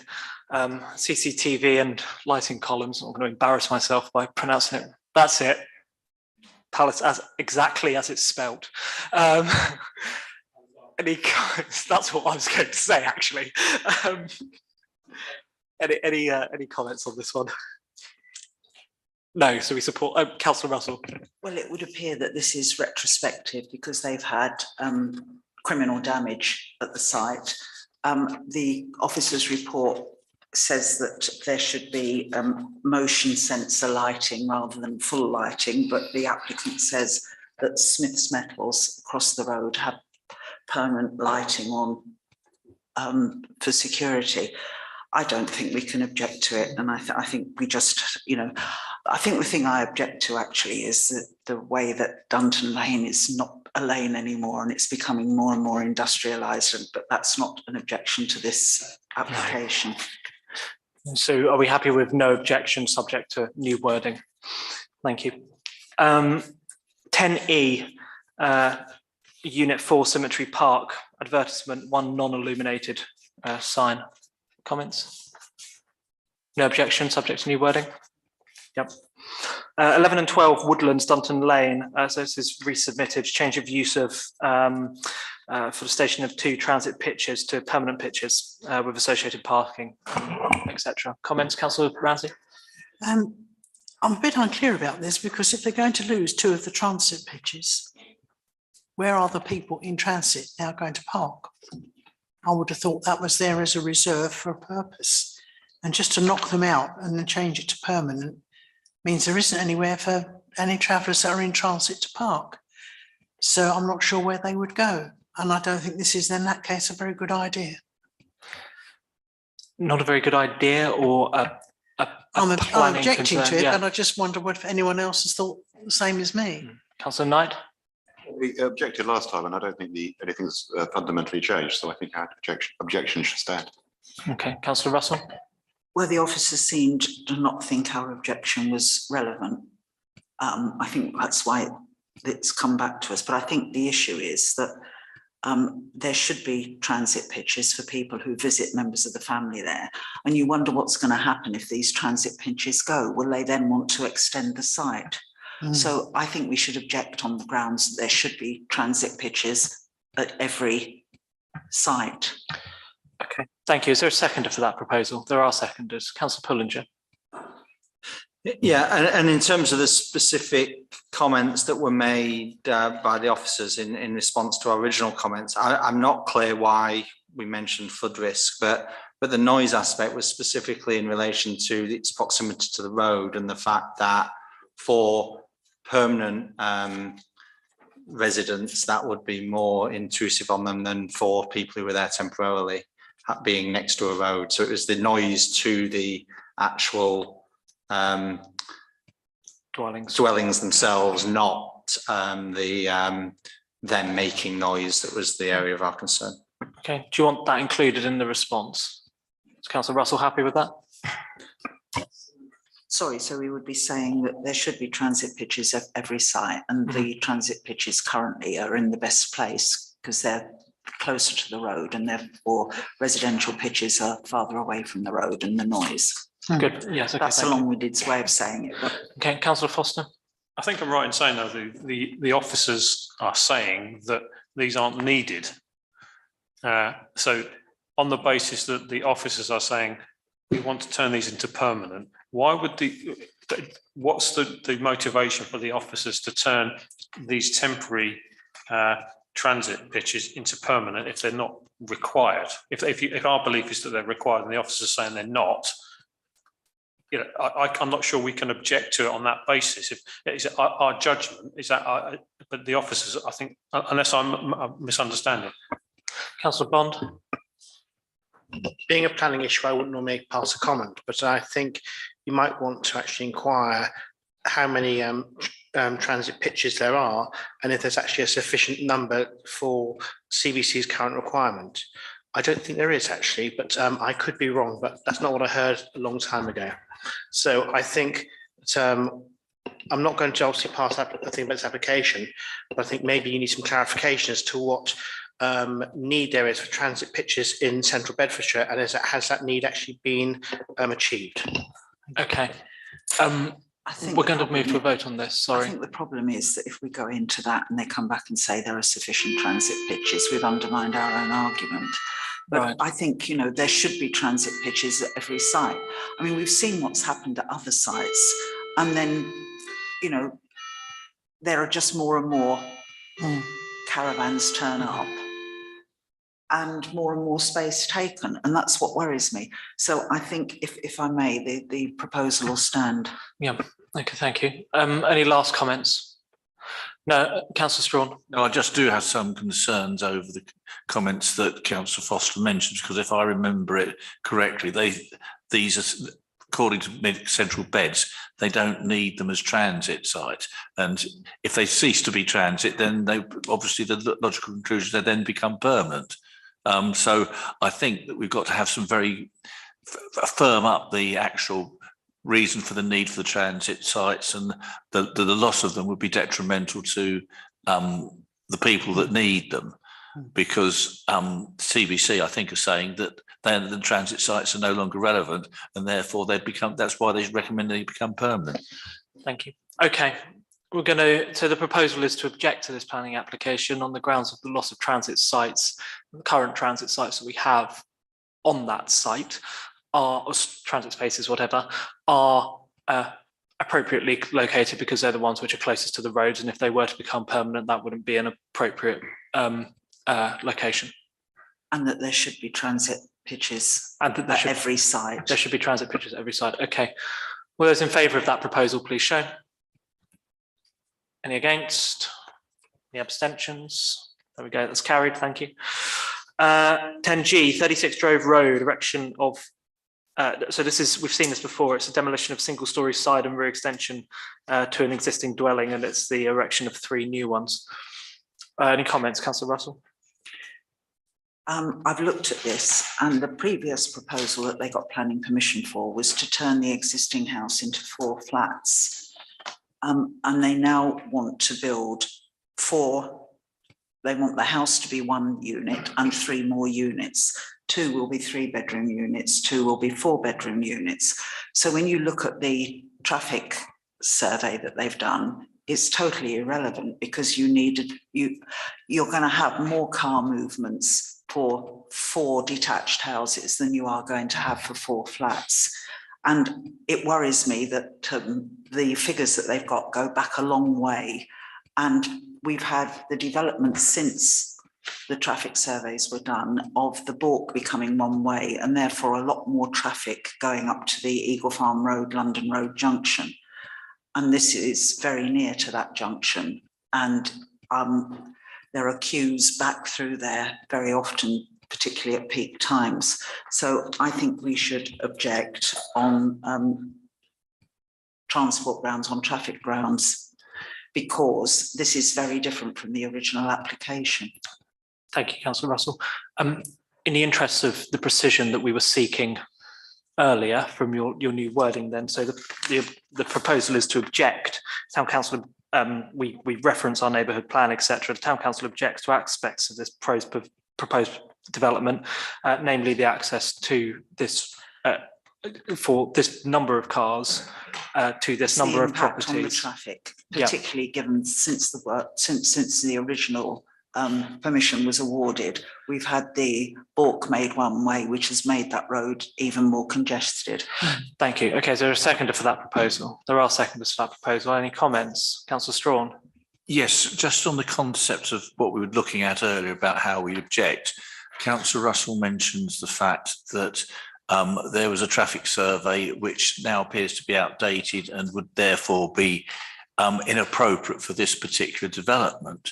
CCTV and lighting columns. I'm going to embarrass myself by pronouncing it. That's it. Palace exactly as it's spelt. That's what I was going to say, actually. Any comments on this one? No, so we support Councillor Russell. Well, it would appear that this is retrospective because they've had criminal damage at the site. The officer's report says that there should be motion sensor lighting rather than full lighting, but the applicant says that Smith's Metals across the road have permanent lighting on for security. I don't think we can object to it, and I think we just, I think the thing I object to actually is that the way that Dunton Lane is not a lane anymore, and it's becoming more and more industrialised. But that's not an objection to this application. So, are we happy with no objection, subject to new wording? Thank you. 10E, Unit 4, Cemetery Park, advertisement, one non-illuminated sign. Comments? No objection, subject to new wording? Yep. 11 and 12, Woodlands, Dunton Lane. So this is resubmitted, change of use of for the station of 2 transit pitches to permanent pitches with associated parking, etc. Comments, Councillor Ramsey? I'm a bit unclear about this because if they're going to lose 2 of the transit pitches, where are the people in transit now going to park? I would have thought that was there as a reserve for a purpose. And just to knock them out and then change it to permanent means there isn't anywhere for any travellers that are in transit to park. So I'm not sure where they would go. And I don't think this is, in that case, a very good idea. Not a very good idea, or I'm objecting to it, yeah. but I just wonder if anyone else has thought the same as me. Councillor Knight? We objected last time, and I don't think anything's fundamentally changed, so I think our objection should stand. Okay, Councillor Russell? Well, the officer seemed to not think our objection was relevant. I think that's why it's come back to us. But I think the issue is that there should be transit pitches for people who visit members of the family there. And you wonder what's going to happen if these transit pitches go. Will they then want to extend the site? So I think we should object on the grounds that there should be transit pitches at every site. Okay, thank you. Is there a seconder for that proposal? There are seconders. Councillor Pullinger. Yeah, and in terms of the specific comments that were made by the officers in response to our original comments, I'm not clear why we mentioned flood risk, but the noise aspect was specifically in relation to its proximity to the road and the fact that for permanent residents, that would be more intrusive on them than for people who were there temporarily, being next to a road. So it was the noise to the actual dwellings themselves, not them making noise. That was the area of our concern. Okay, do you want that included in the response? Is Councillor Russell happy with that? Sorry, so we would be saying that there should be transit pitches at every site, and the transit pitches currently are in the best place because they're closer to the road, and therefore residential pitches are farther away from the road and the noise. Good, yes, okay. That's a long-winded way of saying it. But... Okay, Councillor Foster. I think I'm right in saying though the officers are saying that these aren't needed. So on the basis that the officers are saying we want to turn these into permanent, why would what's the motivation for the officers to turn these temporary transit pitches into permanent if they're not required? If our belief is that they're required and the officers are saying they're not, you know, I'm not sure we can object to it on that basis. If is it our judgment, is that but the officers, I think, unless I'm misunderstanding. Councillor Bond. Being a planning issue, I wouldn't normally pass a comment, but I think you might want to actually inquire how many transit pitches there are, and if there's actually a sufficient number for CVC's current requirement. I don't think there is actually, but I could be wrong, but that's not what I heard a long time ago. So I think that, I'm not going to obviously pass a thing about this application, but I think maybe you need some clarification as to what need there is for transit pitches in central Bedfordshire, and has that need actually been achieved? Okay. I think We're going to move to a vote on this, I sorry. think the problem is that if we go into that and they come back and say there are sufficient transit pitches, we've undermined our own argument. But Right. I think, you know, there should be transit pitches at every site. I mean, we've seen what's happened at other sites, and then, you know, there are just more and more caravans turn up and more space taken, and that's what worries me. So I think if I may, the proposal will stand. Yeah, okay, thank you. Any last comments? No, Councillor Strawn. No, I just do have some concerns over the comments that Councillor Foster mentions, because if I remember it correctly, these are, according to Central Beds, they don't need them as transit sites. And if they cease to be transit, then they obviously the logical conclusion they then become permanent. So I think that we've got to have some very firm up the actual reason for the need for the transit sites, and the loss of them would be detrimental to the people that need them, because CBC I think are saying that the transit sites are no longer relevant, and therefore they become, that's why they recommend they become permanent. Thank you. Okay, we're going to, so the proposal is to object to this planning application on the grounds of the loss of transit sites. The current transit sites that we have on that site are, or transit spaces, whatever, are appropriately located because they're the ones which are closest to the roads, and if they were to become permanent, that wouldn't be an appropriate location. And that there should be transit pitches And that at every site. There should be transit pitches at every site. Okay. Well, those in favour of that proposal, please show. Any against? Any abstentions? There we go, that's carried, thank you. 10G, 36 Drove Road, erection of, so this is, we've seen this before, it's a demolition of single-storey side and rear extension to an existing dwelling, and it's the erection of 3 new ones. Any comments, Councillor Russell? I've looked at this, and the previous proposal that they got planning permission for was to turn the existing house into 4 flats. And they now want to build 4. They want the house to be 1 unit and 3 more units. 2 will be 3-bedroom units, 2 will be 4-bedroom units. So when you look at the traffic survey that they've done, it's totally irrelevant, because you're going to have more car movements for 4 detached houses than you are going to have for 4 flats. And it worries me that the figures that they've got go back a long way. And we've had the development since the traffic surveys were done of the Balk becoming 1 way, and therefore a lot more traffic going up to the Eagle Farm Road, London Road junction. And this is very near to that junction. And there are queues back through there very often, particularly at peak times. So I think we should object on transport grounds, on traffic grounds, because this is very different from the original application. Thank you, Councillor Russell. In the interest of the precision that we were seeking earlier from your new wording then, so the proposal is to object. Town Council, we reference our neighbourhood plan, etc. The Town Council objects to aspects of this proposed development, namely the access to this, for this number of cars, to this It's number the of impact properties. on the traffic, particularly given since the original permission was awarded, we've had the Balk made 1 way, which has made that road even more congested. Thank you. Okay, so there are seconder for that proposal. There are seconders for that proposal. Any comments? Councillor Strawn. Yes, just on the concept of what we were looking at earlier about how we object, Councillor Russell mentions the fact that there was a traffic survey which now appears to be outdated and would therefore be inappropriate for this particular development.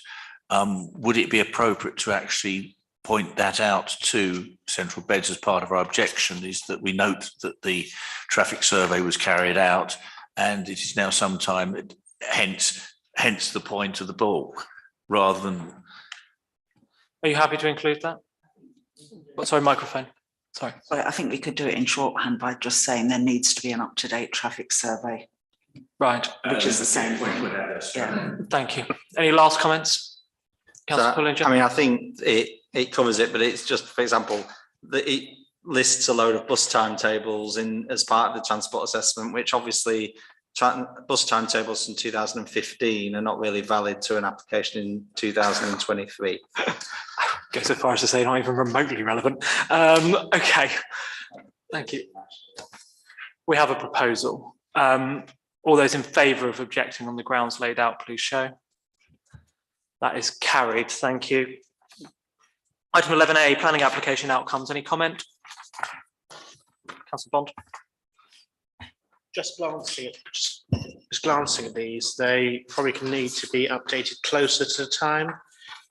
Would it be appropriate to actually point that out to Central Beds as part of our objection, is that we note that the traffic survey was carried out and it is now some time, hence the point of the bulk, rather than. Are you happy to include that? Sorry, microphone. Sorry. Well, I think we could do it in shorthand by just saying there needs to be an up-to-date traffic survey. Right. Which is the same thing. Yeah. Thank you. Any last comments? Councillor Pullinger? I mean, I think it covers it, but it's just, for example, it lists a load of bus timetables as part of the transport assessment, which obviously bus timetables from 2015 are not really valid to an application in 2023. Go so far as to say not even remotely relevant. Okay, thank you. We have a proposal. All those in favour of objecting on the grounds laid out, please show. That is carried, thank you. Item 11A, planning application outcomes. Any comment? Councillor Bond. Just glancing at these, they probably can need to be updated closer to the time.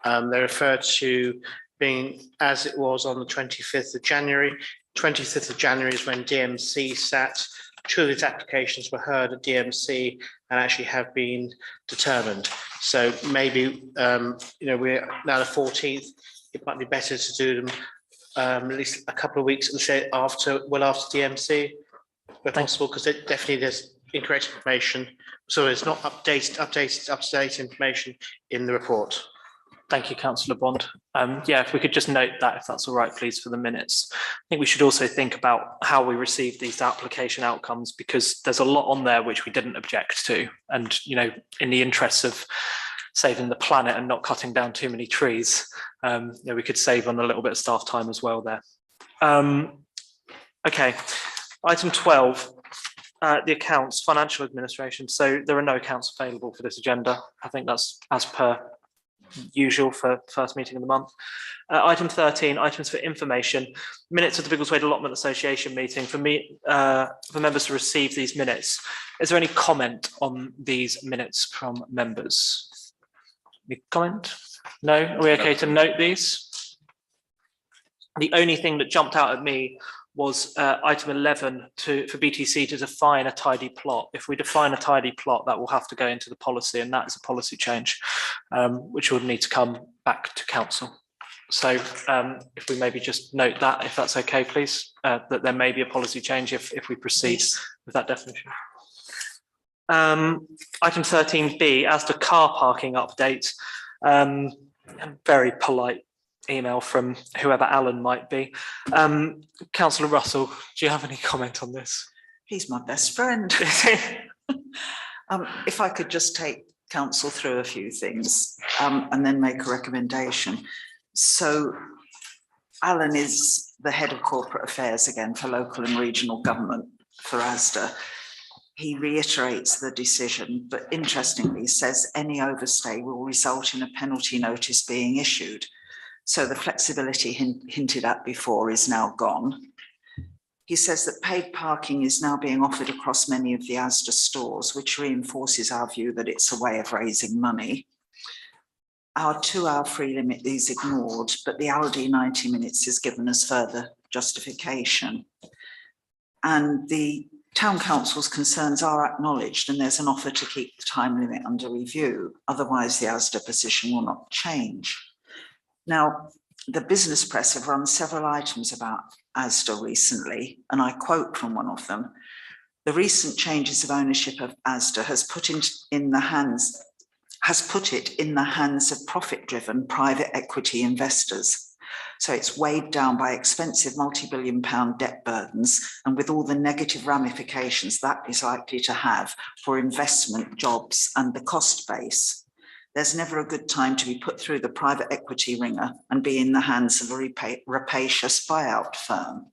They refer to being as it was on the 25th of January. 25th of January is when DMC sat. 2 of these applications were heard at DMC and actually have been determined. So maybe, we're now the 14th. It might be better to do them at least a couple of weeks after DMC, where possible, because definitely there's incorrect information. So it's not updated, up-to-date information in the report. Thank you, Councillor Bond. Yeah, if we could just note that, if that's all right, please, for the minutes. I think we should also think about how we receive these application outcomes, because there's a lot on there which we didn't object to. And, in the interests of saving the planet and not cutting down too many trees, we could save on a little bit of staff time as well there. Okay, item 12, the accounts, financial administration. So there are no accounts available for this agenda. I think that's as per usual for first meeting of the month. Item 13, items for information, minutes of the Biggleswade Allotment Association meeting. For members to receive these minutes. Is there any comment on these minutes from members? Any comment? No? Are we okay to note these? The only thing that jumped out at me was item 11 for BTC to define a tidy plot. If we define a tidy plot, that will have to go into the policy, and that is a policy change, which would need to come back to council. So if we maybe just note that, if that's okay, please, that there may be a policy change if we proceed with that definition. Item 13B, as to car parking update, a very polite email from whoever Alan might be. Councillor Russell, do you have any comment on this? He's my best friend. If I could just take council through a few things and then make a recommendation. So Alan is the head of corporate affairs again for local and regional government for ASDA. He reiterates the decision, but interestingly says any overstay will result in a penalty notice being issued. So the flexibility hinted at before is now gone. He says that paid parking is now being offered across many of the ASDA stores, which reinforces our view that it's a way of raising money. Our 2-hour free limit is ignored, but the Aldi 90 minutes is given as further justification. And the Town Council's concerns are acknowledged, and there's an offer to keep the time limit under review. Otherwise, the ASDA position will not change. Now, the business press have run several items about ASDA recently, and I quote from one of them: "The recent changes of ownership of ASDA has put it in the hands of profit-driven private equity investors. So it's weighed down by expensive multi-billion-pound debt burdens, and with all the negative ramifications that is likely to have for investment, jobs, and the cost base. There's never a good time to be put through the private equity ringer and be in the hands of a rapacious buyout firm."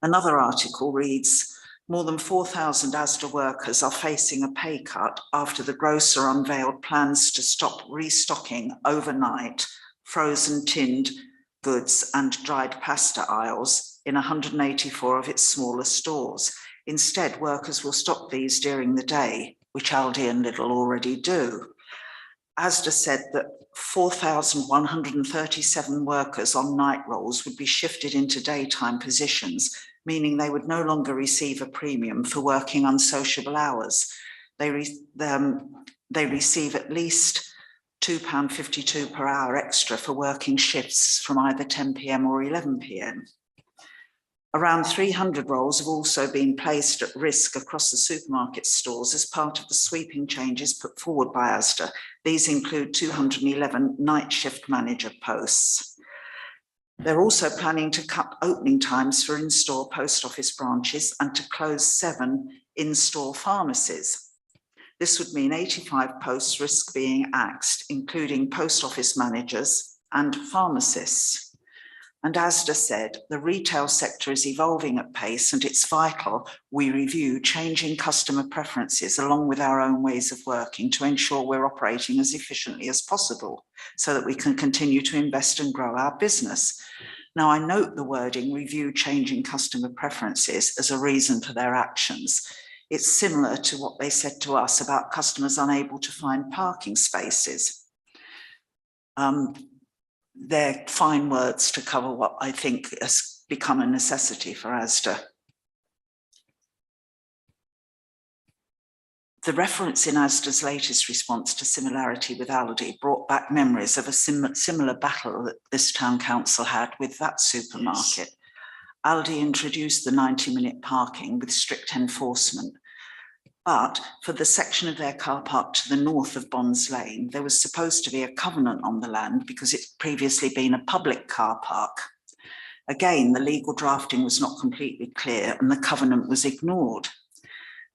Another article reads, "More than 4,000 ASDA workers are facing a pay cut after the grocer unveiled plans to stop restocking overnight frozen tinned goods and dried pasta aisles in 184 of its smaller stores. Instead, workers will stock these during the day, which Aldi and Lidl already do. Asda said that 4,137 workers on night rolls would be shifted into daytime positions, meaning they would no longer receive a premium for working unsociable hours. They receive at least £2.52 per hour extra for working shifts from either 10 p.m. or 11 p.m. Around 300 roles have also been placed at risk across the supermarket stores as part of the sweeping changes put forward by Asda. These include 211 night shift manager posts. They're also planning to cut opening times for in-store post office branches and to close 7 in-store pharmacies. This would mean 85 posts risk being axed, including post office managers and pharmacists. And Asda said, the retail sector is evolving at pace and it's vital we review changing customer preferences along with our own ways of working to ensure we're operating as efficiently as possible so that we can continue to invest and grow our business. Now, I note the wording review changing customer preferences as a reason for their actions. It's similar to what they said to us about customers unable to find parking spaces. They're fine words to cover what I think has become a necessity for Asda. The reference in Asda's latest response to similarity with Aldi brought back memories of a similar battle that this town council had with that supermarket. Yes. Aldi introduced the 90-minute parking with strict enforcement. But for the section of their car park to the north of Bonds Lane, there was supposed to be a covenant on the land because it's previously been a public car park. Again, the legal drafting was not completely clear and the covenant was ignored.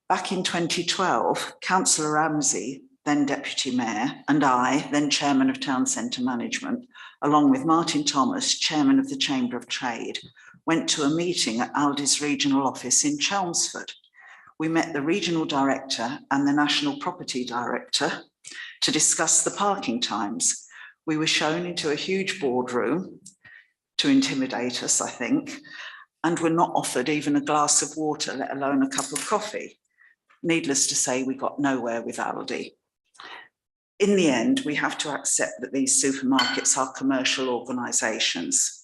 Back in 2012, Councillor Ramsey, then Deputy Mayor, and I, then Chairman of Town Centre Management, along with Martin Thomas, Chairman of the Chamber of Trade, went to a meeting at Aldi's regional office in Chelmsford. We met the regional director and the national property director to discuss the parking times. We were shown into a huge boardroom to intimidate us, I think, and were not offered even a glass of water, let alone a cup of coffee. Needless to say, we got nowhere with Aldi. In the end, we have to accept that these supermarkets are commercial organisations.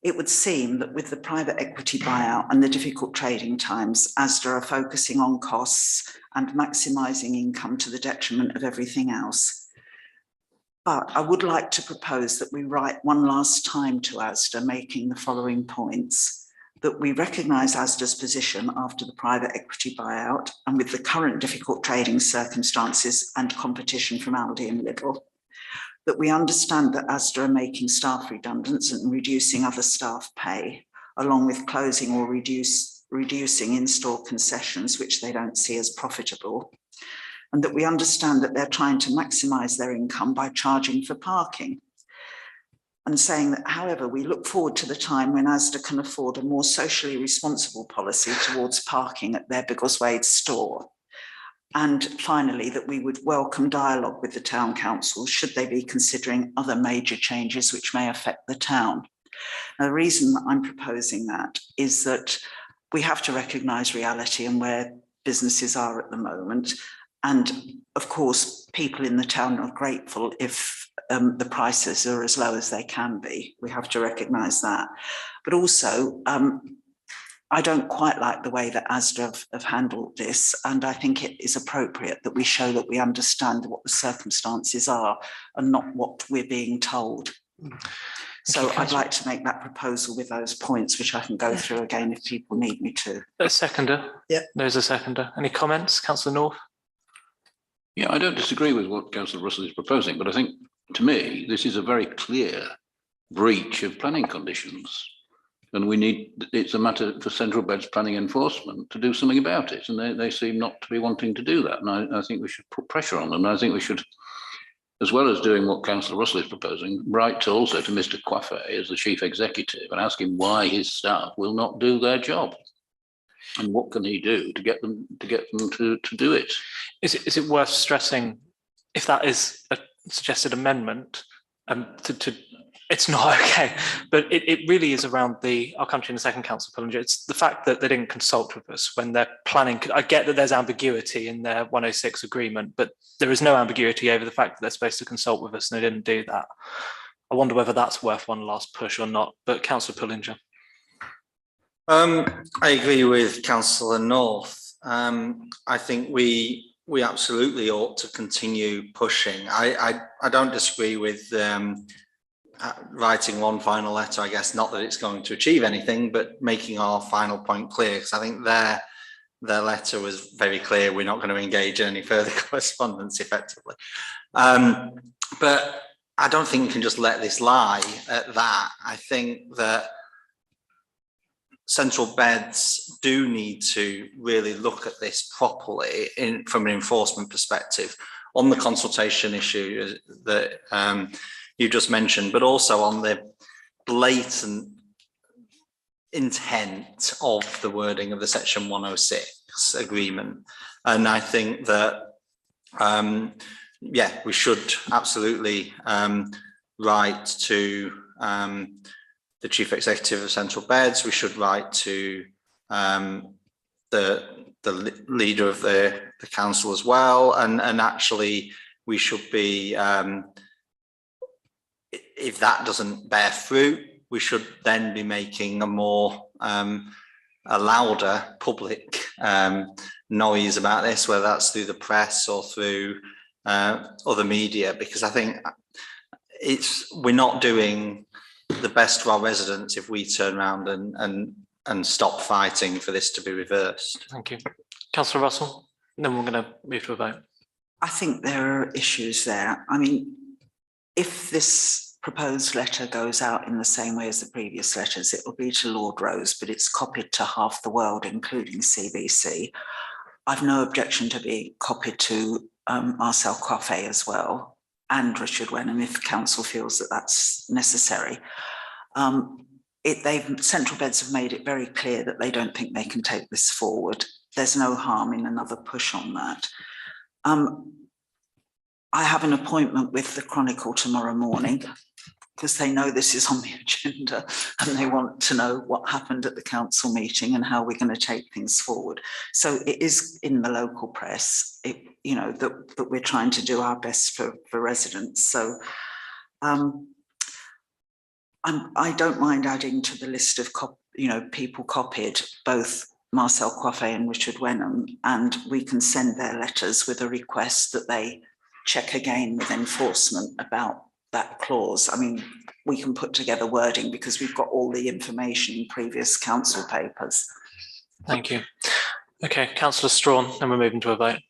It would seem that with the private equity buyout and the difficult trading times, Asda are focusing on costs and maximising income to the detriment of everything else. But I would like to propose that we write one last time to Asda, making the following points: that we recognise Asda's position after the private equity buyout and with the current difficult trading circumstances and competition from Aldi and Lidl. That we understand that Asda are making staff redundant and reducing other staff pay, along with closing or reducing in-store concessions, which they don't see as profitable. And that we understand that they're trying to maximise their income by charging for parking. And saying that, however, we look forward to the time when Asda can afford a more socially responsible policy towards parking at their Biggleswade store. And finally, that we would welcome dialogue with the town council should they be considering other major changes which may affect the town. Now, the reason that I'm proposing that is that we have to recognise reality and where businesses are at the moment. And of course, people in the town are grateful if the prices are as low as they can be. We have to recognise that. But also, I don't quite like the way that Asda have handled this, and I think it is appropriate that we show that we understand what the circumstances are and not what we're being told. So I'd like to make that proposal with those points, which I can go through again if people need me to. A seconder? Yeah. There's a seconder. Any comments, Councillor North? Yeah, I don't disagree with what Councillor Russell is proposing, but I think, to me, this is a very clear breach of planning conditions. And it's a matter for Central Beds Planning Enforcement to do something about it. And they seem not to be wanting to do that. And I think we should put pressure on them. And I think we should, as well as doing what Councillor Russell is proposing, write also to Mr. Coiffet as the chief executive and ask him why his staff will not do their job. And what can he do to get them to do it? Is it worth stressing, if that is a suggested amendment, to It's not okay, but it really is around I'll come to you in a second, Councillor Pullinger. It's the fact that they didn't consult with us when they're planning. I get that there's ambiguity in their 106 agreement, but there is no ambiguity over the fact that they're supposed to consult with us and they didn't do that. I wonder whether that's worth one last push or not, but Councillor Pullinger. I agree with Councillor North. I think we absolutely ought to continue pushing. I don't disagree with writing one final letter, I guess, not that it's going to achieve anything, but making our final point clear, because I think their letter was very clear. We're not going to engage in any further correspondence effectively. But I don't think we can just let this lie at that. I think that central beds do need to really look at this properly from an enforcement perspective on the consultation issue that you just mentioned, but also on the blatant intent of the wording of the Section 106 agreement. And I think that, yeah, we should absolutely write to the Chief Executive of Central Beds. We should write to the leader of the council as well. And actually, we should be, if that doesn't bear fruit, we should then be making a more a louder public noise about this, whether that's through the press or through other media, because I think we're not doing the best to our residents if we turn around and stop fighting for this to be reversed. Thank you. Councillor Russell, and then we're going to move to a vote. I think there are issues there. I mean, if this proposed letter goes out in the same way as the previous letters, it will be to Lord Rose, but it's copied to half the world, including CBC. I've no objection to be copied to Marcel Coffey as well, and Richard Wenham if council feels that that's necessary. Central Beds have made it very clear that they don't think they can take this forward. There's no harm in another push on that. I have an appointment with the Chronicle tomorrow morning because they know this is on the agenda and they want to know what happened at the council meeting and how we're going to take things forward. So it is in the local press, that we're trying to do our best for residents. So I don't mind adding to the list of people copied, both Marcel Coffey and Richard Wenham, and we can send their letters with a request that they check again with enforcement about that clause. I mean, we can put together wording because we've got all the information in previous council papers. Thank you. Okay, Councillor Strawn, and we're moving to a vote.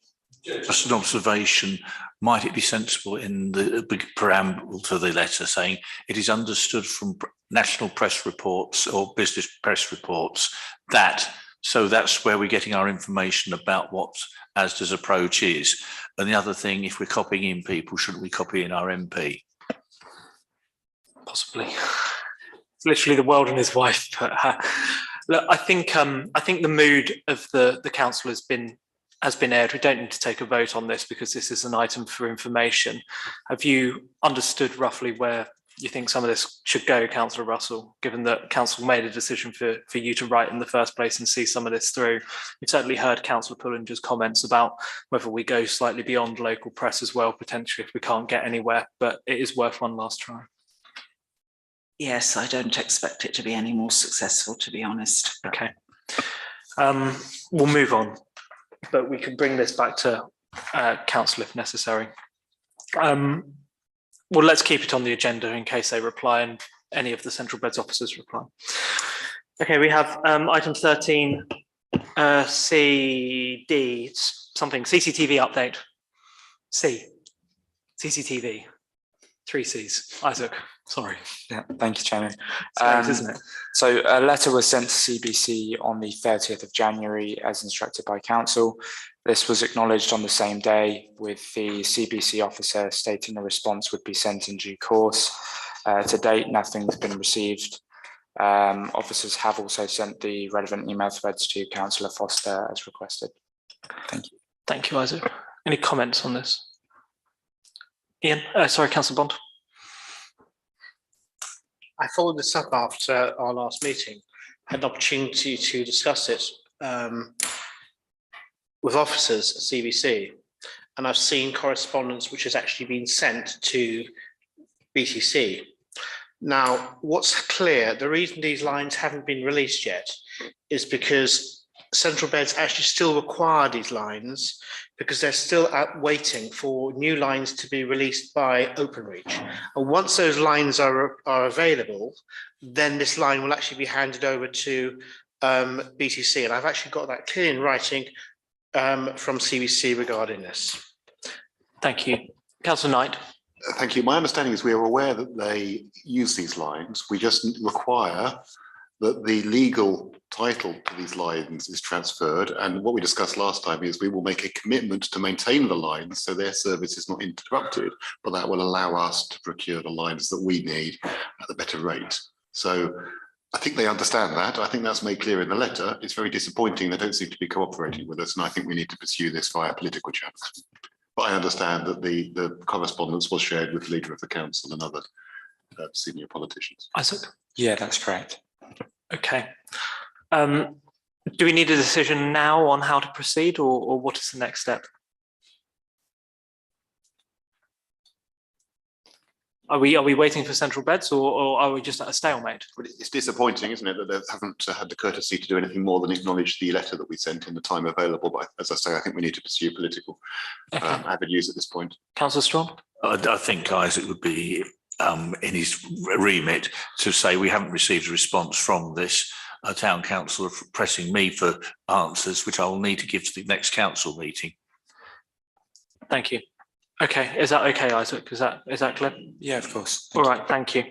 Just an observation, might it be sensible in the big preamble to the letter saying it is understood from national press reports or business press reports that, so that's where we're getting our information about what Asda's approach is. And the other thing, if we're copying in people, shouldn't we copy in our MP? Possibly. It's literally the world and his wife. But look, I think the mood of the council has been aired. We don't need to take a vote on this because this is an item for information. Have you understood roughly where you think some of this should go, Councillor Russell, given that council made a decision for you to write in the first place and see some of this through? We've certainly heard Councillor Pullinger's comments about whether we go slightly beyond local press as well, potentially if we can't get anywhere, but it is worth one last try. Yes, I don't expect it to be any more successful, to be honest. Okay. We'll move on, but we can bring this back to council if necessary. Well, let's keep it on the agenda in case they reply and any of the Central Beds officers reply. Okay, we have item 13, CD, something, CCTV update. CCTV, 3 Cs. Isaac, sorry. Yeah, thank you, Chairman. Isn't it? So a letter was sent to CBC on the 30th of January as instructed by council. This was acknowledged on the same day with the CBC officer stating a response would be sent in due course. To date, nothing's been received. Officers have also sent the relevant email threads to Councillor Foster as requested. Thank you. Thank you, Isaac. Any comments on this? Ian, sorry, Councillor Bond. I followed this up after our last meeting, had an opportunity to discuss it with officers at CVC, and I've seen correspondence which has actually been sent to BTC. Now, what's clear, the reason these lines haven't been released yet is because Central Beds actually still require these lines because they're still out waiting for new lines to be released by Openreach. And once those lines are available, then this line will actually be handed over to BTC. And I've actually got that clear in writing from CVC regarding this. Thank you. Councillor Knight. Thank you. My understanding is we are aware that they use these lines. We just require that the legal title to these lines is transferred. And what we discussed last time is we will make a commitment to maintain the lines so their service is not interrupted, but that will allow us to procure the lines that we need at a better rate. So I think they understand that. I think that's made clear in the letter. It's very disappointing they don't seem to be cooperating with us, and I think we need to pursue this via political channels. But I understand that the correspondence was shared with the leader of the council and other senior politicians. Isaac? Yeah, that's correct. Okay. Do we need a decision now on how to proceed, or what is the next step? Are we waiting for Central Beds, or are we just at a stalemate? It's disappointing, isn't it, that they haven't had the courtesy to do anything more than acknowledge the letter that we sent in the time available. But as I say, I think we need to pursue political avenues at this point. Councillor Strong? I think Isaac would be in his remit to say we haven't received a response from this town council pressing me for answers, which I will need to give to the next council meeting. Thank you. Okay, is that okay, Isaac? Is that clear? Yeah, of course. All right, thank you.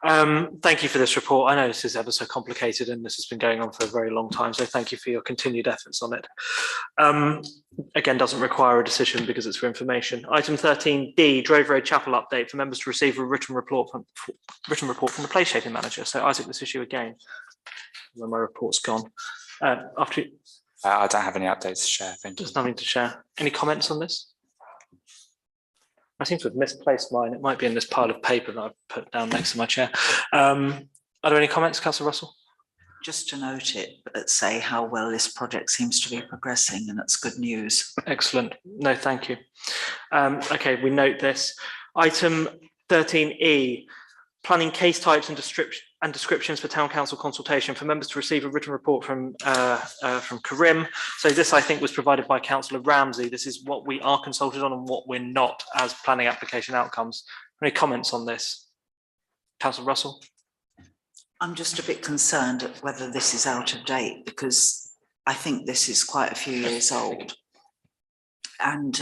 Thank you for this report. I know this is ever so complicated and this has been going on for a very long time, so thank you for your continued efforts on it. Again, doesn't require a decision because it's for information. Item 13D, Drove Road Chapel update for members to receive a written report from the place shaping manager. So Isaac, this issue again, when my report's gone. I don't have any updates to share, thank you. There's nothing to share. Any comments on this? I seem to have misplaced mine. It might be in this pile of paper that I've put down next to my chair. Are there any comments, Councillor Russell? Just to note it, but say how well this project seems to be progressing, and it's good news. Excellent. No, thank you. Okay, we note this. Item 13E, planning case types and descriptions for town council consultation for members to receive a written report from Karim. So this, I think, was provided by Councillor Ramsey. This is what we are consulted on and what we're not as planning application outcomes. Any comments on this? Councillor Russell? I'm just a bit concerned at whether this is out of date, because I think this is quite a few years old. And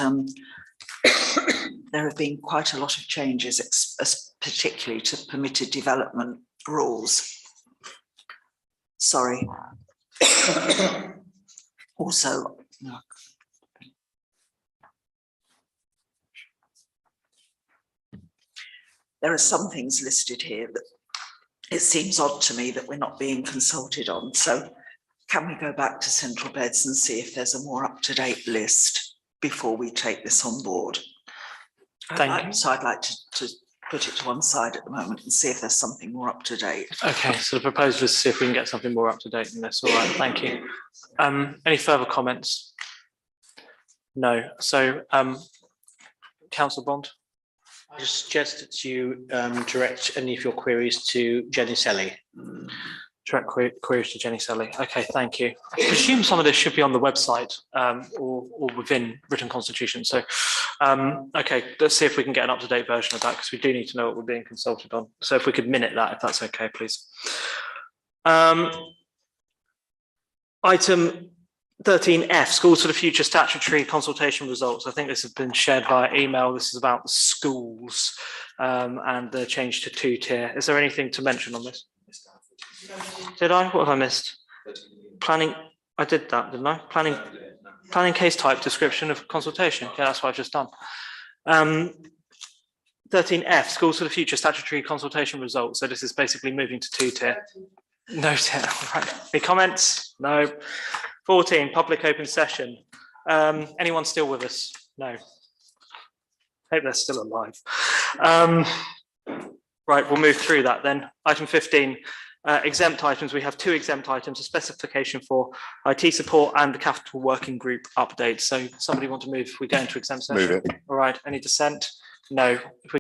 there have been quite a lot of changes, particularly to permitted development rules. Sorry. Also, there are some things listed here that it seems odd to me that we're not being consulted on. So can we go back to Central Beds and see if there's a more up-to-date list before we take this on board? Thank you. So I'd like to put it to one side at the moment and see if there's something more up to date. Okay, so the proposal is to see if we can get something more up to date than this. All right, thank you. Any further comments? No. So, Councillor Bond? I just suggest that you direct any of your queries to Jenny Selly. Direct queries to Jenny Selly. Okay, thank you. I presume some of this should be on the website or within written constitution. So, okay, let's see if we can get an up-to-date version of that, because we do need to know what we're being consulted on. So if we could minute that, if that's okay, please. Item 13F, Schools for the Future statutory consultation results. I think this has been shared via email. This is about the schools and the change to 2-tier. Is there anything to mention on this? Did I? What have I missed? Planning. I did that, didn't I? Planning case type description of consultation. Yeah, that's what I've just done. 13F, Schools for the Future statutory consultation results. So this is basically moving to 2-tier. No tier. Right. Any comments? No. 14, public open session. Anyone still with us? No. Hope they're still alive. Right, we'll move through that then. Item 15, exempt items. We have 2 exempt items, a specification for IT support and the capital working group update. So somebody want to move, if we go into exempt session? Move it. All right, any dissent? No. If we